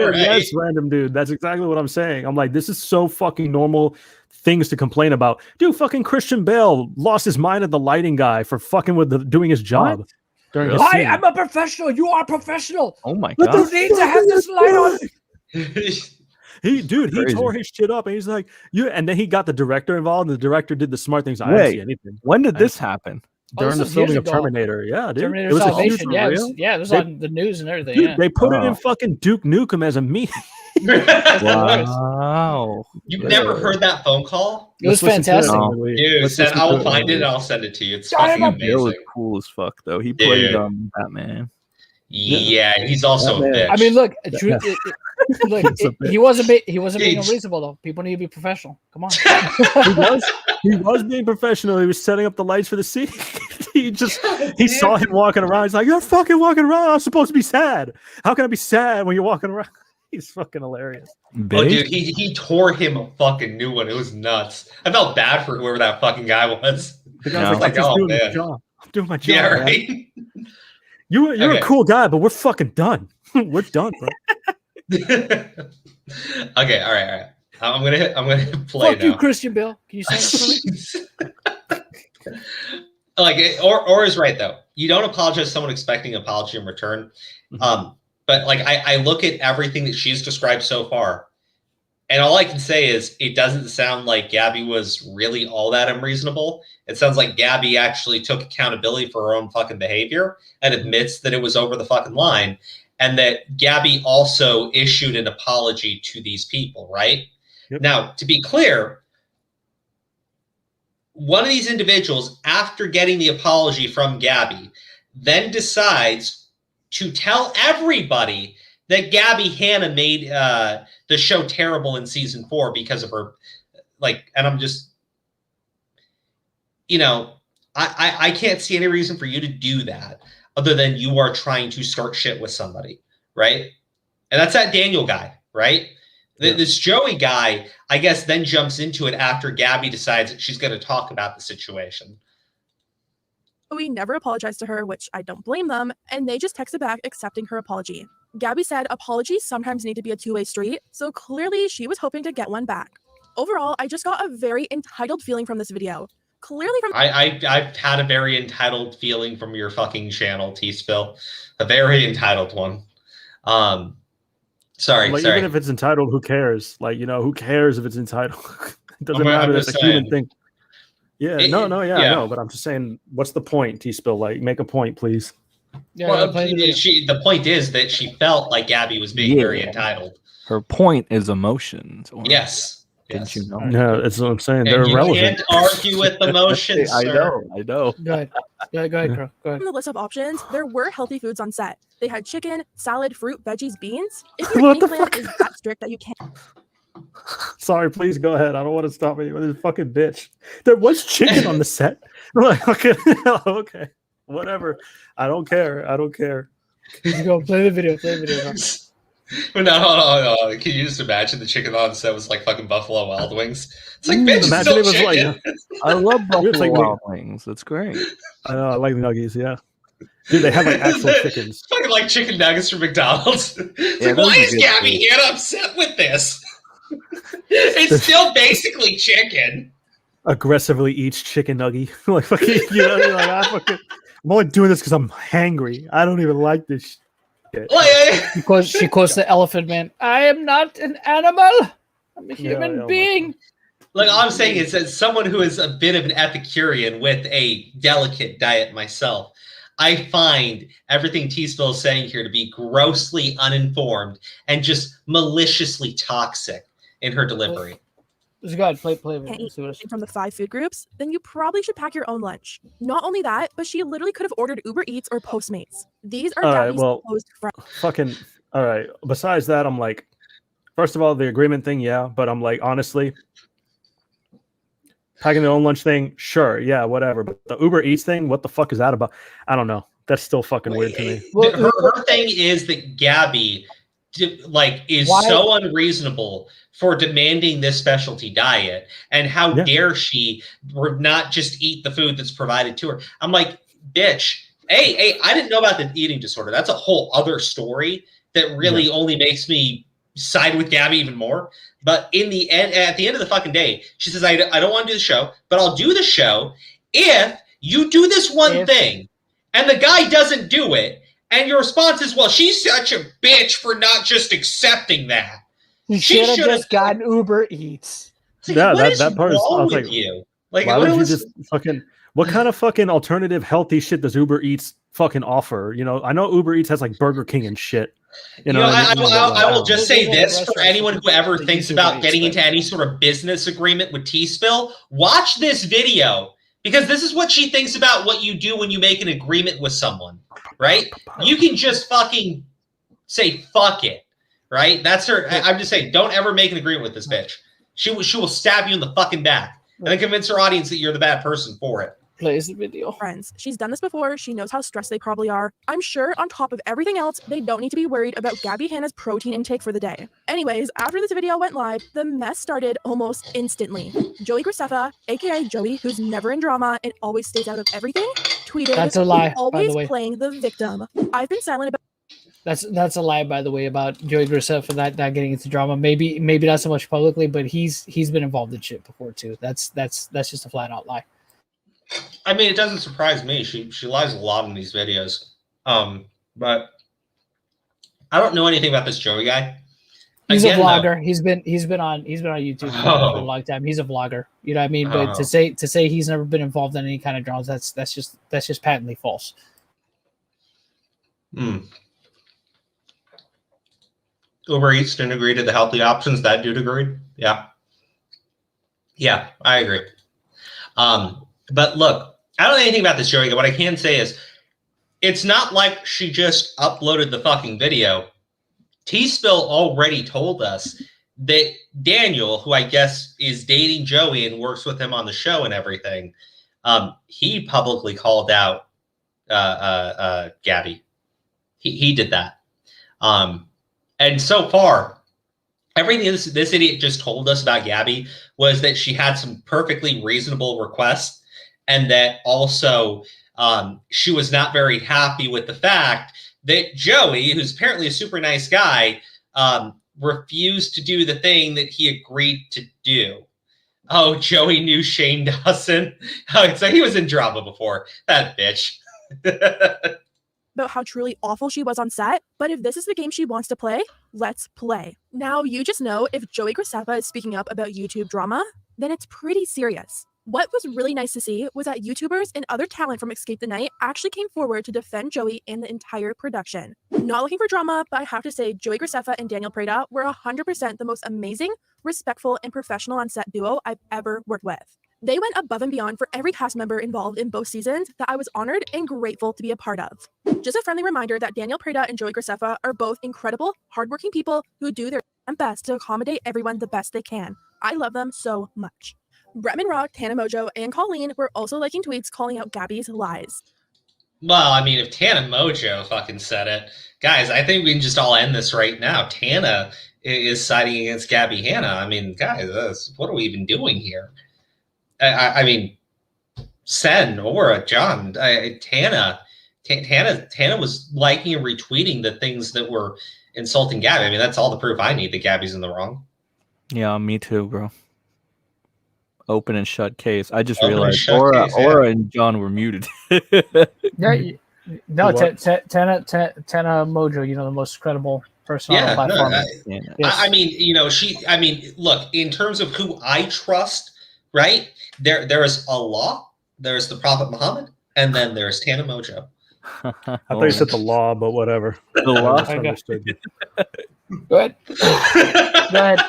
Right. Yes, random dude. That's exactly what I'm saying. I'm like, this is so fucking normal things to complain about. Dude, fucking Christian Bale lost his mind at the lighting guy for fucking doing his job. During his scene. I'm a professional. You are professional. Oh my god. You need to have this light on. He tore his shit up, and he's like, and then he got the director involved, and the director did the smart things. I didn't see anything. When did this happen? During the filming of Terminator, yeah, dude. Terminator it was Salvation, it was on the news and everything. Dude, they put it in fucking Duke Nukem as a meme. Wow. You've never heard that phone call? It was fantastic. Dude, I will find it and I'll send it to you. It's fucking amazing. It was cool as fuck, though. He played Batman. Yeah, he's also a bitch. I mean, look, he wasn't being unreasonable though. People need to be professional. Come on. He was being professional. He was setting up the lights for the scene. He saw him walking around. He's like, "You're fucking walking around. I'm supposed to be sad. How can I be sad when you're walking around?" He's fucking hilarious. Oh, dude, he tore him a fucking new one. It was nuts. I felt bad for whoever that fucking guy was. The guy was like, "Oh man, I'm doing my job." Yeah, right. You're a cool guy, but we're fucking done. We're done, bro. Okay, all right. I'm gonna play Fuck now. you, Christian Bale. Can you sign up for me? Like, or is right though. You don't apologize to someone expecting an apology in return. But like, I look at everything that she's described so far, and all I can say is it doesn't sound like Gabbie was really all that unreasonable. It sounds like Gabbie actually took accountability for her own fucking behavior and admits that it was over the fucking line, and that Gabbie also issued an apology to these people, right? Yep. Now, to be clear, one of these individuals, after getting the apology from Gabbie, then decides to tell everybody that Hanna made the show terrible in season 4 because of her, like, and I'm just, you know, I can't see any reason for you to do that other than you are trying to start shit with somebody, right? And that's that Daniel guy, right? Yeah. This Joey guy, I guess, then jumps into it after Gabbie decides that she's going to talk about the situation. We never apologized to her, which I don't blame them, and they just texted back accepting her apology. Gabbie said apologies sometimes need to be a two-way street, so clearly she was hoping to get one back. Overall, I just got a very entitled feeling from this video. Clearly from I've had a very entitled feeling from your fucking channel, T-Spill. A very entitled one. Sorry. Even if it's entitled, who cares? Like, you know, who cares if it's entitled? It doesn't matter. It's a human thing. Yeah, I know, but I'm just saying, what's the point, T-Spill? Like, make a point, please. Yeah, well, the point is that she felt like Gabbie was being very entitled. Her point is emotions. Yes. Didn't you know? No, that's what I'm saying. And They're irrelevant. You can't argue with emotions, I sir. know. Go ahead, girl. Go ahead. the list of options, there were healthy foods on set. They had chicken, salad, fruit, veggies, beans. If your What eating the plan fuck? is that strict that you can't Sorry, please go ahead. I don't want to stop you with this fucking bitch. There was chicken on the set. I'm like, okay, whatever. I don't care. Let's go. Play the video. Bro. But no. Can you just imagine the chicken on set was like fucking Buffalo Wild Wings? It's like, bitch, it's imagine still it was chicken. I love Buffalo like, Wild Wings. That's great. I know. I like nuggies. Yeah, dude, they have like actual chickens. Fucking like chicken nuggets from McDonald's. It's Yeah, like, those why are is good Gabbie too. Hanna upset with this? It's still basically chicken. Aggressively eats chicken nugget. Like fucking, you know, you're like, I'm only doing this because I'm hangry. I don't even like this shit. Because she quotes the Elephant Man. I am not an animal. I'm a human being. Like, all I'm saying is, as someone who is a bit of an Epicurean with a delicate diet myself, I find everything T-Spill is saying here to be grossly uninformed and just maliciously toxic in her delivery. Just go ahead, play can't video. eat See what it's- from the 5 food groups, then you probably should pack your own lunch. Not only that, but she literally could have ordered Uber Eats or Postmates. These are All right, Gabbie's well, supposed friends. fucking all right. Besides that, I'm like, first of all, the agreement thing, yeah, but I'm like, honestly, packing their own lunch thing, sure, yeah, whatever. But the Uber Eats thing, what the fuck is that about? I don't know. That's still fucking weird to me. Her thing is that Gabbie, is so unreasonable for demanding this specialty diet, and how dare she not just eat the food that's provided to her? I'm like, bitch. Hey, I didn't know about the eating disorder. That's a whole other story that really only makes me side with Gabbie even more. But in the end, at the end of the fucking day, she says, I don't want to do the show, but I'll do the show if you do this one thing. And the guy doesn't do it. And your response is, well, she's such a bitch for not just accepting that. You should have just gotten Uber Eats. Like, Yeah, what is that part is. I wrong was with like, you? Like, why what would you was just fucking? What kind of fucking alternative healthy shit does Uber Eats fucking offer? You know, I know Uber Eats has like Burger King and shit. You know, I will just say this for anyone who ever thinks about getting into any sort of business agreement with T-Spill, watch this video, because this is what she thinks about what you do when you make an agreement with someone, right? You can just fucking say, fuck it, right? That's her. I'm just saying, don't ever make an agreement with this bitch. She will stab you in the fucking back and then convince her audience that you're the bad person for it. Plays the video. Friends. She's done this before. She knows how stressed they probably are. I'm sure on top of everything else, they don't need to be worried about Gabbie Hanna's protein intake for the day. Anyways, after this video went live, the mess started almost instantly. Joey Graceffa, aka Joey, who's never in drama and always stays out of everything, tweeted, That's a lie, by the always way. playing the victim. I've been silent about That's a lie, by the way, about Joey Graceffa not getting into drama. Maybe not so much publicly, but he's been involved in shit before too. That's just a flat out lie. I mean, it doesn't surprise me. She lies a lot in these videos. But I don't know anything about this Joey guy. He's Again, a vlogger. He's been on YouTube for a long time. He's a vlogger. You know what I mean? But to say he's never been involved in any kind of dramas, that's just patently false. Uber Eats didn't agree to the healthy options. That dude agreed. Yeah. Yeah, I agree. But look, I don't know anything about this Joey guy. What I can say is it's not like she just uploaded the fucking video. T-Spill already told us that Daniel, who I guess is dating Joey and works with him on the show and everything, he publicly called out Gabbie. He did that. And so far, everything this idiot just told us about Gabbie was that she had some perfectly reasonable requests, and that also she was not very happy with the fact that Joey, who's apparently a super nice guy, refused to do the thing that he agreed to do. Oh, Joey knew Shane Dawson. Oh, so he was in drama before. That bitch. About how truly awful she was on set, but if this is the game she wants to play, let's play. Now, you just know if Joey Graceffa is speaking up about YouTube drama, then it's pretty serious. What was really nice to see was that YouTubers and other talent from Escape the Night actually came forward to defend Joey and the entire production. Not looking for drama, but I have to say Joey Graceffa and Daniel Prada were 100% the most amazing, respectful, and professional on-set duo I've ever worked with. They went above and beyond for every cast member involved in both seasons that I was honored and grateful to be a part of. Just a friendly reminder that Daniel Prada and Joey Graceffa are both incredible, hardworking people who do their best to accommodate everyone the best they can. I love them so much. Bretman Rock, Tana Mojo, and Colleen were also liking tweets calling out Gabbie's lies. Well, I mean, if Tana Mojo fucking said it, guys, I think we can just all end this right now. Tana is siding against Gabbie Hanna. I mean, guys, what are we even doing here? I mean, Sen, Aura, John, Tana was liking and retweeting the things that were insulting Gabbie. I mean, that's all the proof I need that Gabbie's in the wrong. Yeah, me too, bro. Open and shut case. I just Open realized and shut case, yeah. Aura and John were muted. No, Tana Mojo, you know, the most credible person on the platform. I mean, look, in terms of who I trust, right? There is Allah, there's the Prophet Muhammad, and then there's Tana Mojo. I thought you said the law, but whatever. The law? I understood. Go ahead. Go ahead.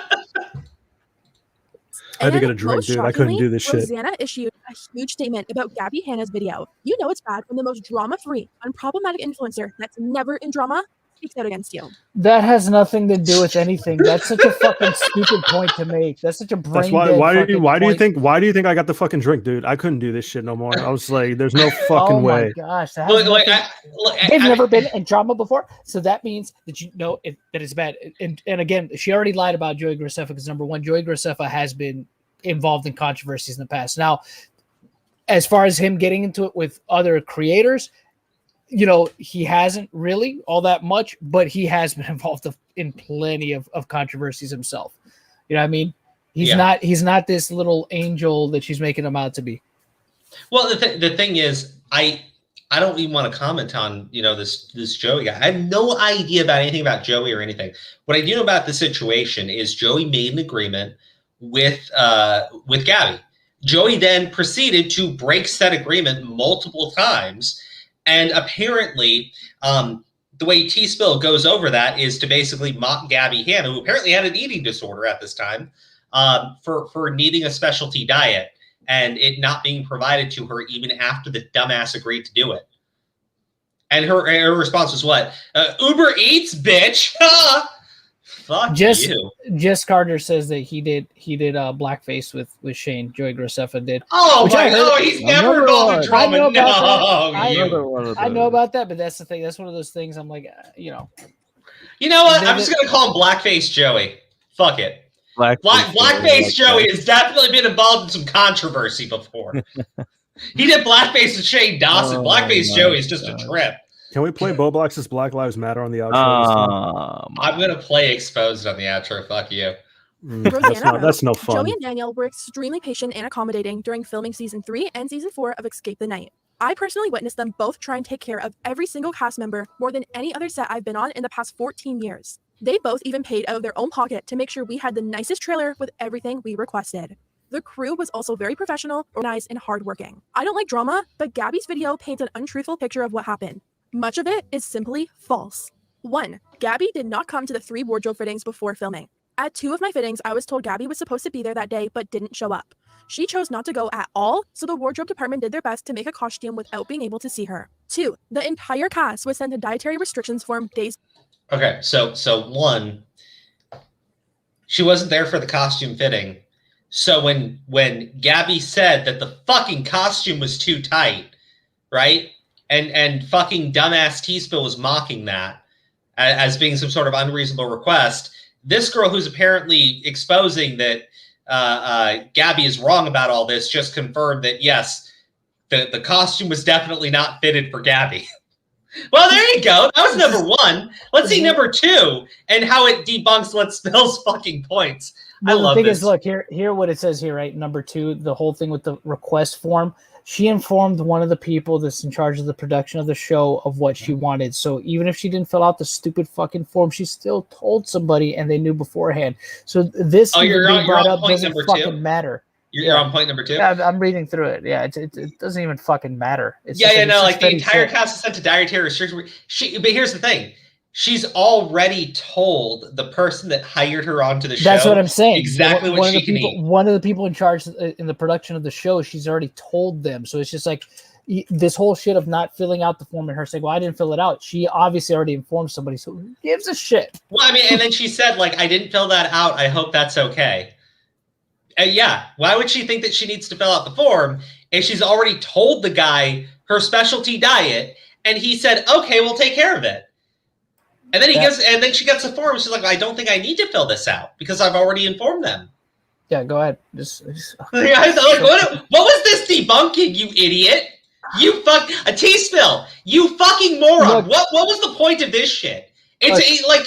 I had to get a drink, dude. I couldn't do this shit. Rosanna issued a huge statement about Gabbie Hanna's video. You know it's bad when the most drama-free, unproblematic influencer that's never in drama speaks out against you. That has nothing to do with anything. That's such a fucking stupid point to make. That's such a brain dead why do you think I got the fucking drink, dude? I couldn't do this shit no more. I was like, there's no fucking way. Oh my gosh. They've never been in drama before, so that means that you know that it's bad. And again, she already lied about Joey Graceffa because number one, Joey Graceffa has been involved in controversies in the past. Now, as far as him getting into it with other creators, you know, he hasn't really all that much, but he has been involved in plenty of controversies himself. You know what I mean? He's not this little angel that she's making him out to be. Well, the thing is, I don't even want to comment on, you know, this Joey guy. I have no idea about anything about Joey or anything. What I do know about the situation is Joey made an agreement with Gabbie. Joey then proceeded to break said agreement multiple times. And apparently, the way T-Spill goes over that is to basically mock Gabbie Hanna, who apparently had an eating disorder at this time, for needing a specialty diet and it not being provided to her even after the dumbass agreed to do it. And her response was what? Uber Eats, bitch! Fuck you. Jess Carter says that he did blackface with Shane. Joey Graceffa did. Oh my god, he's never involved in drama. I know about that, but that's the thing. That's one of those things. I'm like, you know. You know what? I'm just gonna call him Blackface Joey. Fuck it. Blackface Joey has definitely been involved in some controversy before. He did blackface with Shane Dawson. Blackface Joey is just a trip. Can we play Boblox's Black Lives Matter on the outro? I'm gonna play Exposed on the outro. Fuck you. That's no fun. Joey and Daniel were extremely patient and accommodating during filming season 3 and season 4 of Escape the Night. I personally witnessed them both try and take care of every single cast member more than any other set I've been on in the past 14 years. They both even paid out of their own pocket to make sure we had the nicest trailer with everything we requested. The crew was also very professional, organized, and hardworking. I don't like drama, but Gabbie's video paints an untruthful picture of what happened. Much of it is simply false. 1. Gabbie did not come to the 3 wardrobe fittings before filming. At 2 of my fittings, I was told Gabbie was supposed to be there that day but didn't show up. She chose not to go at all, so the wardrobe department did their best to make a costume without being able to see her. 2. The entire cast was sent a dietary restrictions form days. Okay, so 1, she wasn't there for the costume fitting. So when Gabbie said that the fucking costume was too tight, right? And fucking dumbass T-Spill was mocking that as being some sort of unreasonable request. This girl who's apparently exposing that Gabbie is wrong about all this just confirmed that, yes, the costume was definitely not fitted for Gabbie. Well, there you go. That was number 1. Let's see number 2 and how it debunks Let's Spill's fucking points. Well, I love the thing this. is, look, here what it says here, right? Number 2, the whole thing with the request form. She informed one of the people that's in charge of the production of the show of what she wanted. So even if she didn't fill out the stupid fucking form, she still told somebody and they knew beforehand. So this you're being on brought up point doesn't number fucking 2? matter. You're on point number 2? Yeah, I'm reading through it. Yeah, it doesn't even fucking matter. It's Like the entire shit. cast is sent to dietary restrictions. But here's the thing. She's already told the person that hired her onto the show. That's what I'm saying. Exactly what she can eat. One of the people in charge in the production of the show, she's already told them. So it's just like this whole shit of not filling out the form and her saying, well, I didn't fill it out. She obviously already informed somebody. So who gives a shit? Well, I mean, and then she said, like, I didn't fill that out. I hope that's okay. Yeah. Why would she think that she needs to fill out the form if she's already told the guy her specialty diet and he said, okay, we'll take care of it. And then then she gets a form. She's like, I don't think I need to fill this out because I've already informed them. Yeah, go ahead. What was this debunking, you idiot? You a T-Spill. You fucking moron. Look, what was the point of this shit? It's like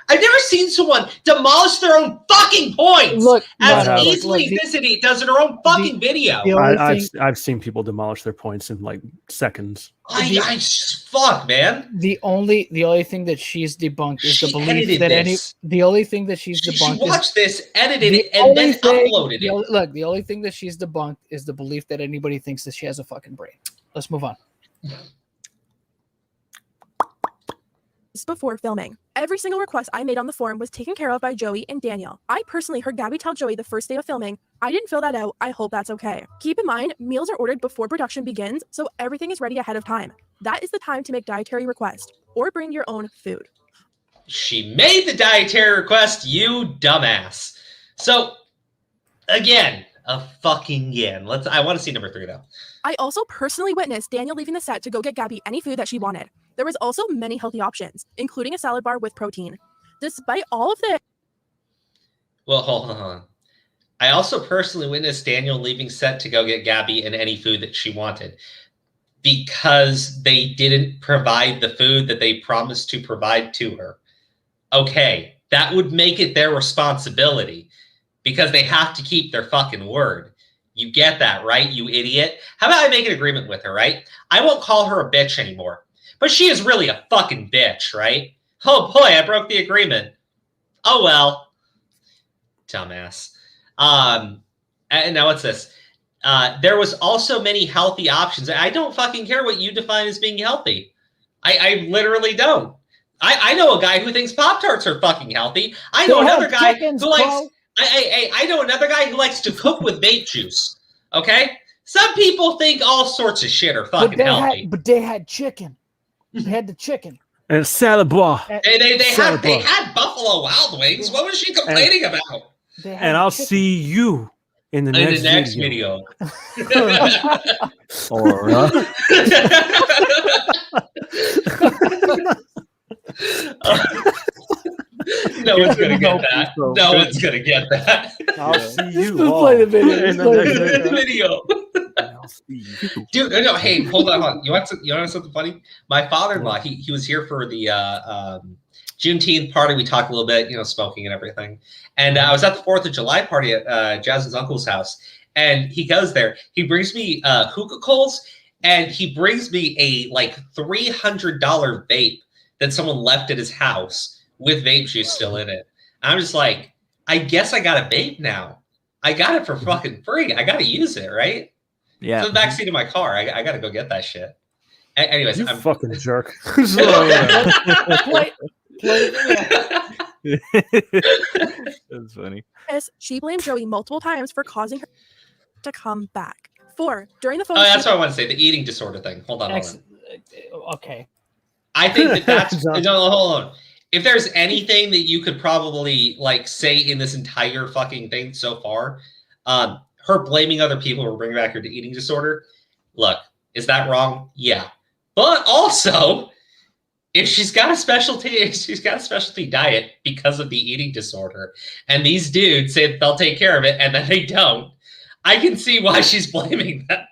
I've never seen someone demolish their own fucking points as easily as this idiot does in her own fucking video. I've seen people demolish their points in like seconds. I fuck, man. The only thing that she's debunked is the belief that the only thing that she's debunked. She watched this, edited it, and then uploaded it. Look, the only thing that she's debunked is the belief that anybody thinks that she has a fucking brain. Let's move on. Before filming. Every single request I made on the form was taken care of by Joey and Daniel. I personally heard Gabbie tell Joey the first day of filming, I didn't fill that out, I hope that's okay. Keep in mind, meals are ordered before production begins, so everything is ready ahead of time. That is the time to make dietary requests, or bring your own food. She made the dietary request, you dumbass. So, again. I want to see number 3, though. I also personally witnessed Daniel leaving the set to go get Gabbie any food that she wanted. There was also many healthy options, including a salad bar with protein. Despite all of this... Well, hold on. I also personally witnessed Daniel leaving set to go get Gabbie and any food that she wanted because they didn't provide the food that they promised to provide to her. Okay, that would make it their responsibility because they have to keep their fucking word. You get that, right, you idiot? How about I make an agreement with her, right? I won't call her a bitch anymore. But she is really a fucking bitch, right? Oh boy, I broke the agreement. Oh well. Dumbass. And now what's this? There was also many healthy options. I don't fucking care what you define as being healthy. I literally don't. I know a guy who thinks Pop-Tarts are fucking healthy. I know another guy who likes... I know another guy who likes to cook with vape juice. Okay? Some people think all sorts of shit are fucking healthy. But they had chicken. They had the chicken. And a salad bar. They had Buffalo Wild Wings. What was she complaining about? And I'll see you in the next video. Or no one's gonna get that. No one's gonna get that. I'll see you Let's play the video. in the next video. video. Dude, no, hey, hold on. You want something funny? My father-in-law, he was here for the Juneteenth party. We talked a little bit, smoking and everything. And I was at the 4th of July party at Jazz's uncle's house. And he goes there. He brings me hookah coals, and he brings me a like $300 vape that someone left at his house with vape juice still in it. I'm just like, I guess I got a vape now. I got it for fucking free. I got to use it, right? Yeah. It's in the backseat of my car. I got to go get that shit. Anyways, You I'm fucking jerk. That's funny. Yes, she blamed Joey multiple times for causing her to come back. 4, during the phone Oh, that's what I want to say. The eating disorder thing. Hold on. Okay. I think that's no, hold on. If there's anything that you could probably like say in this entire fucking thing so far, her blaming other people or bringing back her eating disorder. Look, is that wrong? Yeah, but also, if she's got a specialty diet because of the eating disorder, and these dudes say they'll take care of it, and then they don't, I can see why she's blaming them.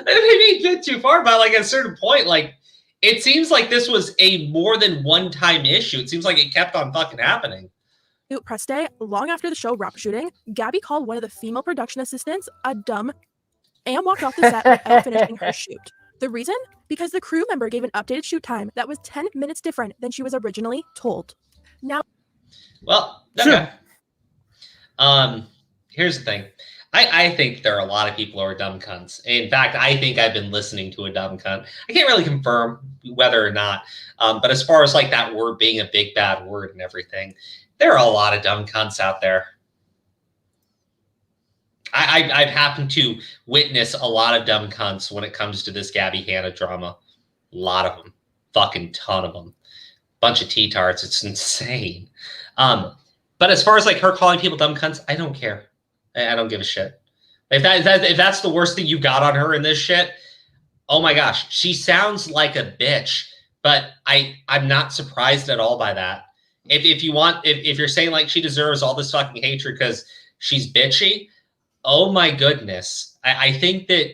Maybe a bit too far, but like at a certain point, like it seems like this was a more than one-time issue. It seems like it kept on fucking happening. press day, long after the show wrap shooting, Gabbie called one of the female production assistants a dumb and walked off the set without finishing her shoot. The reason? Because the crew member gave an updated shoot time that was 10 minutes different than she was originally told. Now, well, okay. Here's the thing. I think there are a lot of people who are dumb cunts. In fact, I think I've been listening to a dumb cunt. I can't really confirm whether or not, but as far as like that word being a big bad word and everything, there are a lot of dumb cunts out there. I've happened to witness a lot of dumb cunts when it comes to this Gabbie Hanna drama. A lot of them. Fucking ton of them. Bunch of T-tarts. It's insane. But as far as like her calling people dumb cunts, I don't care. I don't give a shit. If that's the worst thing you got on her in this shit, oh my gosh. She sounds like a bitch, but I'm not surprised at all by that. If you're saying like she deserves all this fucking hatred because she's bitchy, oh my goodness. I think that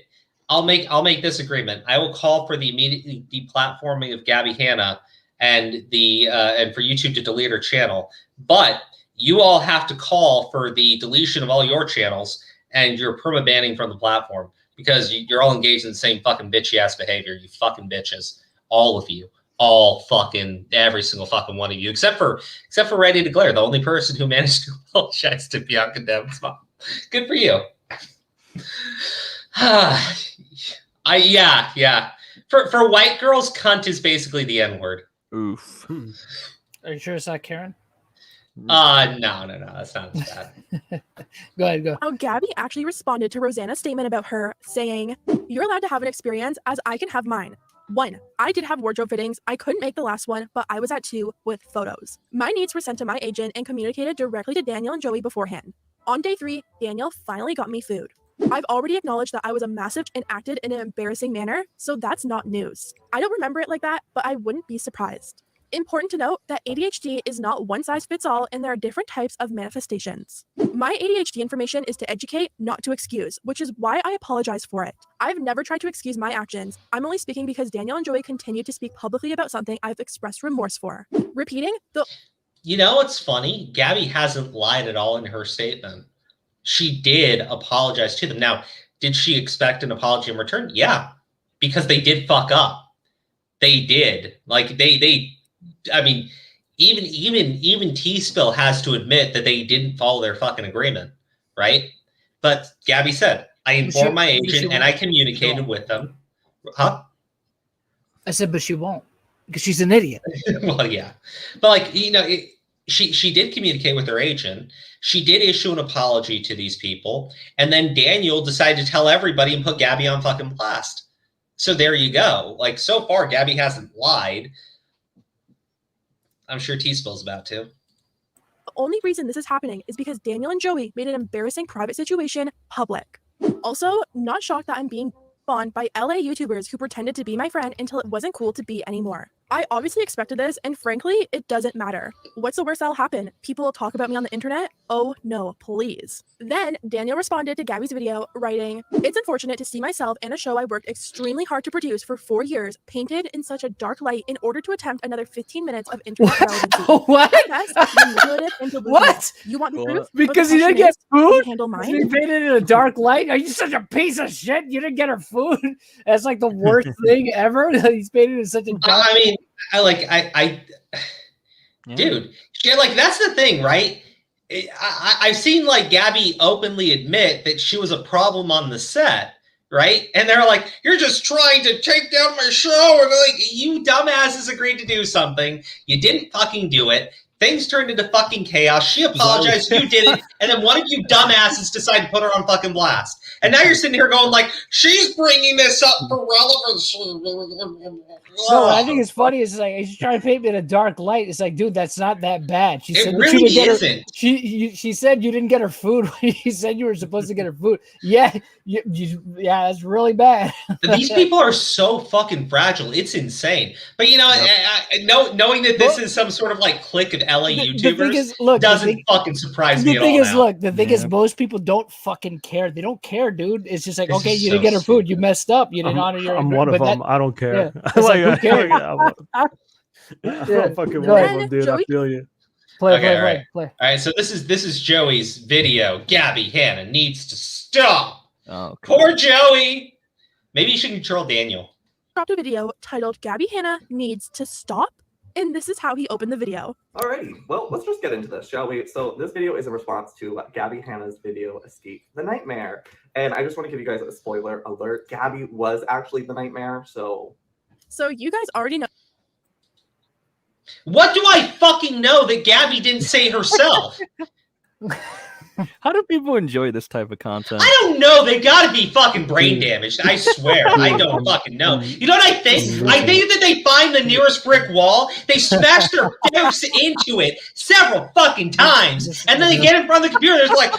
I'll make this agreement. I will call for the immediate deplatforming of Gabbie Hanna and and for YouTube to delete her channel. But you all have to call for the deletion of all your channels and your perma-banning from the platform because you're all engaged in the same fucking bitchy ass behavior. You fucking bitches, all of you, all fucking every single fucking one of you, except for Ready to Glare, the only person who managed to apologize to Bianca Dev's mom. Good for you. Yeah. For white girls, cunt is basically the N-word. Oof. Are you sure it's not Karen? No, that's not as bad. Go ahead. How Gabbie actually responded to Rosanna's statement about her, saying, "You're allowed to have an experience as I can have mine. 1, I did have wardrobe fittings. I couldn't make the last one, but I was at 2 with photos. My needs were sent to my agent and communicated directly to Daniel and Joey beforehand. On day 3, Daniel finally got me food. I've already acknowledged that I was a massive and acted in an embarrassing manner, so that's not news. I don't remember it like that, but I wouldn't be surprised. Important to note that ADHD is not one size fits all and there are different types of manifestations. My ADHD information is to educate, not to excuse, which is why I apologize for it. I've never tried to excuse my actions. I'm only speaking because Daniel and Joey continue to speak publicly about something I've expressed remorse for. Repeating the... You know what's funny? Gabbie hasn't lied at all in her statement. She did apologize to them. Now, did she expect an apology in return? Yeah, because they did fuck up. They did. Like I mean, even T-Spill has to admit that they didn't follow their fucking agreement, right? But Gabbie said, I informed my agent and I communicated with them. Huh? I said, but she won't because she's an idiot. Well, yeah. But like, she did communicate with her agent. She did issue an apology to these people. And then Daniel decided to tell everybody and put Gabbie on fucking blast. So there you go. Like, so far, Gabbie hasn't lied. I'm sure T-Spill's about to. The only reason this is happening is because Daniel and Joey made an embarrassing private situation public. Also, not shocked that I'm being spawned by LA YouTubers who pretended to be my friend until it wasn't cool to be anymore. I obviously expected this, and frankly, it doesn't matter. What's the worst that'll happen? People will talk about me on the internet? Oh no, please. Then Daniel responded to Gabbie's video, writing, "It's unfortunate to see myself and a show I worked extremely hard to produce for 4 years painted in such a dark light in order to attempt another 15 minutes of internet relevancy. What? Yes, manipulative and delusional. What? You want the What? truth? Because But you the didn't get question is, can you food? handle mine? You painted in a dark light? Are you such a piece of shit? You didn't get her food? That's like the worst thing ever. He's painted in such a dark I mean, dude, yeah, like that's the thing, right? I've seen like Gabbie openly admit that she was a problem on the set, right? And they're like, "You're just trying to take down my show," and like, you dumbasses agreed to do something, you didn't fucking do it. Things turned into fucking chaos. She apologized, you did it, and then one of you dumbasses decided to put her on fucking blast. And now you're sitting here going like, "She's bringing this up for relevance." No, I think it's funny. It's like she's trying to paint me in a dark light. It's like, dude, that's not that bad. She said It that you really didn't get her. isn't. She said you didn't get her food. She said you were supposed to get her food. Yeah, yeah, that's really bad. These people are so fucking fragile. It's insane. But you know, knowing that this is some sort of like clique of LA YouTubers The thing is, look, doesn't fucking surprise me The at thing all. is, now. look, the thing is, most people don't fucking care. They don't care, dude. It's just like, This okay, is you so didn't get her food. You messed up. You didn't honor your. I'm one of them. I don't care. Yeah, it's like, who cares? I'm fucking Go one of ahead. them, dude. I feel you. Play. All right, so this is Joey's video. Gabbie Hanna needs to stop. Oh, Poor Joey. Maybe you should control Daniel. Dropped a video titled "Gabbie Hanna Needs to Stop," and this is how he opened the video. Alrighty, well, let's just get into this, shall we? So this video is a response to Gabbie Hanna's video, Escape the Nightmare. And I just want to give you guys a spoiler alert. Gabbie was actually the nightmare, so... So you guys already know. What do I fucking know that Gabbie didn't say herself? How do people enjoy this type of content? I don't know. They gotta be fucking brain damaged. I swear. I don't fucking know. You know what I think? I think that they find the nearest brick wall, they smash their face into it several fucking times, and then they get in front of the computer. It's like,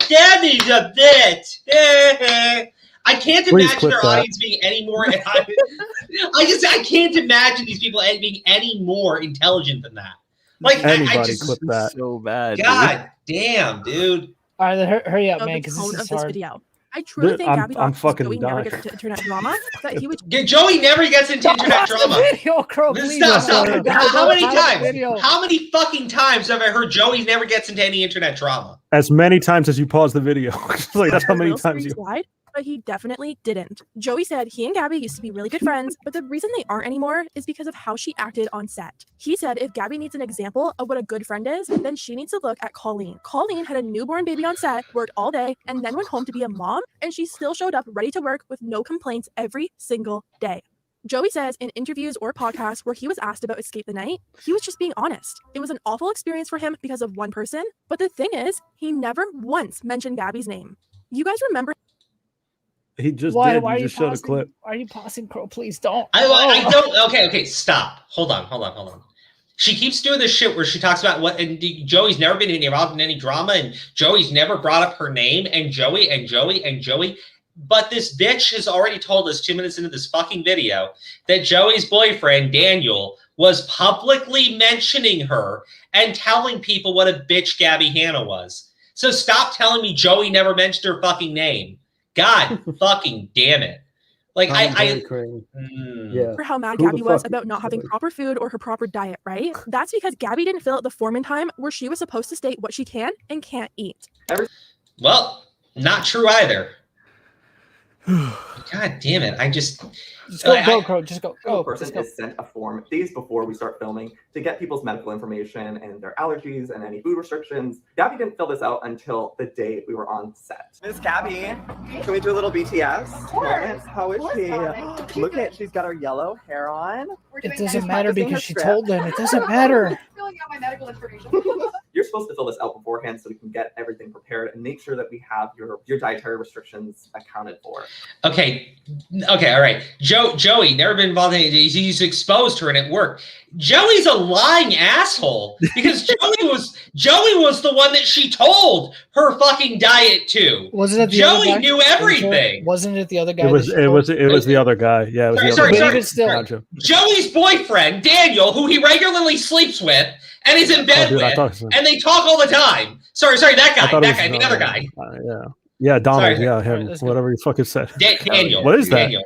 Gabbie's a bitch. I can't Please imagine clip their that. audience being any more. I can't imagine these people being any more intelligent than that. Like Anybody I just clip that. So bad. God damn, dude. All right, then hurry up, of man, the because tone this of is this hard. video. I truly Dude, think I'm Gabbie thought fucking Joey never dying. gets into internet drama, that he would Joey never gets into internet Pause the drama. video, Crow, please. Stop. Don't How many pause the times? video. How many fucking times have I heard Joey never gets into any internet drama? As many times as you pause the video. Like, that's how many real times you. streets wide, but he definitely didn't. Joey said he and Gabbie used to be really good friends, but the reason they aren't anymore is because of how she acted on set. He said if Gabbie needs an example of what a good friend is, then she needs to look at Colleen. Colleen had a newborn baby on set, worked all day, and then went home to be a mom, and she still showed up ready to work with no complaints every single day. Joey says in interviews or podcasts where he was asked about Escape the Night, he was just being honest. It was an awful experience for him because of one person, but the thing is, he never once mentioned Gabbie's name. You guys remember? He just Why did. are You you just showed a pausing? clip. Are you pausing, Crow? Please don't. I don't. Okay, stop. Hold on. She keeps doing this shit where she talks about what, and Joey's never been involved in any drama, and Joey's never brought up her name, and Joey. But this bitch has already told us 2 minutes into this fucking video that Joey's boyfriend, Daniel, was publicly mentioning her and telling people what a bitch Gabbie Hanna was. So stop telling me Joey never mentioned her fucking name. God fucking damn it. Like, Yeah. For how mad Who the Gabbie was fuck- about not having proper food or her proper diet, right? That's because Gabbie didn't fill out the form in time where she was supposed to state what she can and can't eat. Well, not true either. God damn it. I just go, Crow. Just go. A person is sent a form days before we start filming to get people's medical information and their allergies and any food restrictions. Gabbie didn't fill this out until the day we were on set. Miss Gabbie, can we do a little BTS? Moment? How is she? Look at, she's got her yellow hair on. It doesn't matter because she told them. It doesn't matter. Filling out my medical information. You're supposed to fill this out beforehand so we can get everything prepared and make sure that we have your dietary restrictions accounted for. Okay, all right. Joey, never been involved in it. He's exposed her and it worked. Joey's a lying asshole because Joey was the one that she told her fucking diet to. Wasn't it the Joey other guy? knew everything. Wasn't it the other guy? It was the other guy. Yeah, it was the other guy. But still, Joey's boyfriend, Daniel, who he regularly sleeps with and is in bed with, and they talk all the time. Sorry, that guy, the other guy. Yeah, Donald. Sorry. Yeah, him. Whatever you fucking said. Daniel. What is that? Daniel.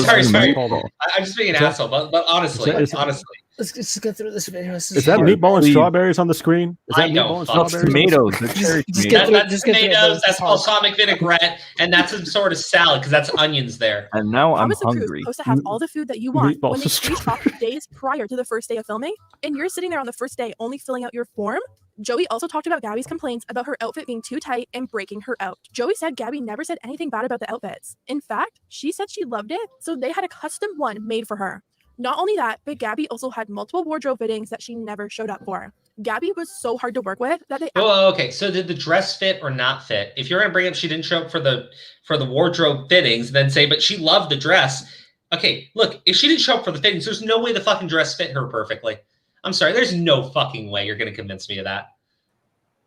Sorry. I'm just being an asshole, but honestly. Let's get through this video. Is that meatball and strawberries on the screen? Is that meatball and strawberries? Tomatoes. That's tomatoes. That's balsamic vinaigrette, and that's some sort of salad because that's onions there. And now I'm Promise the Crew is hungry. supposed to have all the food that you want Meatballs when they and screenshot days prior to the first day of filming, and you're sitting there on the first day only filling out your form. Joey also talked about Gabbie's complaints about her outfit being too tight and breaking her out. Joey said Gabbie never said anything bad about the outfits. In fact, she said she loved it, so they had a custom one made for her. Not only that, but Gabbie also had multiple wardrobe fittings that she never showed up for. Gabbie was so hard to work with that they... Oh, okay. So did the dress fit or not fit? If you're going to bring up she didn't show up for the wardrobe fittings, then say, but she loved the dress. Okay, look, if she didn't show up for the fittings, there's no way the fucking dress fit her perfectly. I'm sorry, there's no fucking way you're going to convince me of that.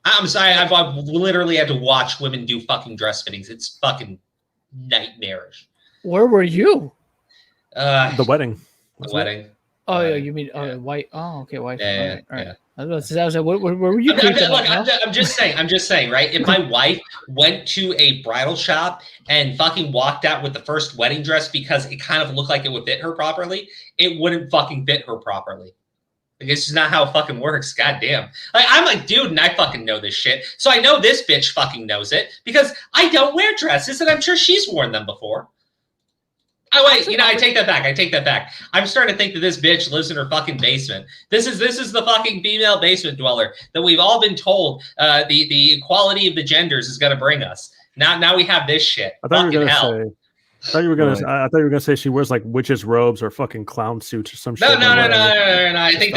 I'm sorry, I've literally had to watch women do fucking dress fittings. It's fucking nightmarish. Where were you? The wedding. The wedding. Oh, yeah, you mean white? Oh, okay, white. Yeah. All right. I was about to say, where were you? I'm just saying, right? If my wife went to a bridal shop and fucking walked out with the first wedding dress because it kind of looked like it would fit her properly, it wouldn't fucking fit her properly. Like, it's just not how it fucking works. Goddamn. Like, I'm a dude and I fucking know this shit. So I know this bitch fucking knows it because I don't wear dresses and I'm sure she's worn them before. Oh, wait, I take that back. I'm starting to think that this bitch lives in her fucking basement. This is the fucking female basement dweller that we've all been told the equality of the genders is going to bring us. Now we have this shit. I thought you were gonna say she wears like witches' robes or fucking clown suits or some shit. No. I think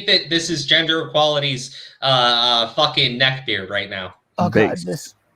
that this is gender equality's fucking neckbeard right now. Oh god,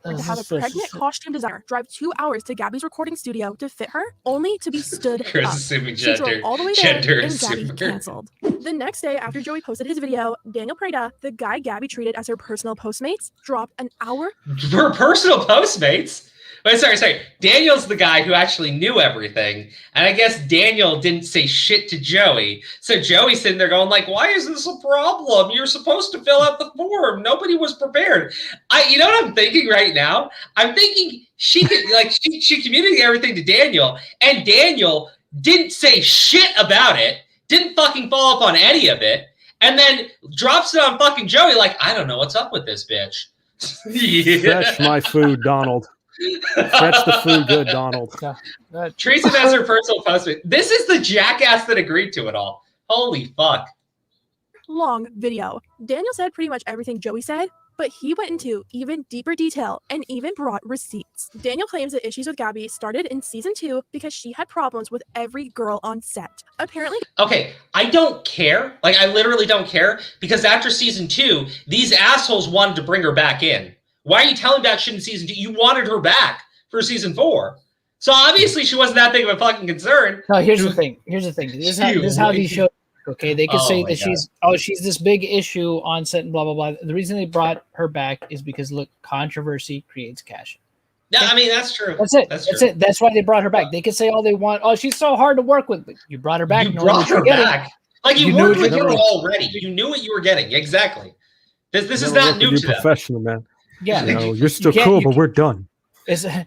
to have a pregnant costume designer drive 2 hours to Gabbie's recording studio to fit her, only to be stood up. She drove all the way there, and Gabbie canceled. The next day, after Joey posted his video, Daniel Prada, the guy Gabbie treated as her personal Postmates, dropped an hour. Her personal Postmates? Wait, sorry. Daniel's the guy who actually knew everything. And I guess Daniel didn't say shit to Joey. So Joey's sitting there going like, why is this a problem? You're supposed to fill out the form. Nobody was prepared. You know what I'm thinking right now? I'm thinking she communicated everything to Daniel. And Daniel didn't say shit about it. Didn't fucking follow up on any of it. And then drops it on fucking Joey like, I don't know what's up with this bitch. Fetch my food, Donald. Fetch the food, good Donald. Treats it as her personal Postmate. This is the jackass that agreed to it all. Holy fuck. Long video. Daniel said pretty much everything Joey said, but he went into even deeper detail and even brought receipts. Daniel claims the issues with Gabbie started in season 2 because she had problems with every girl on set. Apparently. Okay, I don't care. Like, I literally don't care because after season 2, these assholes wanted to bring her back in. Why are you telling that shit in season 2? You wanted her back for season 4. So obviously she wasn't that big of a fucking concern. No, here's the thing. This is how these shows work, okay? They could say that she's this big issue on set and blah, blah, blah. The reason they brought her back is because, look, controversy creates cash. Yeah, I mean, that's true. That's it. That's why they brought her back. They could say all they want. Oh, she's so hard to work with. But you brought her back. You brought her back. Like, you worked with her already. You knew what you were getting. Exactly. This is not new to them. Professional, man. Yeah, you're still cool, but we're done. Sorry.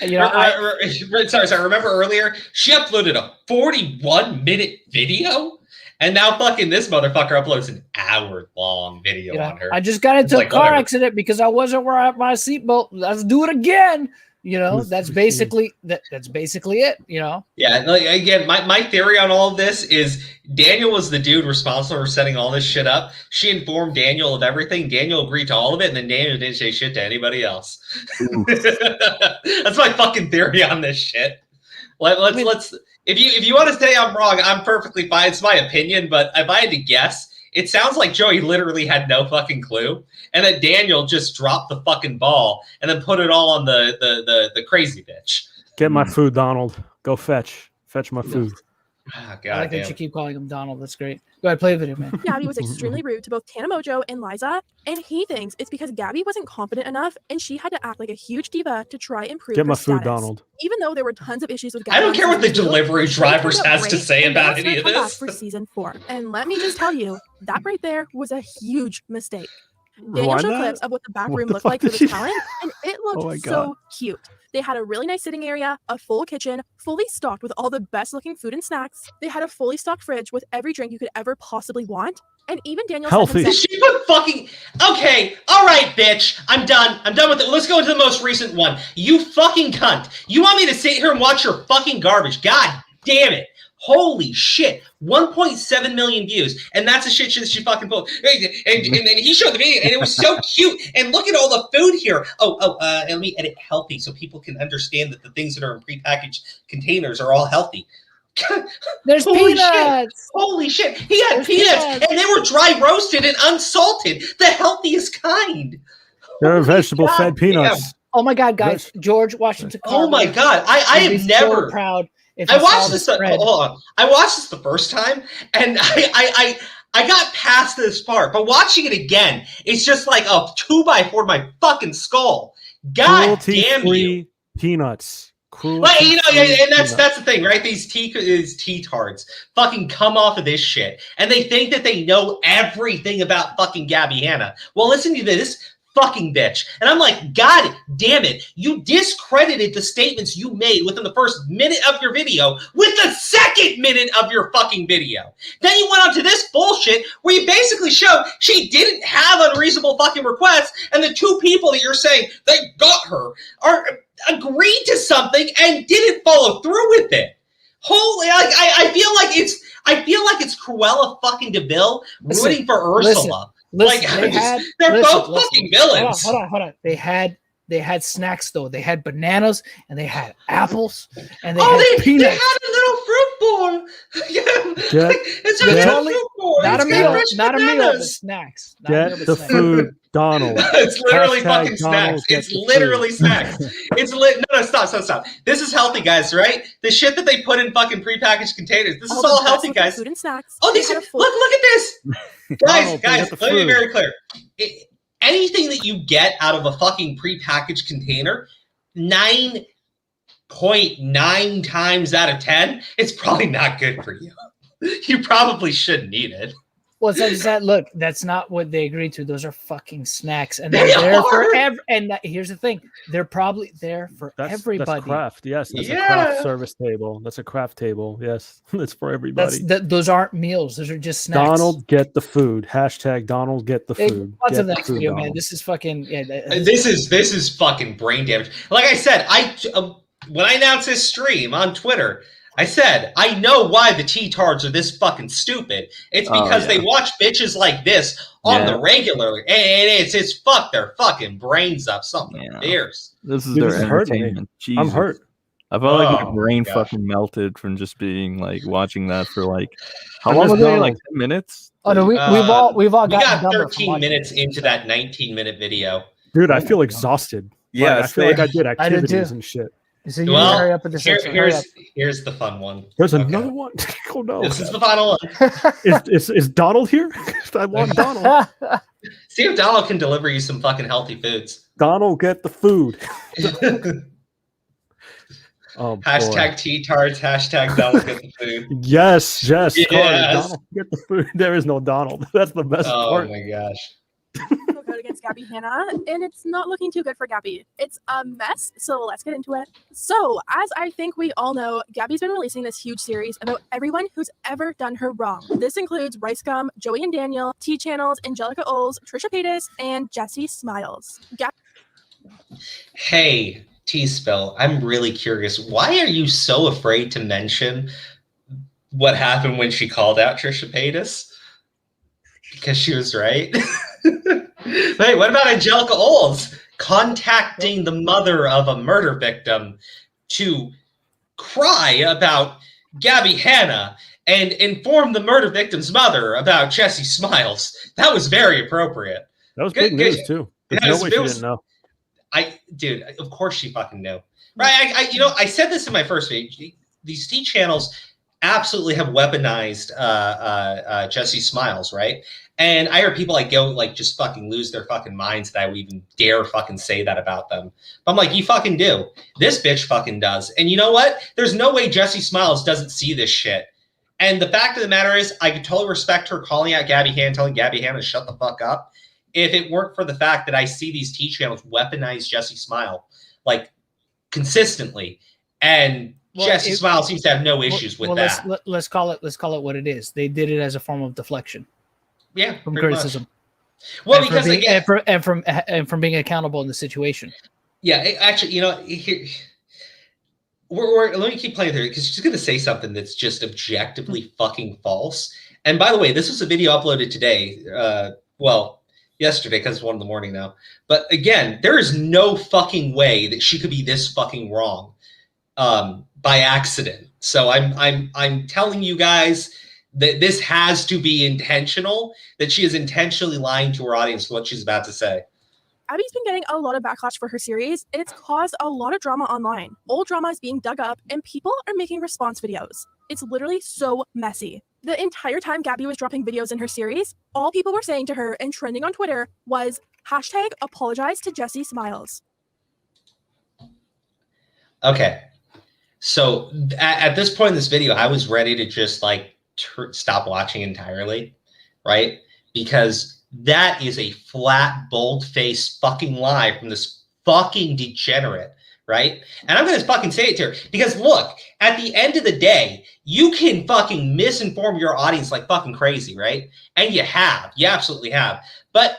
Remember earlier, she uploaded a 41-minute video, and now fucking this motherfucker uploads an hour-long video on her. I just got into a car accident because I wasn't wearing my seatbelt. Let's do it again. That's basically that's basically it. Yeah. Like, again, my theory on all of this is Daniel was the dude responsible for setting all this shit up. She informed Daniel of everything. Daniel agreed to all of it, and then Daniel didn't say shit to anybody else. That's my fucking theory on this shit. Let's if you want to say I'm wrong, I'm perfectly fine. It's my opinion, but if I had to guess, it sounds like Joey literally had no fucking clue, and that Daniel just dropped the fucking ball and then put it all on the crazy bitch. Get my food, Donald. Go fetch my food. Oh, I like that you keep calling him Donald. That's great. Go ahead, play the video, man. Gabbie was extremely rude to both Tana Mojo and Liza, and he thinks it's because Gabbie wasn't confident enough and she had to act like a huge diva to try and prove Get her my food, status. Donald. Even though there were tons of issues with Gabbie. I don't on care what the season 2, delivery they drivers turned out has to great, say and about that's any her of comeback this. for season 4. And let me just tell you, that right there was a huge mistake. Daniel Rewind showed that? clips of what the back What room the looked fuck like for did the she- talent, and it Oh my looked God. so cute. They had a really nice sitting area, a full kitchen, fully stocked with all the best looking food and snacks. They had a fully stocked fridge with every drink you could ever possibly want. And even Daniel Healthy. Did she put fucking... Okay, all right, bitch. I'm done. I'm done with it. Let's go into the most recent one. You fucking cunt. You want me to sit here and watch your fucking garbage? God damn it. Holy shit. 1.7 million views. And that's the shit she fucking pulled. And he showed the video, and it was so cute. And look at all the food here. And let me edit healthy so people can understand that the things that are in prepackaged containers are all healthy. There's Holy peanuts. shit. Holy shit. He had There's peanuts, peanuts. and they were dry roasted and unsalted. The healthiest kind. They're Holy vegetable-fed goddamn. peanuts. Oh my God, guys! George Washington Carver. Oh my God. I would have be so never... proud if I he saw watched this this. spread. Hold on. I watched this the first time, and I got past this part. But watching it again, it's just like a 2x4 to my fucking skull. God damn you! Cruelty-free peanuts. Like, you know, Cruelty-free and that's peanuts. the thing, right? These T-tards fucking come off of this shit, and they think that they know everything about fucking Gabbie Hanna. Well, listen to this fucking bitch. And I'm like, God damn it. You discredited the statements you made within the first minute of your video with the second minute of your fucking video. Then you went on to this bullshit where you basically showed she didn't have unreasonable fucking requests, and the two people that you're saying they got her are agreed to something and didn't follow through with it. Holy, like, I feel like it's Cruella fucking DeVille rooting for Ursula. Listen, Like, they're both fucking villains. Hold on. They had snacks though. They had bananas and they had apples and they had they peanuts. had a little fruit bowl. It's a Get- little fruit bowl. Not a It's got meal, fresh not a meal, but bananas. snacks. Not a meal, Get but the snacks. food, Donald. It's literally Hashtag fucking Donald snacks. get It's the literally food. snacks. It's no, stop. This is healthy, guys, right? The shit that they put in fucking prepackaged containers. This is the all best healthy, looking guys. Food and snacks. Oh, They these had are, a full look at this. Donald, guys, get the let me be food. very clear. Anything that you get out of a fucking prepackaged container, 9.9 times out of 10, it's probably not good for you. You probably shouldn't eat it. Well, look, that's not what they agreed to. Those are fucking snacks, and They they're there for are. here's the thing: they're probably there for everybody. That's craft. Yes, that's a Yeah. craft service table. That's a craft table. Yes, it's for everybody. Those aren't meals; those are just snacks. Donald, get the food. Hashtag Donald, get the Hey, food. on to Get the the next food, video, man. Donald. This is fucking This is fucking brain damage. Like I said, when I announced this stream on Twitter, I said, I know why the T-tards are this fucking stupid. It's because they watch bitches like this on the regular, and it's fuck their fucking brains up something fierce. This is Dude, their this is hurting me. entertainment. I'm Jesus. hurt. I felt like Oh, my brain gosh. fucking melted from just being like watching that for like how I long miss was it? Donald. Like 10 minutes? Oh no, we've all We gotten got dumber from 13 watching minutes it. into that 19-minute video. Dude, I feel exhausted. Yeah, Like, I feel like I did I did activities too. and shit. So you need to hurry up with this. episode. Hurry up. Here's the fun one. There's Okay. another one. Oh no! This is the final one. Is Donald here? I want Donald. See if Donald can deliver you some fucking healthy foods. Donald, get the food. Oh, boy. Hashtag T-tards, hashtag Donald get the food. Yes, Yes. Donald, get the food. There is no Donald. That's the best Oh part. my gosh. Vote against Gabbie Hanna, and it's not looking too good for Gabbie. It's a mess, so let's get into it. So, as I think we all know, Gabbie's been releasing this huge series about everyone who's ever done her wrong. This includes Rice Gum, Joey and Daniel, T-Channels, Angelica Oles, Trisha Paytas, and Jessi Smiles. Hey, T-Spell, I'm really curious. Why are you so afraid to mention what happened when she called out Trisha Paytas? Because she was right. Wait, what about Angelica Oles contacting the mother of a murder victim to cry about Gabbie Hanna and inform the murder victim's mother about Jessi Smiles. That was very appropriate. That was big news too. There's no way she didn't know. Dude, of course she fucking knew. Right? I said this in my first video. These T channels absolutely have weaponized Jessi Smiles, right? And I hear people just fucking lose their fucking minds that I would even dare fucking say that about them. But I'm like, you fucking do. This bitch fucking does. And you know what? There's no way Jessi Smiles doesn't see this shit. And the fact of the matter is, I could totally respect her calling out Gabbie Hanna, telling Gabbie Hanna to shut the fuck up. If it weren't for the fact that I see these T channels weaponize Jessi Smile like consistently, and Jessi Smile seems to have no issues with that. Let's call it what it is. They did it as a form of deflection. Yeah, from criticism. Much. Well, because again, from being accountable in the situation. Yeah, actually, here. Let me keep playing through it because she's going to say something that's just objectively fucking false. And by the way, this was a video uploaded today. Yesterday because it's 1 a.m. now. But again, there is no fucking way that she could be this fucking wrong by accident. So I'm telling you guys that this has to be intentional. That she is intentionally lying to her audience what she's about to say. Abby's been getting a lot of backlash for her series, and it's caused a lot of drama online. Old drama is being dug up, and people are making response videos. It's literally so messy. The entire time Gabbie was dropping videos in her series, all people were saying to her and trending on Twitter was #apologize to Jessi Smiles. Okay. So at this point in this video, I was ready to just stop watching entirely, right? Because that is a flat, bold-faced fucking lie from this fucking degenerate, right? And I'm going to fucking say it to her because look, at the end of the day, you can fucking misinform your audience like fucking crazy, right? And you absolutely have. But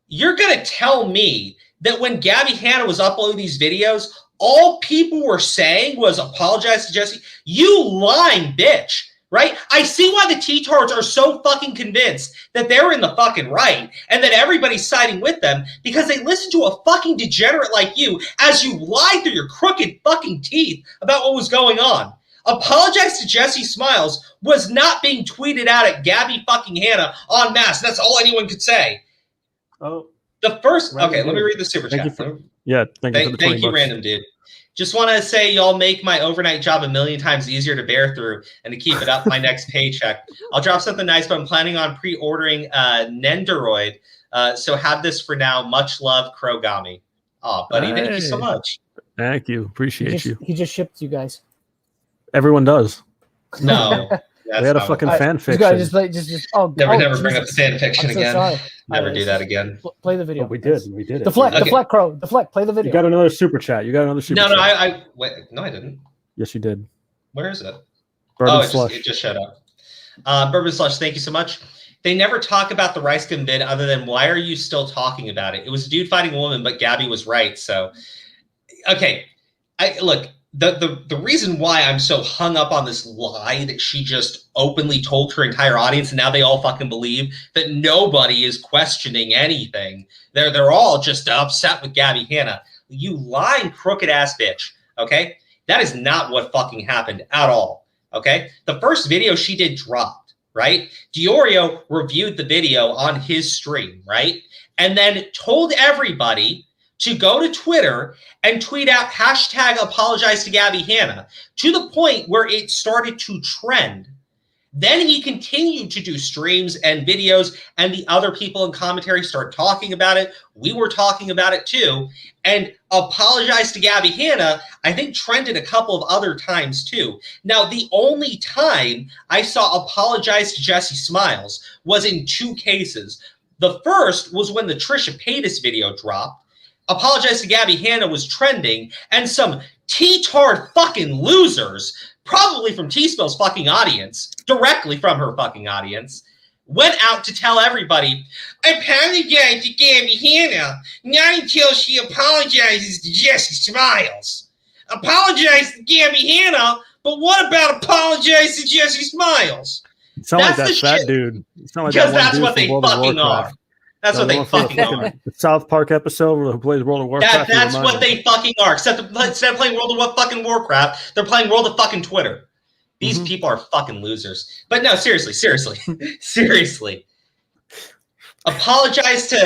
you're going to tell me that when Gabbie Hanna was uploading these videos, all people were saying was apologize to Jessi? You lying bitch. Right? I see why the T-tards are so fucking convinced that they're in the fucking right and that everybody's siding with them because they listen to a fucking degenerate like you as you lie through your crooked fucking teeth about what was going on. Apologize to Jessi Smiles was not being tweeted out at Gabbie fucking Hanna en masse. That's all anyone could say. Oh. The first, okay, let me read the super chat. Thank you for the 20 Thank you, bucks. random dude. Just want to say y'all make my overnight job 1,000,000 times easier to bear through and to keep it up my next paycheck. I'll drop something nice, but I'm planning on pre-ordering Nendoroid. So have this for now. Much love, Krogami. Oh, buddy, thank you so much. Thank you. Appreciate you. He just shipped you guys. Everyone does. No. We had a fucking fan fiction. Never bring up the fan fiction again. Sorry. Never do that again. Play the video. Oh, we did. We did it. Deflect, Crow. Deflect. Play the video. You got another super chat. No, chat. wait, no, I didn't. Yes, you did. Where is it? Bourbon Slush. It just showed up. Bourbon Slush, thank you so much. They never talk about the Rice Gun vid other than why are you still talking about it? It was a dude fighting a woman, but Gabbie was right. So, okay. Look, the reason why I'm so hung up on this lie that she just openly told her entire audience and now they all fucking believe that nobody is questioning anything. They're all just upset with Gabbie Hanna. You lying crooked ass bitch. Okay? That is not what fucking happened at all. Okay? The first video she did dropped, right? Diorio reviewed the video on his stream, right? And then told everybody to go to Twitter and tweet out #apologize to Gabbie Hanna to the point where it started to trend. Then he continued to do streams and videos, and the other people in commentary started talking about it. We were talking about it too. And apologize to Gabbie Hanna, I think, trended a couple of other times too. Now, the only time I saw apologize to Jessi Smiles was in 2 cases. The first was when the Trisha Paytas video dropped. Apologize to Gabbie Hanna was trending, and some T-tard fucking losers, probably from T-Spill's fucking audience, directly from her fucking audience, went out to tell everybody, apologize to Gabbie Hanna, not until she apologizes to Jessi Smiles. Apologize to Gabbie Hanna, but what about apologize to Jessi Smiles? It sounds like that fat dude. Because that's what they fucking are. That's what they fucking are. The South Park episode who plays World of Warcraft. That's what they fucking are. Except instead of playing World of fucking Warcraft, they're playing World of fucking Twitter. These people are fucking losers. But no, seriously. Seriously. Apologize to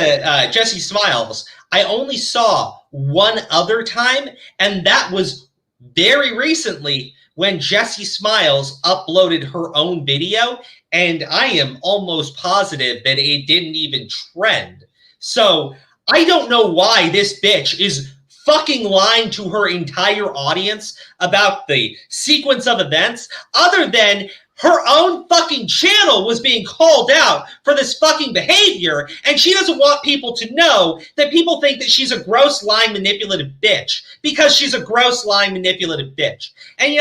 Jessi Smiles. I only saw one other time, and that was very recently when Jessi Smiles uploaded her own video, and I am almost positive that it didn't even trend. So I don't know why this bitch is fucking lying to her entire audience about the sequence of events, other than her own fucking channel was being called out for this fucking behavior, and she doesn't want people to know that people think that she's a gross, lying, manipulative bitch because she's a gross, lying, manipulative bitch. And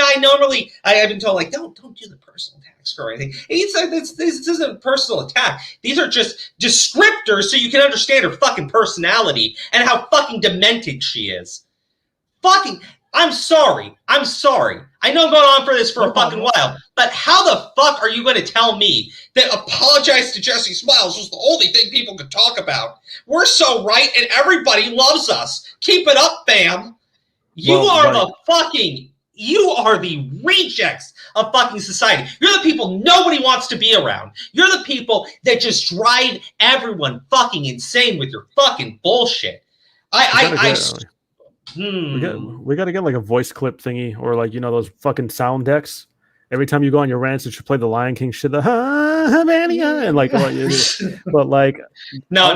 I've been told, like, don't do the personal attacks or anything. This isn't a personal attack. These are just descriptors so you can understand her fucking personality and how fucking demented she is. I'm sorry. I know I'm going on for this for a fucking while, but how the fuck are you going to tell me that apologize to Jessi Smiles was the only thing people could talk about? We're so right and everybody loves us. Keep it up, fam. You are the rejects of fucking society. You're the people nobody wants to be around. You're the people that just drive everyone fucking insane with your fucking bullshit. We got to get like a voice clip thingy, or like, those fucking sound decks. Every time you go on your rants, it should play the Lion King shit. And like, but like, no.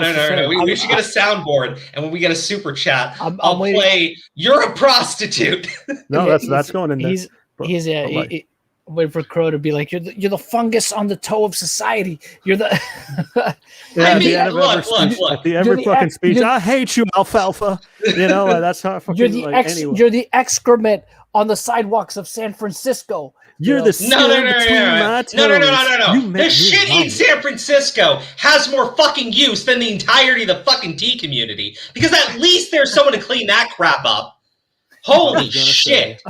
We should get a soundboard, and when we get a super chat, I'll play "You're a Prostitute." No, that's going in there. He's waiting for Crow to be like, you're the fungus on the toe of society. You're the. At the end of every fucking speech, I hate you, alfalfa. That's how. You're the excrement on the sidewalks of San Francisco. You're the no. The shit in San Francisco has more fucking use than the entirety of the fucking tea community, because at least there's someone to clean that crap up. Holy shit!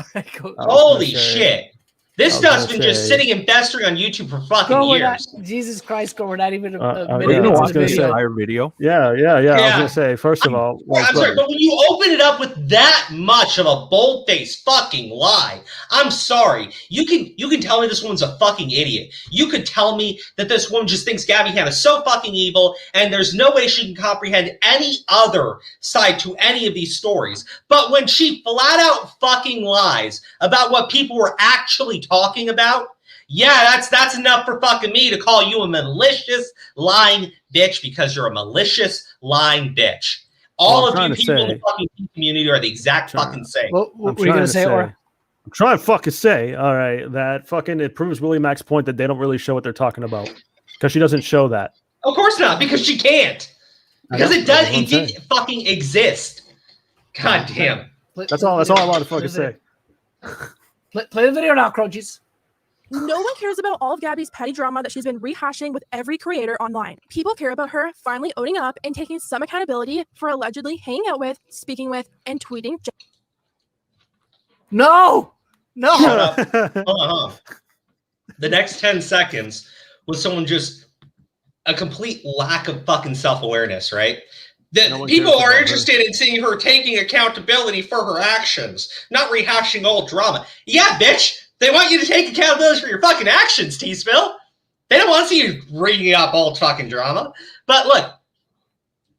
Holy shit! This stuff's been just sitting and festering on YouTube for fucking years. Jesus Christ, we're not even a minute into the video. Yeah. I was gonna say, first of all, I'm sorry, but when you open it up with that much of a bold-faced fucking lie, I'm sorry. You can tell me this woman's a fucking idiot. You could tell me that this woman just thinks Gabbie Hanna is so fucking evil, and there's no way she can comprehend any other side to any of these stories. But when she flat out fucking lies about what people were actually talking about, that's enough for fucking me to call you a malicious, lying bitch, because you're a malicious, lying bitch. All of you people in the fucking community are the exact fucking same. I'm trying to fucking say, all right, that fucking it proves Willie Mac's point that they don't really show what they're talking about, because she doesn't show that. Of course not, because she can't. Because it didn't fucking exist. God damn. That's all I want to fucking say. Play the video now, Crojies. No one cares about all of Gabbie's petty drama that she's been rehashing with every creator online. People care about her finally owning up and taking some accountability for allegedly hanging out with, speaking with, and tweeting. No! Hold on. The next 10 seconds was someone just a complete lack of fucking self-awareness, right? That people are interested in seeing her taking accountability for her actions, not rehashing old drama. Yeah, bitch! They want you to take accountability for your fucking actions, T-Spill. They don't want to see you bringing up old fucking drama. But look,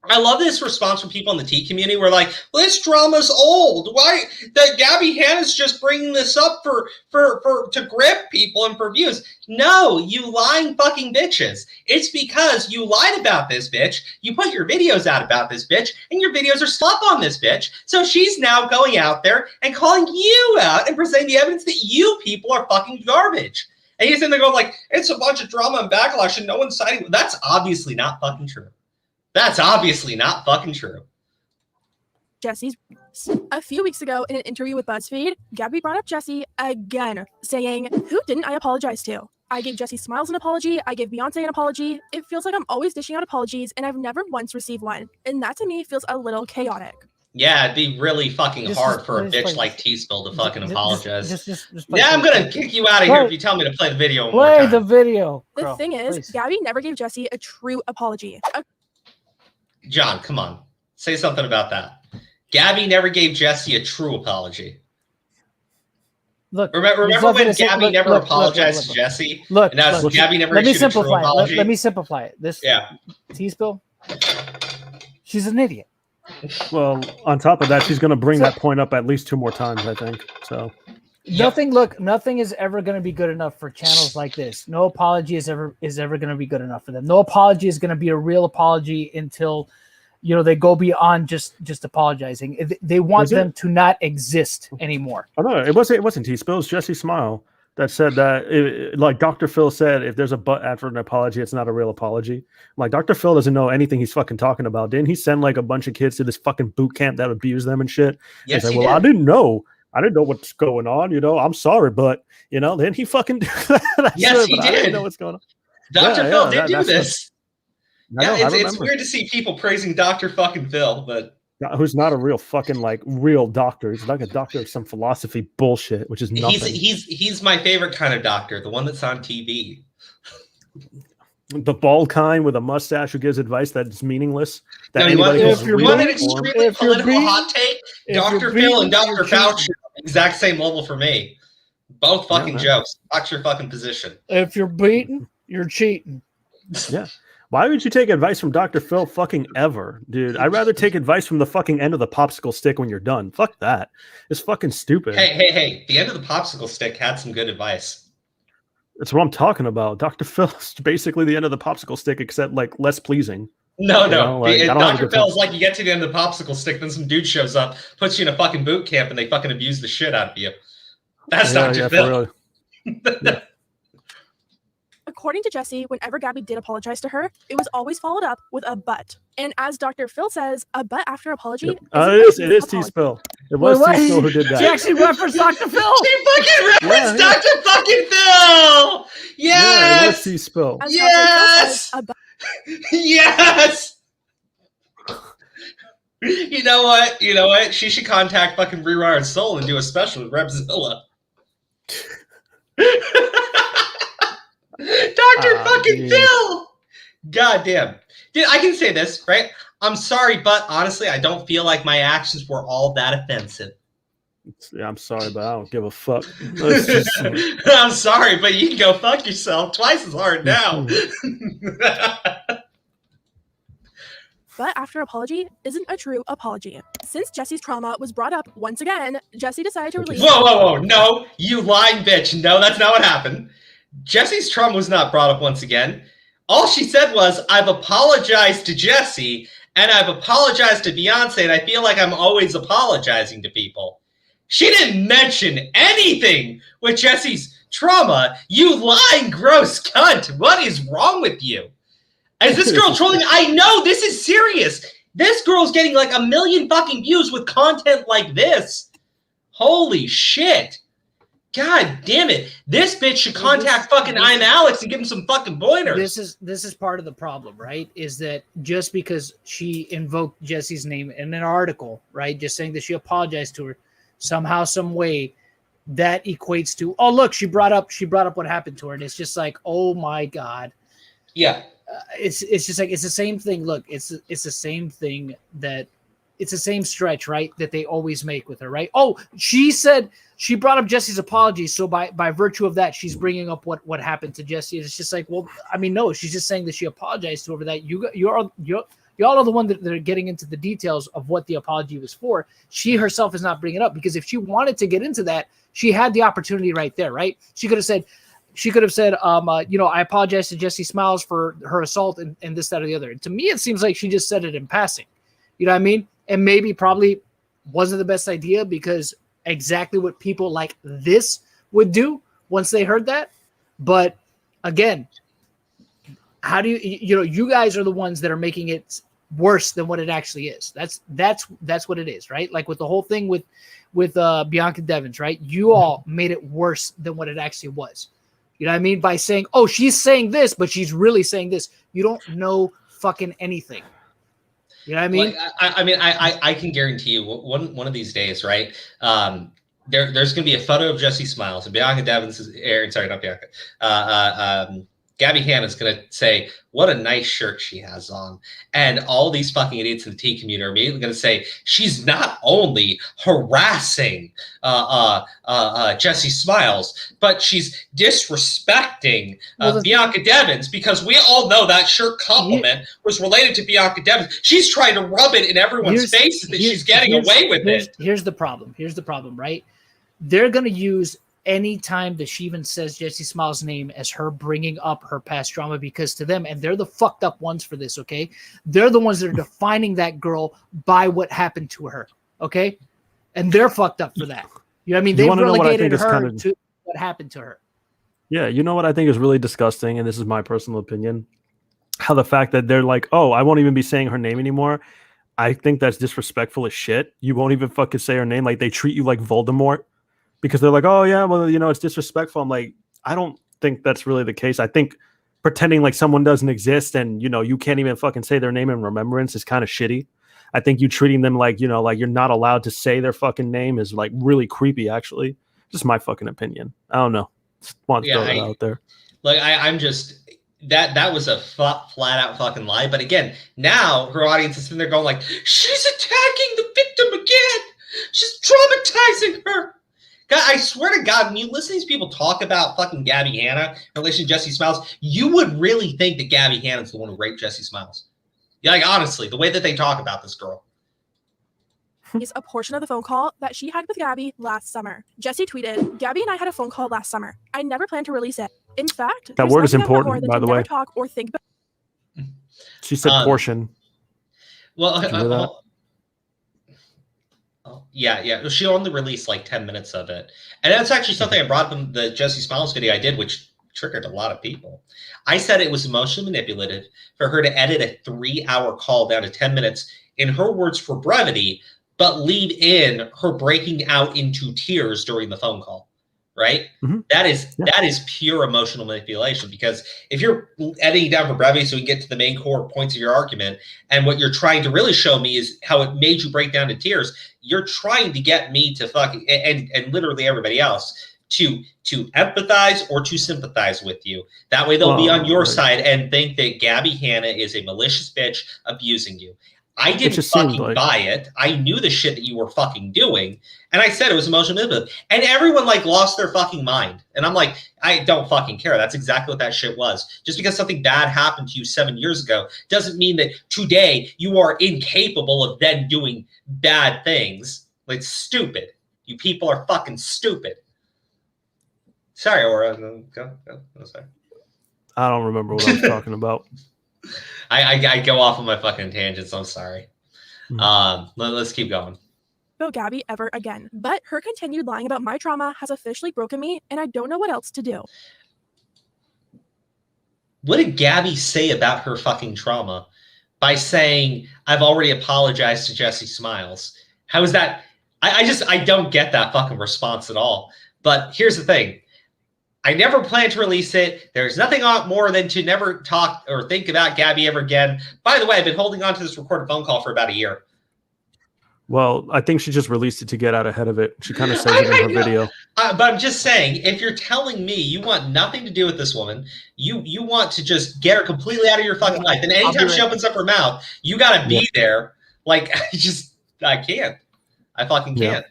I love this response from people in the tea community. We're like, well, this drama's old. Why? That Gabbie Hanna's just bringing this up to grip people and for views. No, you lying fucking bitches. It's because you lied about this bitch. You put your videos out about this bitch, and your videos are slop on this bitch. So she's now going out there and calling you out and presenting the evidence that you people are fucking garbage. And he's in there going like, it's a bunch of drama and backlash and no one's siding. That's obviously not fucking true. That's obviously not fucking true. Jessi's. A few weeks ago, in an interview with BuzzFeed, Gabbie brought up Jessi again, saying, "Who didn't I apologize to? I gave Jessi Smiles an apology. I gave Beyonce an apology. It feels like I'm always dishing out apologies, and I've never once received one. And that to me feels a little chaotic." Yeah, it'd be really fucking hard for a bitch like T-Spill to fucking apologize. I'm gonna kick you out of here if you tell me to play the video. Play the video. The thing is, Gabbie never gave Jessi a true apology. John, come on. Say something about that. Gabbie never gave Jessi a true apology. Look, Remember there's nothing when to say- Gabby look, never look, apologized look, to Jessi? Look, And now look, Gabby never let me issued a true simplify it. apology? Let me simplify it. This Yeah. T-Spill, she's an idiot. Well, on top of that, she's going to bring that point up at least 2 more times, I think. So Nothing is ever going to be good enough for channels like this. No apology is ever going to be good enough for them. No apology is going to be a real apology until they go beyond just apologizing. They want them to not exist anymore. Oh no, it wasn't T-Spill. It was Jessi Smile that said that, like Dr. Phil said, if there's a but after an apology, it's not a real apology. Like Dr. Phil doesn't know anything he's fucking talking about. Didn't he send like a bunch of kids to this fucking boot camp that abused them and shit? Yes, he's like, he well, did. I didn't know what's going on. I'm sorry, but then he fucking Yes, he I did. didn't know what's going on. Dr. Yeah, Phil yeah, did do that's this. I know, I It's remember. weird to see people praising Dr. fucking Phil, but Who's not a real fucking like real doctor. He's like a doctor of some philosophy bullshit, which is nothing. he's my favorite kind of doctor, the one that's on TV. The bald kind with a mustache who gives advice that's meaningless. That No, you want, anybody if can you read want an it for. extremely political hot take, Dr. Phil and Dr. Fauci are the exact same level for me. Both fucking man. jokes. Watch your fucking position. If you're beaten, you're cheating. Yeah. Why would you take advice from Dr. Phil fucking ever, dude? I'd rather take advice from the fucking end of the popsicle stick when you're done. Fuck that. It's fucking stupid. Hey. The end of the popsicle stick had some good advice. That's what I'm talking about. Dr. Phil's basically the end of the popsicle stick, except like less pleasing. No. I don't have a Dr. good time. Phil's like you get to the end of the popsicle stick, then some dude shows up, puts you in a fucking boot camp, and they fucking abuse the shit out of you. That's Dr. Phil. For real. According to Jessi, whenever Gabbie did apologize to her, it was always followed up with a but. And as Dr. Phil says, a but after apology. It is T-Spill. It was T-Spill who did that. She actually referenced Dr. Phil. She fucking referenced Dr. fucking Phil. Yes. Yeah, it was T-Spill. As Dr. Phil says, a but. Yes. You know what? She should contact fucking Rewired Soul and do a special with Rebzilla. Dr. fucking Phil! God damn. Dude, I can say this, right? I'm sorry, but honestly, I don't feel like my actions were all that offensive. Yeah, I'm sorry, but I don't give a fuck. I'm sorry, but you can go fuck yourself twice as hard now. But after apology isn't a true apology. Since Jessi's trauma was brought up once again, Jessi decided to release. Whoa. No, you lying bitch. No, that's not what happened. Jessi's trauma was not brought up once again. All she said was, I've apologized to Jessi, and I've apologized to Beyonce, and I feel like I'm always apologizing to people. She didn't mention anything with Jessi's trauma. You lying, gross cunt. What is wrong with you? Is this girl trolling? I know, this is serious. This girl's getting like 1 million fucking views with content like this. Holy shit. God damn it. This bitch should contact fucking I'm Alex and give him some fucking pointers. This is part of the problem, right? Is that just because she invoked Jessi's name in an article, right? Just saying that she apologized to her somehow, some way, that equates to, oh look, she brought up what happened to her, and it's just like, oh my God. Yeah. It's just like, it's the same thing. Look, it's the same thing it's the same stretch, right? That they always make with her, right? Oh, she said she brought up Jessi's apology. So by virtue of that, she's bringing up what happened to Jessi. It's just like, well, I mean, no, she's just saying that she apologized to her for that. Y'all are the one that are getting into the details of what the apology was for. She herself is not bringing it up, because if she wanted to get into that, she had the opportunity right there, right? She could have said, I apologize to Jessi Smiles for her assault and this, that, or the other. And to me, it seems like she just said it in passing. You know what I mean? And maybe probably wasn't the best idea, because exactly what people like this would do once they heard that. But again, how do you guys are the ones that are making it worse than what it actually is. That's what it is, right? Like with the whole thing with Bianca Devins, right? You all made it worse than what it actually was. You know what I mean? By saying, oh, she's saying this, but she's really saying this. You don't know fucking anything. You know what I mean? I can guarantee you one of these days, right? There's going to be a photo of Jessi Smiles and Bianca Devins is Aaron. Sorry, not Bianca. Gabbie Hanna's going to say, what a nice shirt she has on. And all these fucking idiots in the tea community are immediately going to say, she's not only harassing Jessi Smiles, but she's disrespecting Bianca Devins, because we all know that shirt compliment was related to Bianca Devins. She's trying to rub it in everyone's faces that she's getting away with it. Here's the problem. Here's the problem, right? They're going to use any time that she even says Jessi Smiles' name as her bringing up her past drama, because to them, and they're the fucked up ones for this, okay? They're the ones that are defining that girl by what happened to her, okay? And they're fucked up for that. You know what I mean? They've relegated her to what happened to her. Yeah, you know what I think is really disgusting, and this is my personal opinion, how the fact that they're like, oh, I won't even be saying her name anymore. I think that's disrespectful as shit. You won't even fucking say her name. Like, they treat you like Voldemort. Because they're like, oh, yeah, well, you know, it's disrespectful. I'm like, I don't think that's really the case. I think pretending like someone doesn't exist and, you know, you can't even fucking say their name in remembrance is kind of shitty. I think you treating them like, you know, like you're not allowed to say their fucking name is like really creepy, actually. Just my fucking opinion. I don't know. Just want to throw that out there. Like, I'm just... That was a flat out fucking lie. But again, now her audience is sitting there going like, she's attacking the victim again. She's traumatizing her. God, I swear to God, when you listen to these people talk about fucking Gabbie Hanna in relation to Jessi Smiles, you would really think that Gabbie Hanna's the one who raped Jessi Smiles. Yeah, like, honestly, the way that they talk about this girl. Is a portion of the phone call that she had with Gabbie last summer. Jessi tweeted, Gabbie and I had a phone call last summer. I never planned to release it. In fact, that word is important, by the way. Talk or think about. She said portion. Well, yeah. She only released like 10 minutes of it. And that's actually something I brought up in the Jessi Smiles video I did, which triggered a lot of people. I said it was emotionally manipulative for her to edit a 3-hour call down to 10 minutes, in her words, for brevity, but leave in her breaking out into tears during the phone call, right? Mm-hmm. That is pure emotional manipulation, because if you're editing down for brevity so we can get to the main core points of your argument, and what you're trying to really show me is how it made you break down to tears, you're trying to get me to fucking, and literally everybody else, to empathize or to sympathize with you. That way they'll be on your side and think that Gabbie Hanna is a malicious bitch abusing you. I didn't fucking buy it. I knew the shit that you were fucking doing. And I said it was emotional manipulative. And everyone like lost their fucking mind. And I'm like, I don't fucking care. That's exactly what that shit was. Just because something bad happened to you 7 years ago doesn't mean that today you are incapable of then doing bad things. Like, stupid. You people are fucking stupid. Sorry, Aura. Go. Sorry. I don't remember what I was talking about. I go off on my fucking tangents. I'm sorry. Let's keep going. About Gabbie ever again. But her continued lying about my trauma has officially broken me, and I don't know what else to do. What did Gabbie say about her fucking trauma by saying, I've already apologized to Jessi Smiles? How is that? I don't get that fucking response at all. But here's the thing. I never plan to release it. There's nothing more than to never talk or think about Gabbie ever again. By the way, I've been holding on to this recorded phone call for about a year. Well, I think she just released it to get out ahead of it. She kind of says it in her video. But I'm just saying, if you're telling me you want nothing to do with this woman, you want to just get her completely out of your fucking life, and anytime she opens up her mouth, you got to be there. Like, I can't. I fucking can't.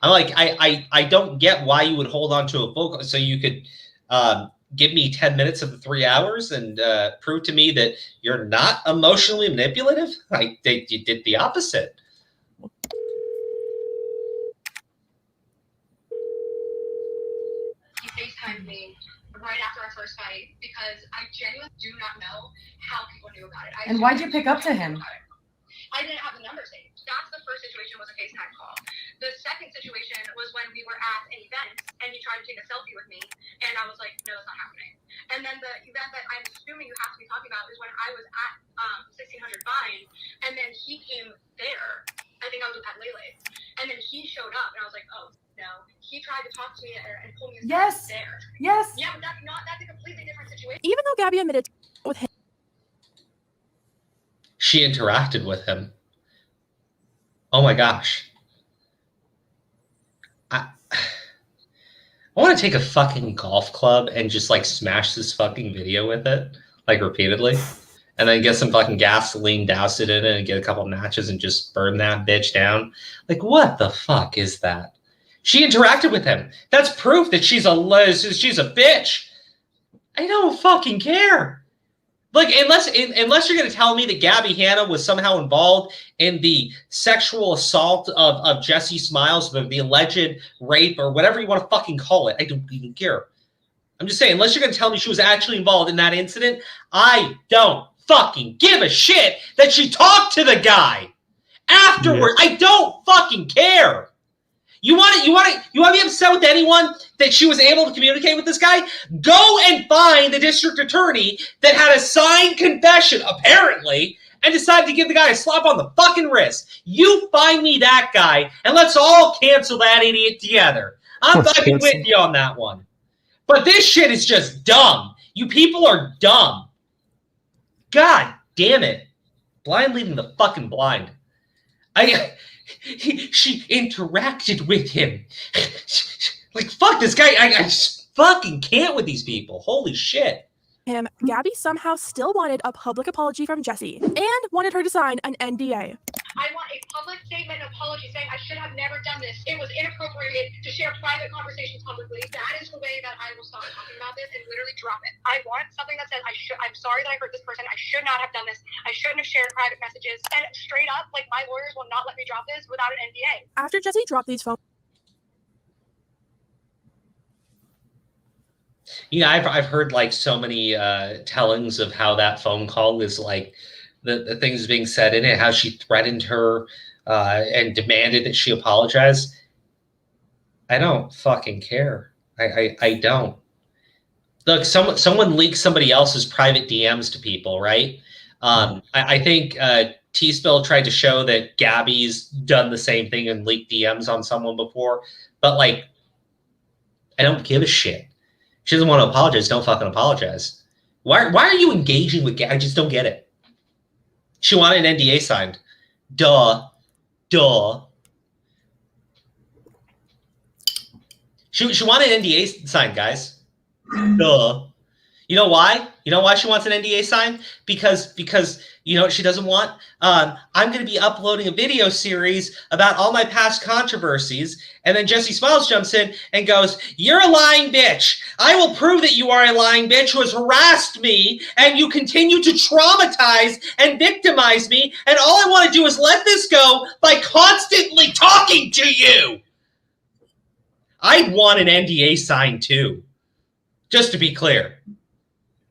I'm like, I don't get why you would hold on to a phone call so you could give me 10 minutes of the 3 hours and prove to me that you're not emotionally manipulative. You did the opposite. He FaceTimed me right after our first fight because I genuinely do not know how people knew about it. And why'd you pick up to him? I didn't have the number saved. That's the first situation, was a FaceTime call. The second situation was when we were at an event and he tried to take a selfie with me, and I was like, no, it's not happening. And then the event that I'm assuming you have to be talking about is when I was at 1600 Vine, and then he came there. I think I was at Lele, and then he showed up, and I was like, oh no. He tried to talk to me and pull me there. Yes. Yeah, but that's a completely different situation. Even though Gabbie admitted with him. She interacted with him. Oh my gosh. I want to take a fucking golf club and just like smash this fucking video with it, like repeatedly, and then get some fucking gasoline, douse it in it, and get a couple matches and just burn that bitch down. Like, what the fuck is that? She interacted with him. That's proof that she's a bitch. I don't fucking care. Like, unless you're going to tell me that Gabbie Hanna was somehow involved in the sexual assault of Jessi Smiles, the alleged rape or whatever you want to fucking call it, I don't even care. I'm just saying, unless you're going to tell me she was actually involved in that incident, I don't fucking give a shit that she talked to the guy afterward. Yeah. I don't fucking care. You want to be upset with anyone that she was able to communicate with this guy? Go and find the district attorney that had a signed confession, apparently, and decided to give the guy a slap on the fucking wrist. You find me that guy, and let's all cancel that idiot together. I'm fucking with you on that one. But this shit is just dumb. You people are dumb. God damn it. Blind leading the fucking blind. She interacted with him. Like, fuck this guy. I just fucking can't with these people. Holy shit. Gabbie somehow still wanted a public apology from Jessi and wanted her to sign an NDA. I want a public statement apology saying I should have never done this. It was inappropriate to share private conversations publicly. That is the way that I will stop talking about this and literally drop it. I want something that says I'm sorry that I hurt this person. I should not have done this. I shouldn't have shared private messages. And straight up, like, my lawyers will not let me drop this without an NDA. After Jessi dropped these phone. Yeah, I've heard like so many tellings of how that phone call is like the things being said in it, how she threatened her and demanded that she apologize. I don't fucking care. I don't. Look, someone leaks somebody else's private DMs to people, right? I think T-Spill tried to show that Gabbie's done the same thing and leaked DMs on someone before, but like, I don't give a shit. She doesn't want to apologize. Don't fucking apologize. Why are you engaging with Gabbie? I just don't get it. She wanted an NDA signed. Duh. She wanted an NDA signed, guys. Duh. You know why? You know why she wants an NDA signed? Because you know what she doesn't want? I'm going to be uploading a video series about all my past controversies. And then Jessi Smiles jumps in and goes, "You're a lying bitch. I will prove that you are a lying bitch who has harassed me and you continue to traumatize and victimize me. And all I want to do is let this go by constantly talking to you." I want an NDA signed too. Just to be clear.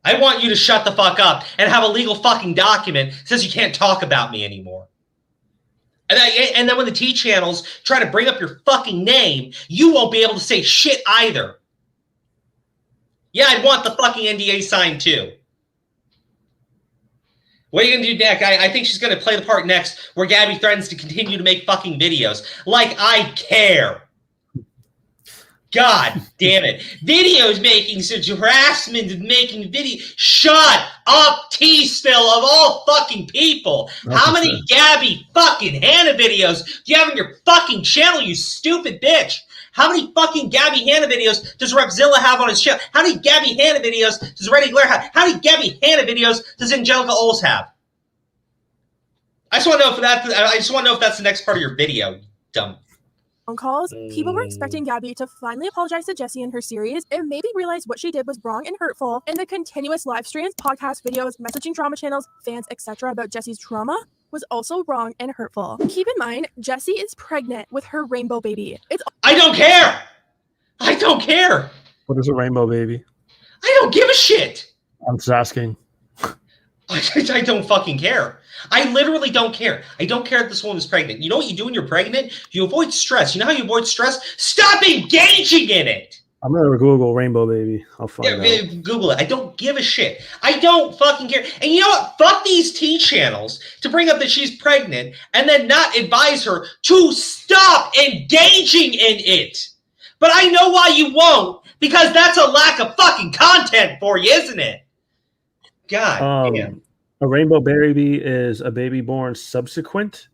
I want you to shut the fuck up and have a legal fucking document that says you can't talk about me anymore. And then when the T channels try to bring up your fucking name, you won't be able to say shit either. Yeah, I'd want the fucking NDA signed too. What are you going to do next? I think she's going to play the part next where Gabbie threatens to continue to make fucking videos. Like I care. God damn it. Videos making such harassment of making video. Shut up, T-Spill of all fucking people. How many Gabbie fucking Hanna videos do you have on your fucking channel, you stupid bitch? How many fucking Gabbie Hanna videos does Repzilla have on his channel? How many Gabbie Hanna videos does Reddy Glare have? How many Gabbie Hanna videos does Angelica Oles have? I just want to know if that's the next part of your video, dumb. Phone calls, people were expecting Gabbie to finally apologize to Jessi in her series and maybe realize what she did was wrong and hurtful. And the continuous live streams, podcast videos, messaging drama channels, fans, etc. about Jessi's trauma was also wrong and hurtful. Keep in mind, Jessi is pregnant with her rainbow baby. I don't care. I don't care. What is a rainbow baby? I don't give a shit. I'm just asking. I don't fucking care. I literally don't care. I don't care if this woman's pregnant. You know what you do when you're pregnant? You avoid stress. You know how you avoid stress? Stop engaging in it. I'm going to Google rainbow baby. I'll find out. Google it. I don't give a shit. I don't fucking care. And you know what? Fuck these T channels to bring up that she's pregnant and then not advise her to stop engaging in it. But I know why you won't, because that's a lack of fucking content for you, isn't it? God damn. A rainbow baby is a baby born subsequent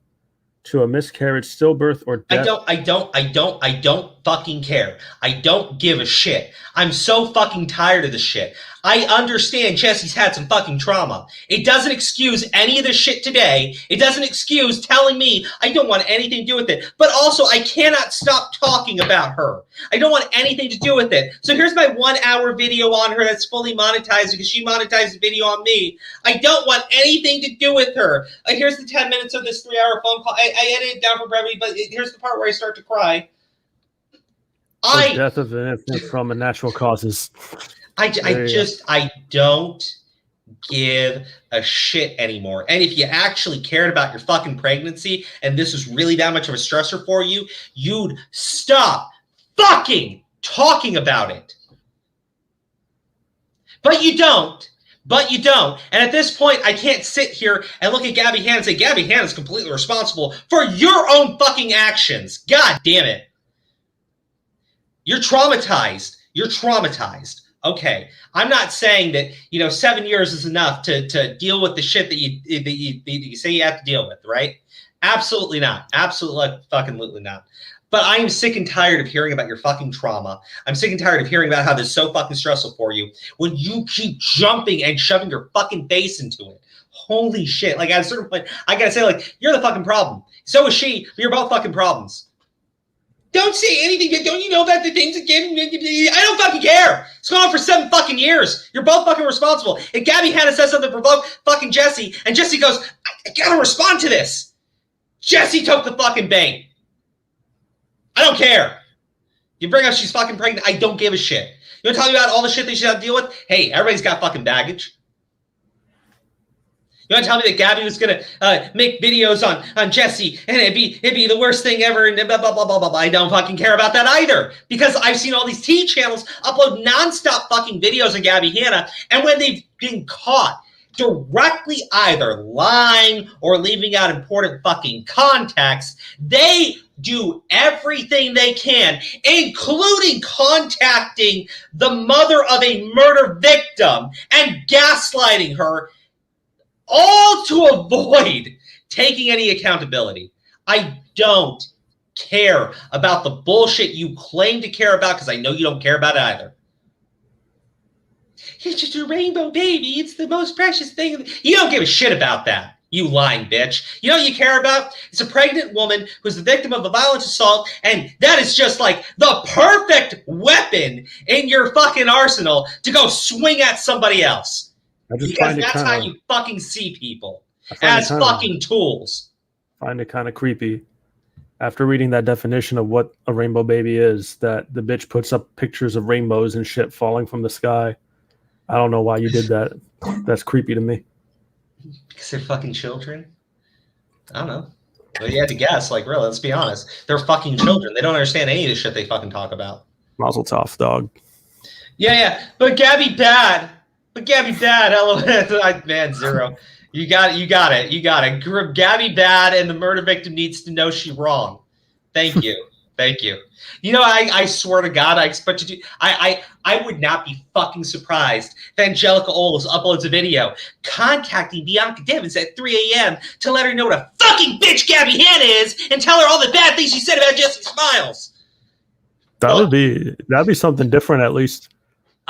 to a miscarriage, stillbirth, or death. I don't fucking care. I don't give a shit. I'm so fucking tired of this shit. I understand Jessi's had some fucking trauma. It doesn't excuse any of this shit today. It doesn't excuse telling me I don't want anything to do with it. But also, I cannot stop talking about her. I don't want anything to do with it. So here's my 1 hour video on her that's fully monetized because she monetized the video on me. I don't want anything to do with her. Here's the 10 minutes of this 3 hour phone call. I edited it down for brevity, but here's the part where I start to cry. The death of an infant from natural causes. I don't give a shit anymore. And if you actually cared about your fucking pregnancy and this was really that much of a stressor for you, you'd stop fucking talking about it. But you don't. And at this point, I can't sit here and look at Gabbie Hanna and say, Gabbie Hanna is completely responsible for your own fucking actions. God damn it. You're traumatized. Okay, I'm not saying that 7 years is enough to deal with the shit that you say you have to deal with, right? Absolutely not. Absolutely fucking not. But I am sick and tired of hearing about your fucking trauma. I'm sick and tired of hearing about how this is so fucking stressful for you when you keep jumping and shoving your fucking face into it. Holy shit! Like at a certain point, I gotta say, like, you're the fucking problem. So is she. But you're both fucking problems. Don't say anything. Don't you know about the things again? I don't fucking care. It's going on for 7 fucking years. You're both fucking responsible. If Gabbie Hanna says something to provoke fucking Jessi, and Jessi goes, I gotta respond to this. Jessi took the fucking bait. I don't care. You bring up she's fucking pregnant. I don't give a shit. You want to tell me about all the shit they should have to deal with? Hey, everybody's got fucking baggage. You want to tell me that Gabbie was going to make videos on Jessi and it'd be the worst thing ever and blah, blah, blah, blah, blah, blah. I don't fucking care about that either because I've seen all these tea channels upload nonstop fucking videos of Gabbie Hanna, and when they've been caught directly either lying or leaving out important fucking context, they do everything they can, including contacting the mother of a murder victim and gaslighting her, all to avoid taking any accountability. I don't care about the bullshit you claim to care about because I know you don't care about it either. It's just a rainbow baby. It's the most precious thing. You don't give a shit about that, you lying bitch. You know what you care about? It's a pregnant woman who's the victim of a violent assault, and that is just like the perfect weapon in your fucking arsenal to go swing at somebody else. Because that's how you fucking see people, as fucking tools. I find it kind of creepy after reading that definition of what a rainbow baby is, that the bitch puts up pictures of rainbows and shit falling from the sky. I don't know why you did that. That's creepy to me. Because they're fucking children? I don't know. Well, you had to guess. Like, really, let's be honest. They're fucking children. They don't understand any of the shit they fucking talk about. Mazel tov, dog. Yeah. But Gabbie bad. LOL. Man, zero. You got it. Gabbie bad, and the murder victim needs to know she wrong. Thank you. You know, I swear to God, I expect you to. I would not be fucking surprised if Angelica Oles uploads a video contacting Bianca Devins at 3 a.m. to let her know what a fucking bitch Gabbie Hanna is and tell her all the bad things she said about Jessi Smiles. That'd be something different, at least.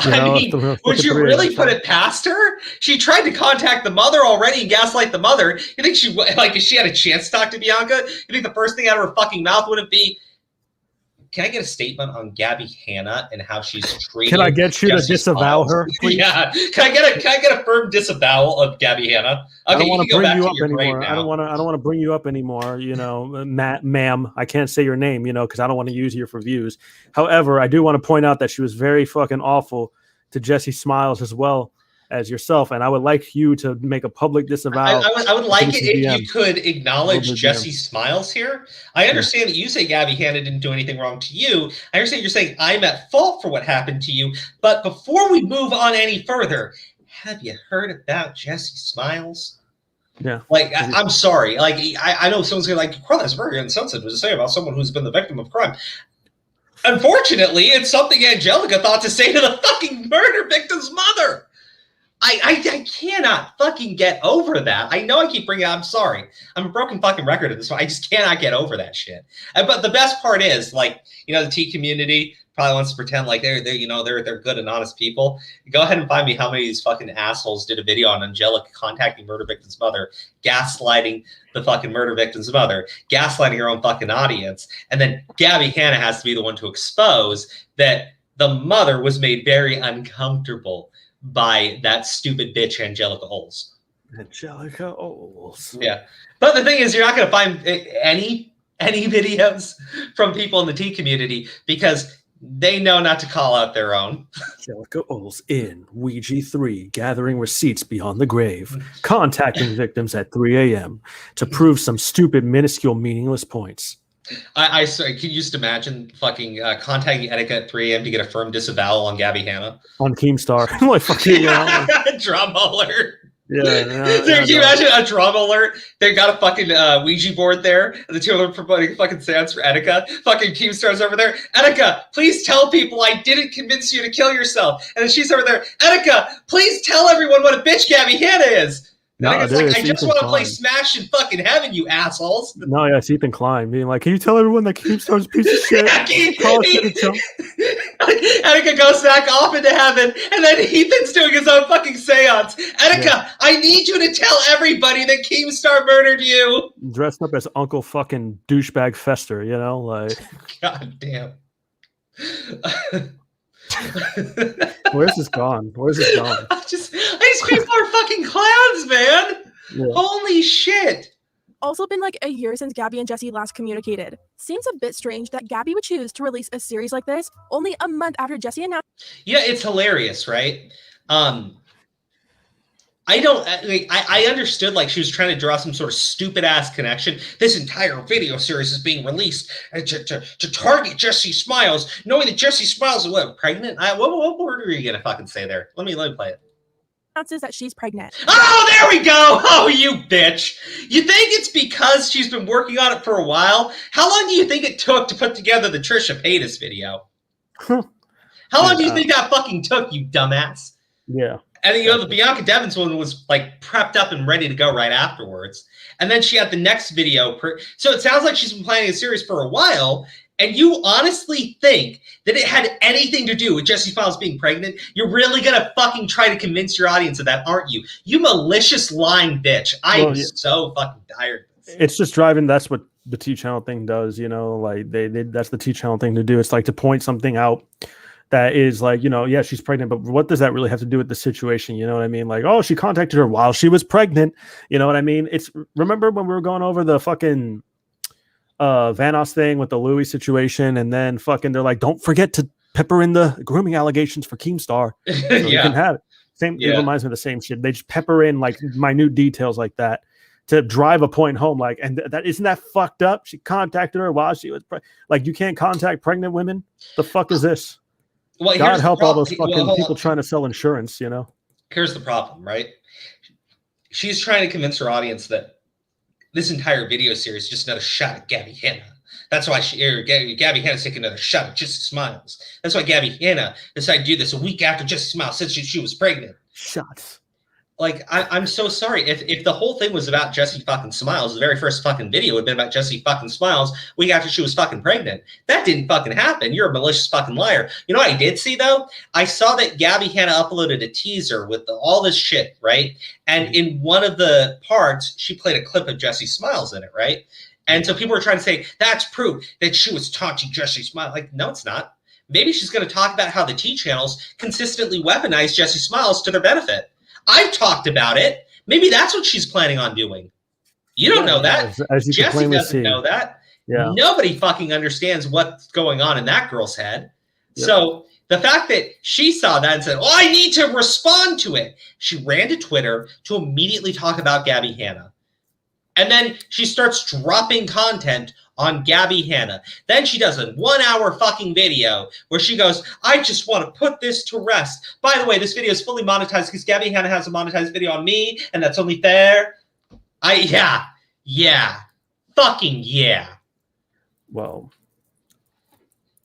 Would you really put it past her? She tried to contact the mother already and gaslight the mother. You think if she had a chance to talk to Bianca, you think the first thing out of her fucking mouth wouldn't be, can I get a statement on Gabbie Hanna and how she's treated? Can I get you to disavow her, please? Yeah. Can I get a firm disavowal of Gabbie Hanna? Okay, I don't want to bring you up anymore. I don't want to bring you up anymore. Ma'am, I can't say your name, because I don't want to use you for views. However, I do want to point out that she was very fucking awful to Jessi Smiles as well as yourself, and I would like you to make a public disavow. I would like it if you could acknowledge Jessi Smiles here. I understand that you say Gabbie Hanna didn't do anything wrong to you. I understand you're saying I'm at fault for what happened to you. But before we move on any further, have you heard about Jessi Smiles? Yeah. Like, I'm sorry. Like, I know someone's going to like, well, that's very insensitive to say about someone who's been the victim of crime. Unfortunately, it's something Angelica thought to say to the fucking murder victim's mother. I cannot fucking get over that. I know I keep bringing it up. I'm sorry. I'm a broken fucking record at this one. I just cannot get over that shit. But the best part is, like, you know, the tea community probably wants to pretend like they're good and honest people. Go ahead and find me how many of these fucking assholes did a video on Angelica contacting murder victim's mother, gaslighting the fucking murder victim's mother, gaslighting her own fucking audience, and then Gabbie Hanna has to be the one to expose that the mother was made very uncomfortable by that stupid bitch Angelica Oles. Angelica Oles. Yeah. But the thing is, you're not going to find any videos from people in the tea community because they know not to call out their own. Angelica Oles in Ouija 3, gathering receipts beyond the grave, contacting victims at 3 a.m. to prove some stupid, minuscule, meaningless points. I can you just imagine fucking contacting Etika at 3 a.m. to get a firm disavowal on Gabbie Hanna? On Keemstar. Like, fucking, drama alert. Yeah. Can you imagine a drama alert? They got a fucking Ouija board there, and the two of them promoting fucking seance for Etika. Fucking Keemstar's over there. Etika, please tell people I didn't convince you to kill yourself. And then she's over there. Etika, please tell everyone what a bitch Gabbie Hanna is. No, like, I just want to play Smash in fucking heaven, you assholes. No, yeah, it's Ethan Klein being like, can you tell everyone that Keemstar's a piece of shit? Etika goes back off into heaven, and then Ethan's doing his own fucking seance. Etika, I need you to tell everybody that Keemstar murdered you. Dressed up as Uncle fucking douchebag Fester, you know, like. God damn. Where's this gone? These people are fucking clowns, man. Yeah. Holy shit. Also been like a year since Gabbie and Jessi last communicated. Seems a bit strange that Gabbie would choose to release a series like this only a month after Jessi announced. Yeah, it's hilarious, right? I understood like she was trying to draw some sort of stupid ass connection. This entire video series is being released to target Jessi Smiles, knowing that Jessi Smiles is pregnant. What word are you gonna fucking say there? Let me play it. Announces that she's pregnant. Oh, there we go. Oh, you bitch. You think it's because she's been working on it for a while? How long do you think it took to put together the Trisha Paytas video? How long do you think that fucking took, you dumbass? Yeah. And you know, the Bianca Devins one was like prepped up and ready to go right afterwards. And then she had the next video. So it sounds like she's been planning a series for a while. And you honestly think that it had anything to do with Jessi Smiles being pregnant? You're really going to fucking try to convince your audience of that, aren't you? You malicious lying bitch. I'm so fucking tired of this. It's just driving. That's what the T channel thing does, you know, like that's the T channel thing to do. It's like to point something out that is like, you know, yeah, she's pregnant, but what does that really have to do with the situation? You know what I mean? Like, oh, she contacted her while she was pregnant. You know what I mean? It's, remember when we were going over the fucking Vanos thing with the Louis situation, and then fucking they're like, don't forget to pepper in the grooming allegations for Keemstar. So you can have it. It reminds me of the same shit. They just pepper in like minute details like that to drive a point home. Like, and that isn't that fucked up? She contacted her while she was like, you can't contact pregnant women. The fuck is this? Well, God help all those fucking people trying to sell insurance, you know? Here's the problem, right? She's trying to convince her audience that this entire video series is just another shot at Gabbie Hanna. That's why Gabbie Hanna's taking another shot at Jessi Smiles. That's why Gabbie Hanna decided to do this a week after Jessi Smiles said she was pregnant. Shots. Like, I'm so sorry. If the whole thing was about Jessi fucking Smiles, the very first fucking video would have been about Jessi fucking Smiles week after she was fucking pregnant. That didn't fucking happen. You're a malicious fucking liar. You know what I did see, though? I saw that Gabbie Hanna uploaded a teaser with all this shit, right? And in one of the parts, she played a clip of Jessi Smiles in it, right? And so people were trying to say, that's proof that she was taunting Jessi Smiles. Like, no, it's not. Maybe she's going to talk about how the T channels consistently weaponize Jessi Smiles to their benefit. I've talked about it. Maybe that's what she's planning on doing. You don't know that. As you Jessi doesn't know that. Yeah. Nobody fucking understands what's going on in that girl's head. Yeah. So the fact that she saw that and said, oh, I need to respond to it. She ran to Twitter to immediately talk about Gabbie Hanna. And then she starts dropping content on Gabbie Hanna. Then she does a 1 hour fucking video where she goes, I just want to put this to rest. By the way, this video is fully monetized because Gabbie Hanna has a monetized video on me, and that's only fair. Fucking yeah. Well,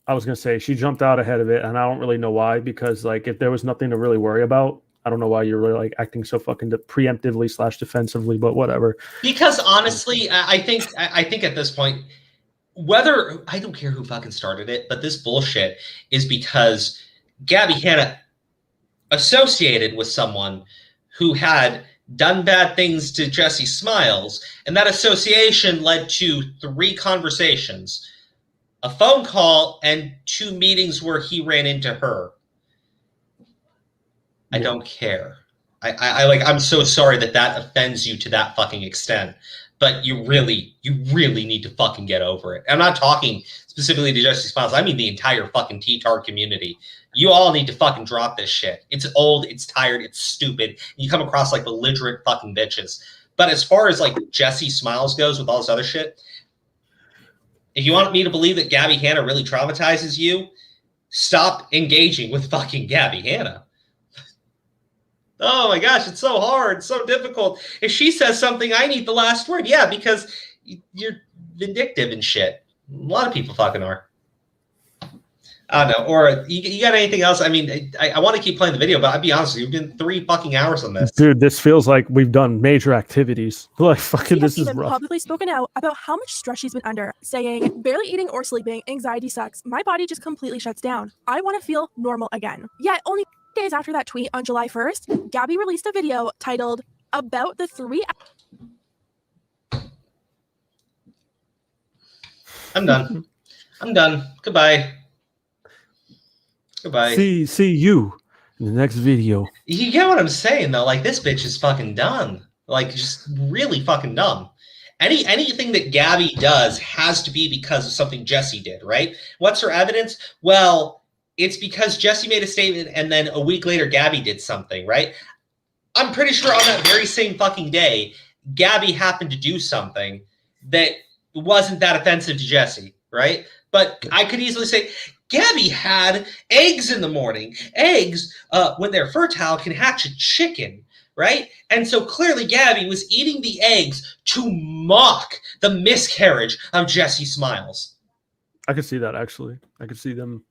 I was going to say she jumped out ahead of it, and I don't really know why, because like if there was nothing to really worry about, I don't know why you're really like acting so fucking preemptively / defensively, but whatever. Because honestly, I think at this point, whether I don't care who fucking started it, but this bullshit is because Gabbie Hanna associated with someone who had done bad things to Jessi Smiles, and that association led to 3 conversations, a phone call, and 2 meetings where he ran into her. I don't care. I'm so sorry that offends you to that fucking extent. But you really need to fucking get over it. I'm not talking specifically to Jessi Smiles. I mean the entire fucking T-Tard community. You all need to fucking drop this shit. It's old, it's tired, it's stupid. You come across like belligerent fucking bitches. But as far as like Jessi Smiles goes with all this other shit, if you want me to believe that Gabbie Hanna really traumatizes you, stop engaging with fucking Gabbie Hanna. Oh my gosh, it's so hard, so difficult. If she says something, I need the last word. Yeah, because you're vindictive and shit. A lot of people fucking are. I don't know. Or you got anything else? I mean, I want to keep playing the video, but I'll be honest with you, you've been 3 fucking hours on this. Dude, this feels like we've done major activities. Like, fucking, this is rough. Publicly spoken out about how much stress she's been under, saying, barely eating or sleeping, anxiety sucks. My body just completely shuts down. I want to feel normal again. Yet, only days after that tweet on July 1st, Gabbie released a video titled About the 3 I'm done. I'm done. Goodbye. Goodbye. See you in the next video. You get what I'm saying though? Like, this bitch is fucking done. Like, just really fucking dumb. Anything that Gabbie does has to be because of something Jessi did, right? What's her evidence? Well, it's because Jessi made a statement and then a week later Gabbie did something, right? I'm pretty sure on that very same fucking day, Gabbie happened to do something that wasn't that offensive to Jessi, right? But I could easily say, Gabbie had eggs in the morning. Eggs, when they're fertile, can hatch a chicken, right? And so clearly Gabbie was eating the eggs to mock the miscarriage of Jessi Smiles. I could see that, actually. I could see them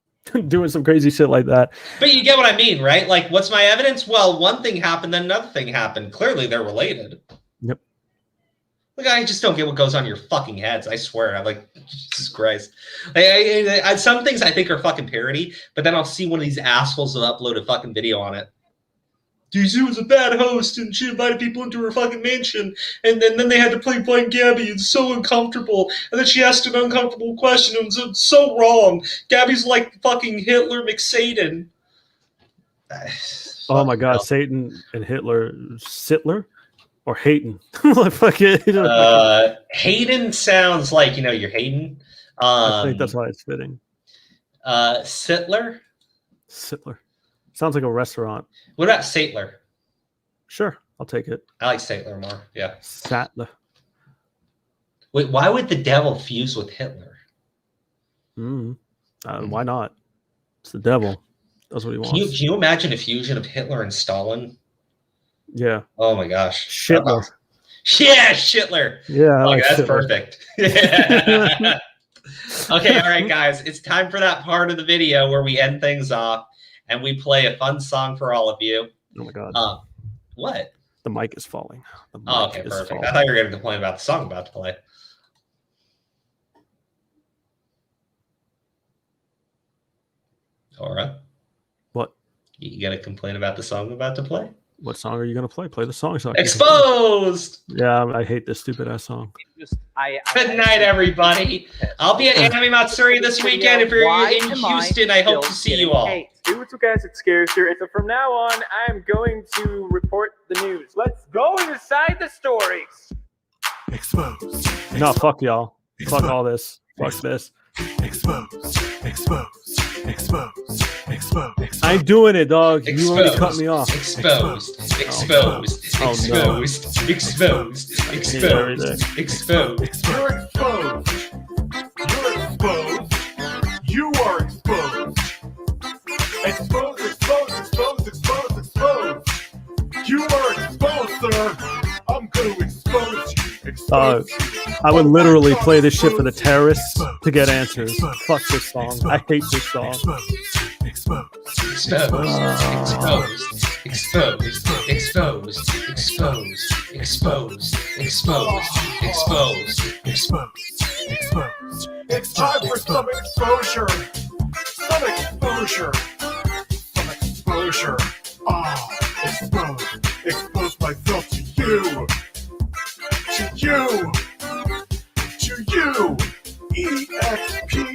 doing some crazy shit like that. But you get what I mean, right? Like, what's my evidence? Well, one thing happened, then another thing happened. Clearly, they're related. Yep. Like, I just don't get what goes on your fucking heads. I swear. I'm like, Jesus Christ. Some things I think are fucking parody, but then I'll see one of these assholes that upload a fucking video on it. She was a bad host, and she invited people into her fucking mansion, and then they had to play blame Gabbie. It's so uncomfortable. And then she asked an uncomfortable question, and it's so wrong. Gabbie's like fucking Hitler McSatan. Oh my God, Satan and Hitler, Sittler or Hayden? Like, fuck it. Hayden sounds like, you're Hayden. I think that's why it's fitting. Sittler. Sounds like a restaurant. What about Sattler? Sure, I'll take it. I like Sattler more. Yeah. Sattler. Wait, why would the devil fuse with Hitler? Why not? It's the devil. That's what he wants. Can you imagine a fusion of Hitler and Stalin? Yeah. Oh my gosh. Shitler. Yeah, Shitler. Yeah. Okay, that's Shitler. Perfect. Yeah. Okay, all right, guys. It's time for that part of the video where we end things off and we play a fun song for all of you. Oh my God. What? The mic is falling. Okay, perfect. I thought you were going to complain about the song about to play. All right. What? You going to complain about the song about to play? What song are you going to play? Play the song. Exposed! Yeah, I hate this stupid ass song. Good night, everybody. I'll be at Anime Matsuri this weekend. If you're in Houston, I hope to see you all. Do what you guys get scared here. And so from now on, I'm going to report the news. Let's go inside the stories. Exposed. No, fuck y'all. Fuck all this. Fuck this. Exposed. I ain't doing it, dog. Exposed. You already cut me off. Exposed. Exposed. Oh, no. Exposed. Exposed. Exposed. Exposed. You're exposed. You're exposed. You are exposed. Exposed, exposed, exposed, exposed, exposed. You are exposed, sir. I'm going to expose you. I would literally play this shit for the terrorists to get answers. Fuck this song. I hate this song. Exposed. Exposed. Exposed. exposed, exposed, exposed, exposed, exposed, exposed, Exposed. It's time for some exposure. Some exposure. Some exposure. Expose. Expose myself to you. To you. To you. E-X-P-O-S-E.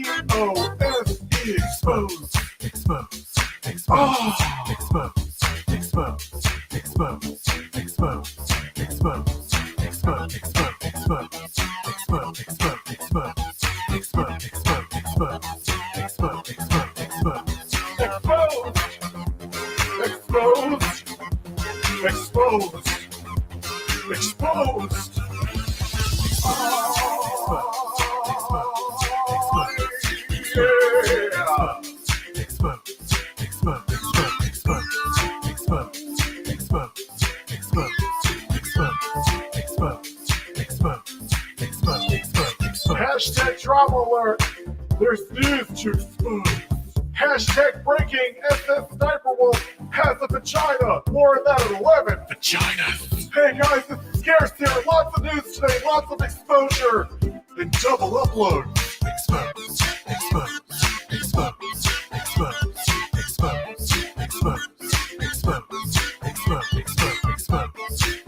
Exposed. Exposed. Exposed. Exposed. Exposed. Exposed. Exposed. Exposed. Exposed. Exposed. Exposed. Exposed. Exposed. Hashtag drama alert. There's news to expose. Hashtag breaking. SS Sniper Wolf has a vagina. More on that at 11. Vagina. Hey guys, it's scarce here. Lots of news today. Lots of exposure. And double upload. Expose. Expose. Expose. Expose. Expose. Expose. Expose. Expose. Expose. Expose.